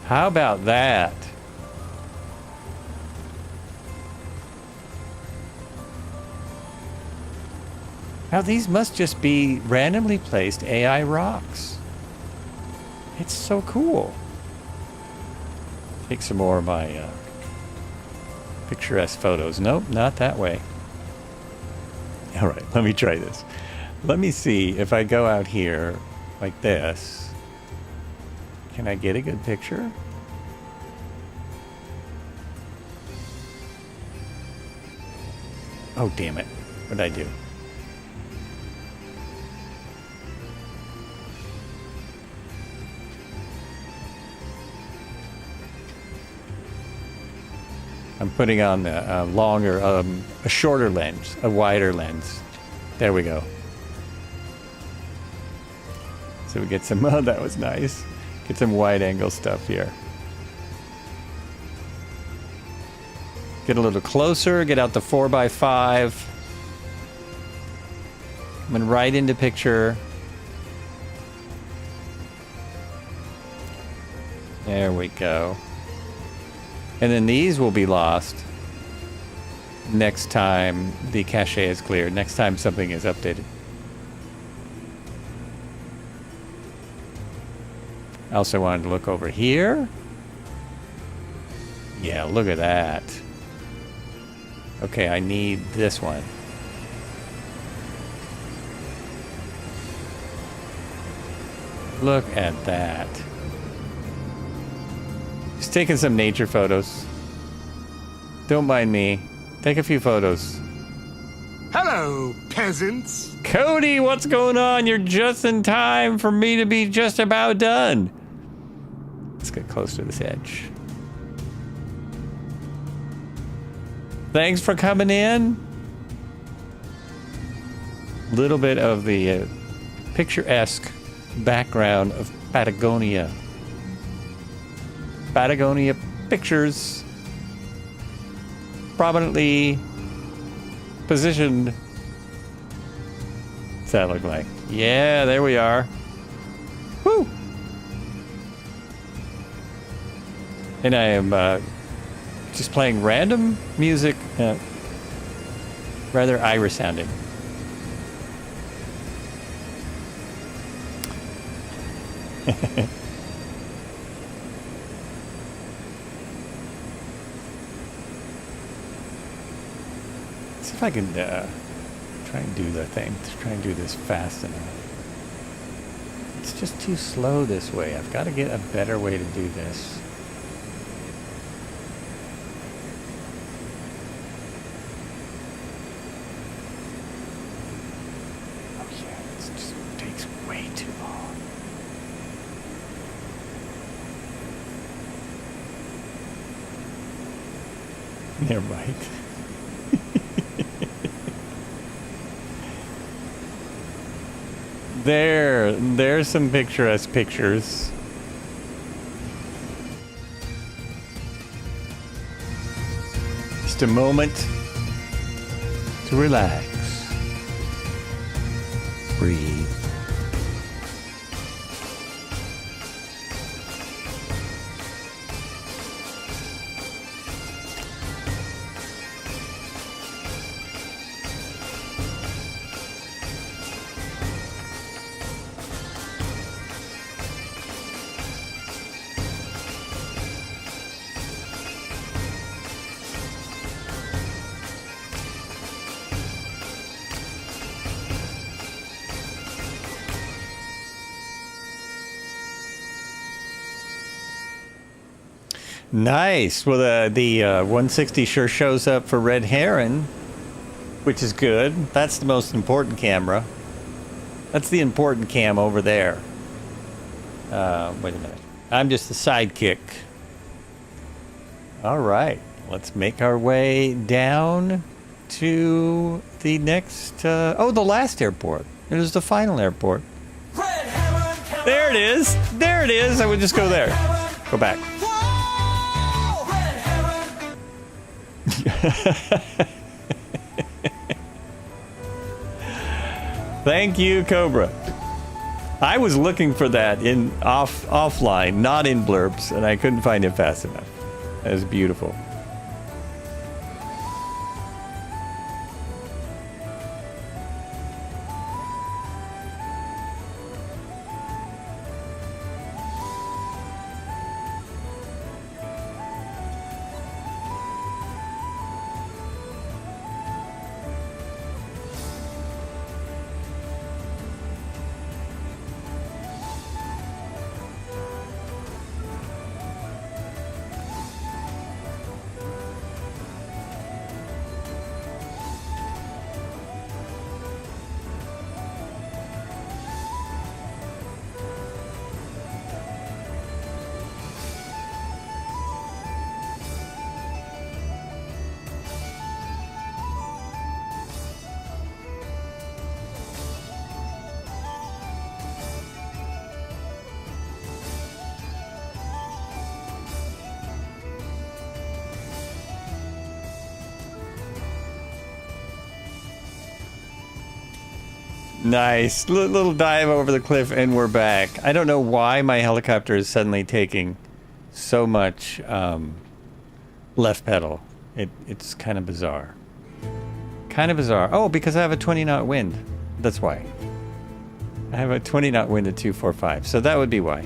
How about that? Now, these must just be randomly placed AI rocks. It's so cool. Take some more of my picturesque photos. Nope, not that way. All right, let me try this. Let me see if I go out here like this. Can I get a good picture? Oh, damn it. What did I do? I'm putting on a longer, a shorter lens, a wider lens. There we go. So we get some, oh, that was nice. Get some wide angle stuff here. Get a little closer, get out the 4x5. Coming right into picture. There we go. And then these will be lost next time the cache is cleared, next time something is updated. I also wanted to look over here. Yeah, look at that. Okay, I need this one. Look at that. Just taking some nature photos. Don't mind me. Take a few photos. Hello, peasants. Cody, what's going on? You're just in time for me to be just about done. Let's get close to this edge. Thanks for coming in. Little bit of the picturesque background of Patagonia. Patagonia pictures. Prominently positioned. What's that look like? Yeah, there we are. Woo! And I am just playing random music, rather iris sounding. See if I can try and do the thing. Try and do this fast enough. It's just too slow this way. I've got to get a better way to do this. Oh yeah, it just takes way too long. Never mind. There's some picturesque pictures. Just a moment to relax. Breathe. Nice. Well, the 160 sure shows up for Red Heron, which is good. That's the most important camera. That's the important cam over there. Wait a minute. I'm just the sidekick. All right. Let's make our way down to the next... oh, the last airport. It is the final airport. There it is. There it is. I would just go there. Go back. Thank you, Cobra. I was looking for that in offline, not in blurbs, and I couldn't find it fast enough. That was beautiful. Nice. Little dive over the cliff and we're back. I don't know why my helicopter is suddenly taking so much left pedal. It's kind of bizarre. Kind of bizarre. Oh, because I have a 20 knot wind. That's why. I have a 20 knot wind at 245. So that would be why.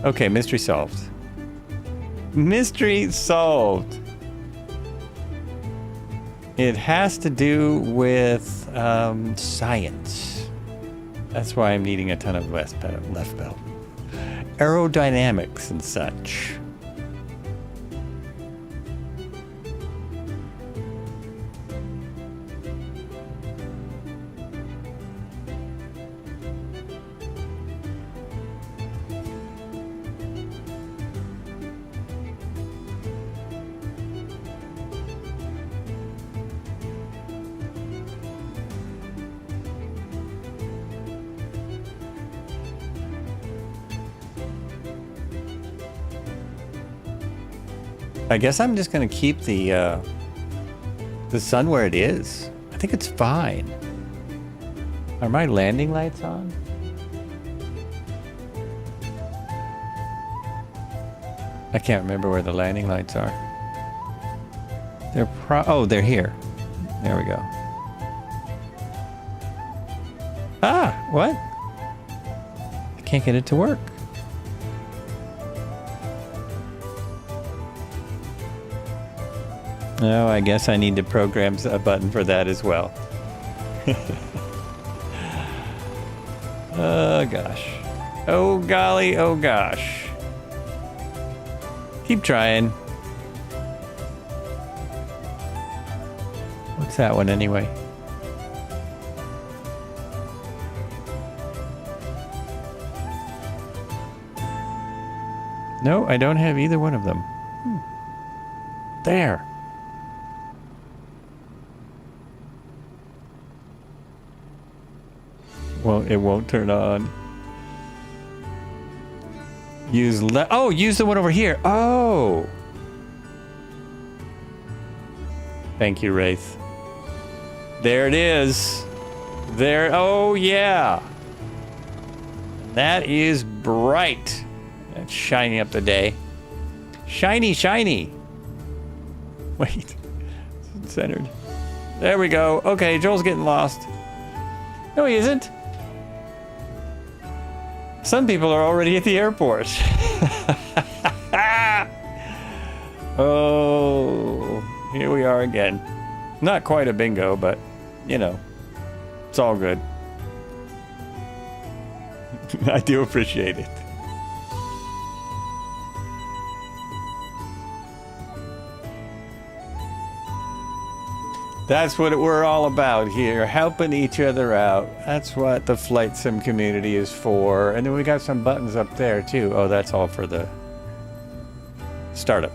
Okay, mystery solved. Mystery solved. It has to do with science. That's why I'm needing a ton of left pedal. Aerodynamics and such. I guess I'm just gonna keep the sun where it is. I think it's fine. Are my landing lights on? I can't remember where the landing lights are. They're here. There we go. Ah, what? I can't get it to work. No, I guess I need to program a button for that as well. Oh gosh. Oh golly, oh gosh. Keep trying. What's that one anyway? No, I don't have either one of them. There. Well, it won't turn on. Use the one over here. Oh. Thank you, Wraith. There it is. There. Oh, yeah. That is bright. That's shining up the day. Shiny, shiny. Wait. It's centered. There we go. Okay, Joel's getting lost. No, he isn't. Some people are already at the airport. Oh, here we are again. Not quite a bingo, but, you know, it's all good. I do appreciate it. That's what we're all about here, helping each other out. That's what the flight sim community is for. And then we got some buttons up there too. Oh, that's all for the startup.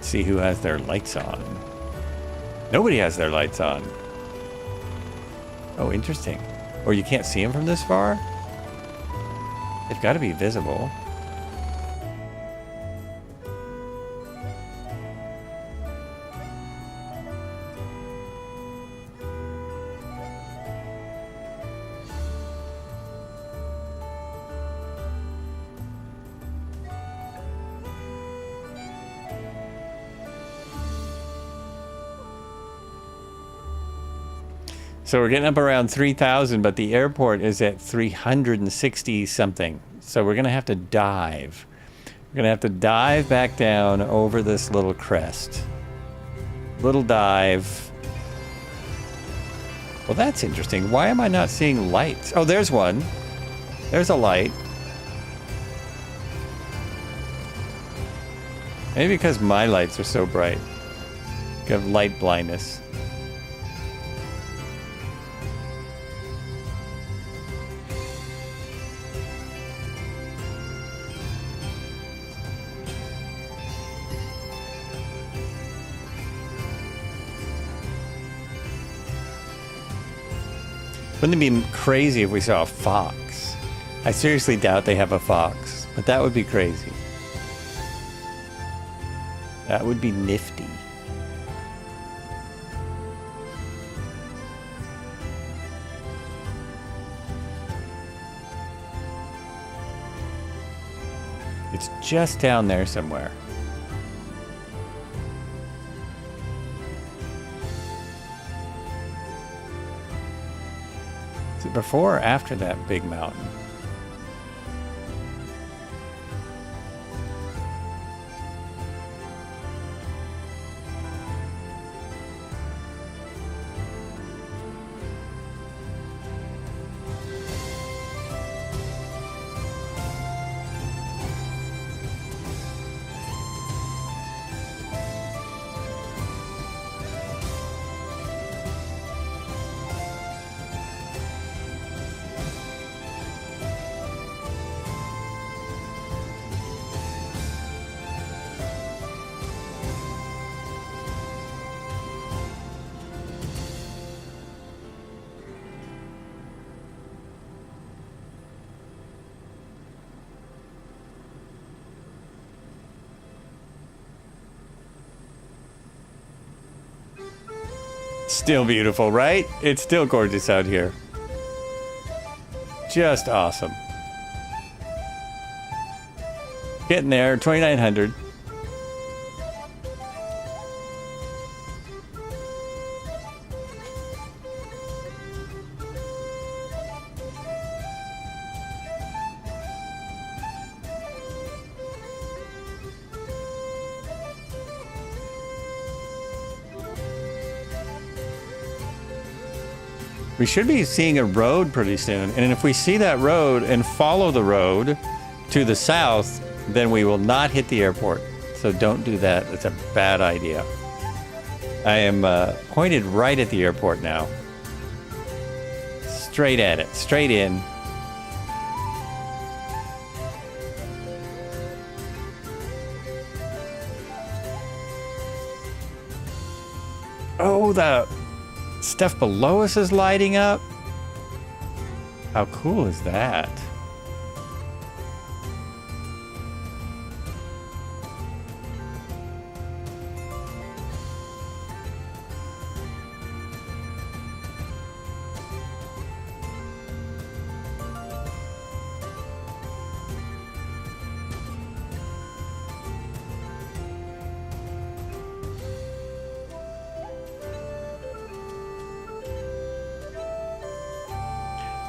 See who has their lights on. Nobody has their lights on. Oh, interesting. Or you can't see them from this far? They've got to be visible. So we're getting up around 3,000, but the airport is at 360 something. So we're going to have to dive. We're going to have to dive back down over this little crest. Little dive. Well, that's interesting. Why am I not seeing lights? Oh, there's one. There's a light. Maybe because my lights are so bright. I have light blindness. Wouldn't it be crazy if we saw a fox? I seriously doubt they have a fox, but that would be crazy. That would be nifty. It's just down there somewhere. Is it before or after that big mountain? Still beautiful, right? It's still gorgeous out here. Just awesome. Getting there, 2,900. We should be seeing a road pretty soon. And if we see that road and follow the road to the south, then we will not hit the airport. So don't do that. It's a bad idea. I am pointed right at the airport now. Straight at it. Straight in. Oh, the stuff below us is lighting up. How cool is that?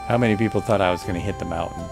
How many people thought I was going to hit the mountain?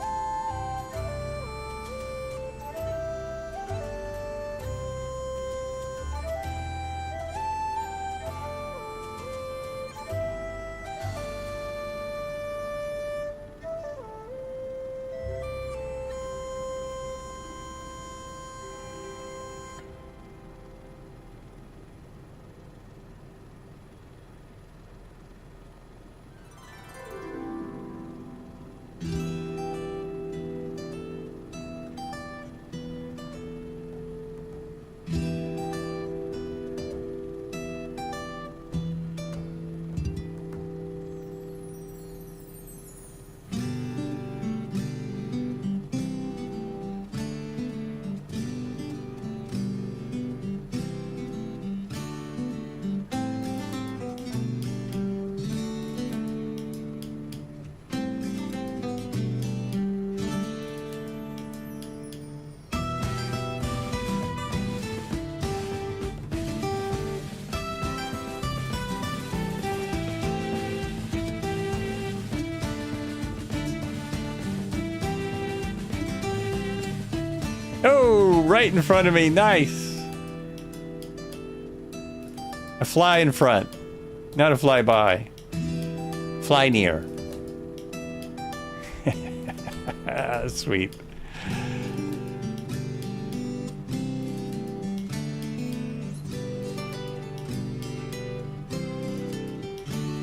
Oh, right in front of me. Nice. A fly in front. Not a fly by. Fly near. Sweet.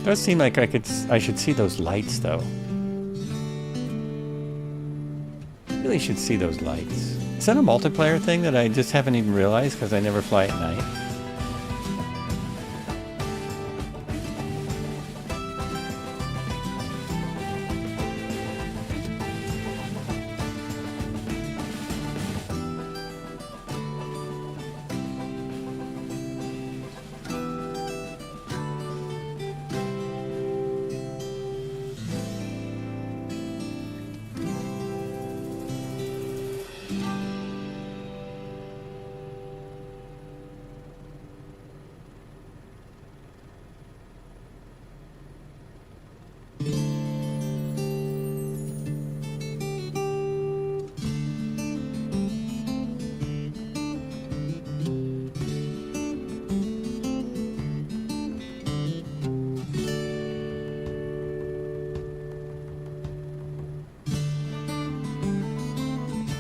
Does seem like I should see those lights though. Really should see those lights. Is that a multiplayer thing that I just haven't even realized because I never fly at night?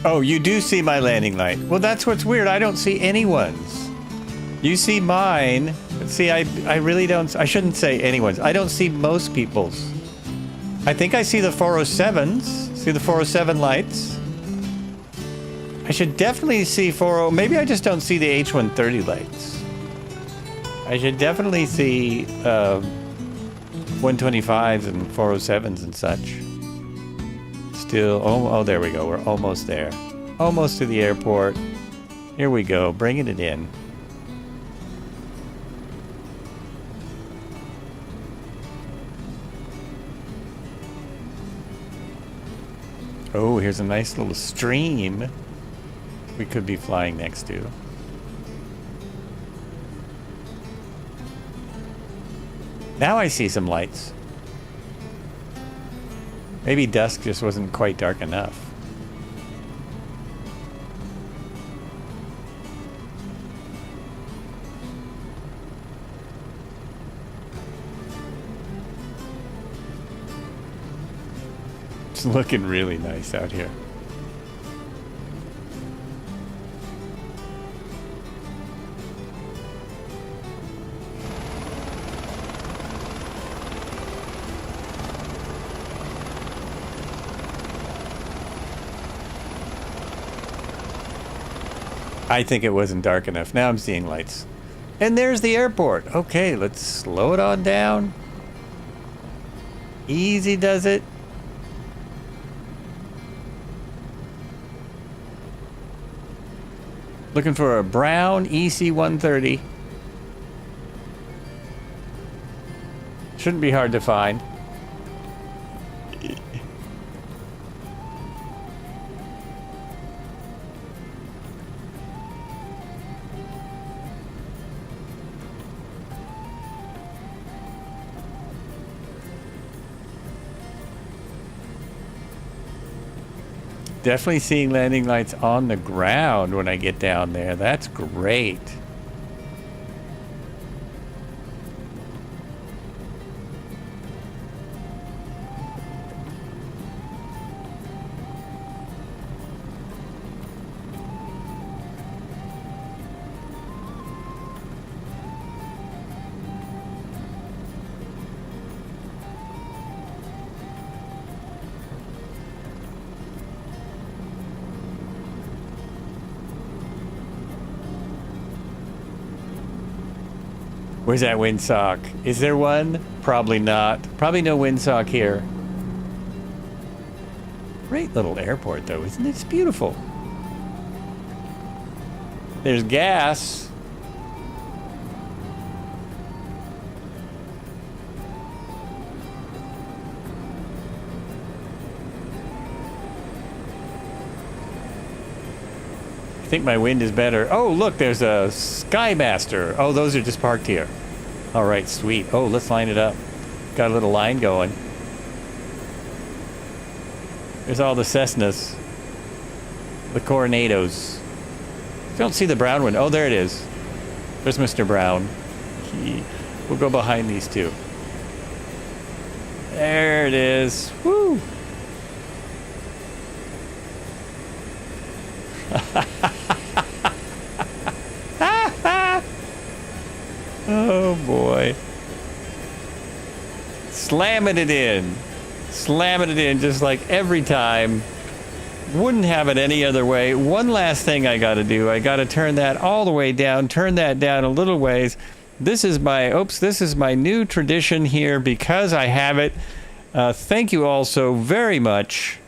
Oh, you do see my landing light. Well, that's what's weird. I don't see anyone's. You see mine. See, I really don't. I shouldn't say anyone's. I don't see most people's. I think I see the 407s. See the 407 lights? I should definitely see 40. Maybe I just don't see the H130 lights. I should definitely see 125s and 407s and such. Still, oh, there we go. We're almost there. Almost to the airport. Here we go, bringing it in. Oh, here's a nice little stream we could be flying next to. Now I see some lights. Maybe dusk just wasn't quite dark enough. It's looking really nice out here. I think it wasn't dark enough. Now I'm seeing lights. And there's the airport. Okay, let's slow it on down. Easy does it. Looking for a brown EC130. Shouldn't be hard to find. Definitely seeing landing lights on the ground when I get down there. That's great. Where's that windsock? Is there one? Probably not. Probably no windsock here. Great little airport though, isn't it? It's beautiful. There's gas. I think my wind is better. Oh, look, there's a Skymaster. Oh, those are just parked here. All right, sweet. Oh, let's line it up. Got a little line going. There's all the Cessnas. The Coronados. Don't see the brown one. Oh, there it is. There's Mr. Brown. We'll go behind these two. There it is. Woo! Oh boy. Slamming it in. Slamming it in just like every time. Wouldn't have it any other way. One last thing I gotta do. I gotta turn that all the way down. Turn that down a little ways. This is my new tradition here because I have it. Thank you all so very much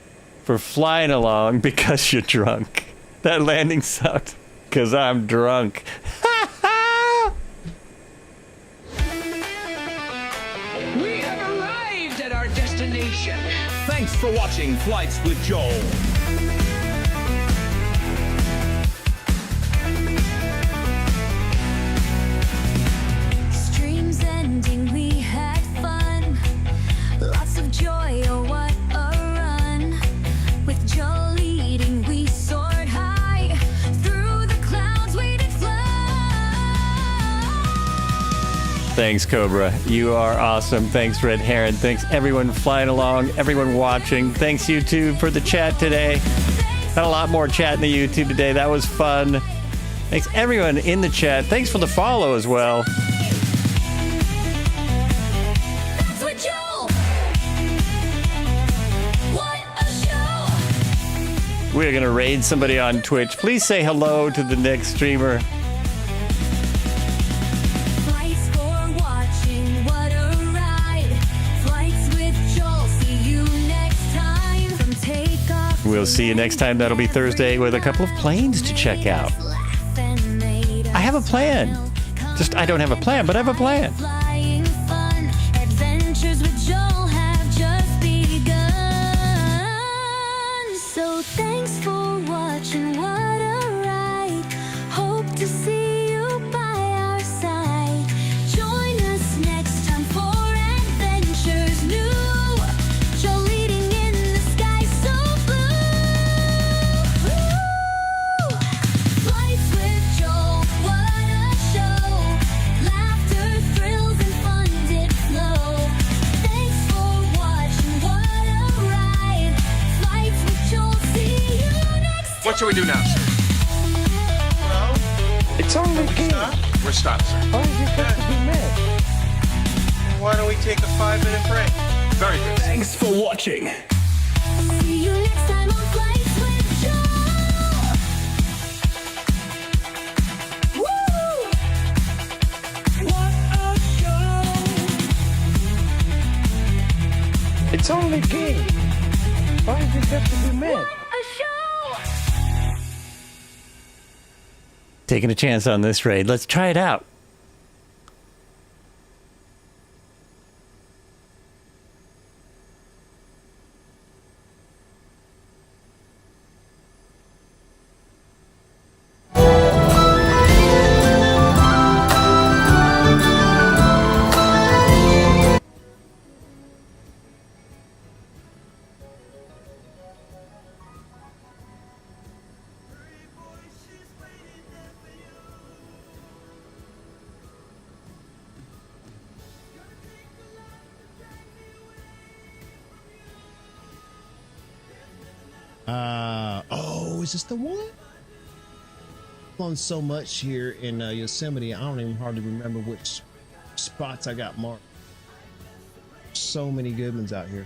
for flying along because you're drunk. That landing sucked because I'm drunk. We have arrived at our destination. Thanks for watching Flights with Joel. Streams ending, we had fun. Lots of joy, oh what a run. With Joe leading, we soared high. Through the clouds we did fly. Thanks, Cobra. You are awesome. Thanks, Red Heron. Thanks, everyone flying along, everyone watching. Thanks, YouTube, for the chat today. Had a lot more chat in the YouTube today. That was fun. Thanks, everyone in the chat. Thanks for the follow as well. That's what Joe. What a show. We're going to raid somebody on Twitch. Please say hello to the next streamer. Flights for watching, what a ride. Flights with Joel, see you next time. From takeoff. We'll see you next time. That'll be Thursday with a couple of planes to check out. I have a plan. I don't have a plan, but I have a plan. Flying fun, adventures with Joel have just begun. So thanks for watching, what a ride. Hope to see you by our side. Join us next time for adventures new. Joel leading in the sky so blue. Flights with Joel, what a show. Laughter, thrills, and fun did flow. Thanks for watching, what a ride. Flights with Joel, see you next time. What should we do now, sir? It's only a game. We're stopped, sir. Why do you have to be mad? Why don't we take a 5-minute break? Very good. Thanks for watching. See you next time on Flights with Joel. Woo! What a show! It's only a game. Why do you have to be mad? A show! Taking a chance on this raid. Let's try it out. Oh, is this the one? On so much here in Yosemite, I don't even hardly remember which spots I got marked. So many good ones out here.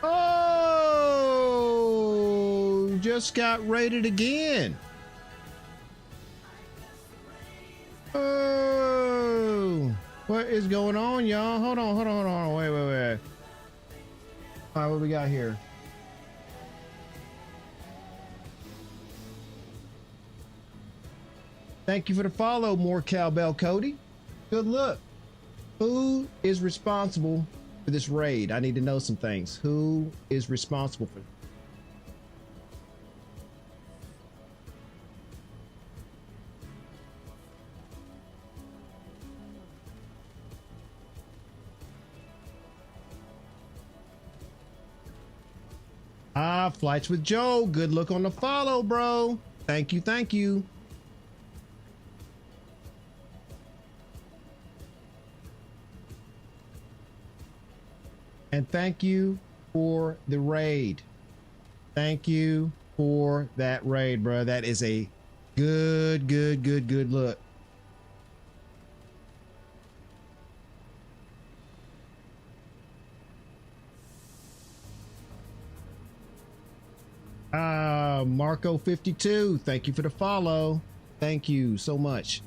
Oh, just got raided again. Oh, what is going on, y'all? Hold on. Wait. All right, what we got here? Thank you for the follow, more cowbell Cody. Good luck. Who is responsible for this raid? I need to know some things. Who is responsible for Flights with Joe. Good look on the follow, bro. Thank you. Thank you. And thank you for the raid. Thank you for that raid, bro. That is a good look. Marco 52, thank you for the follow. Thank you so much.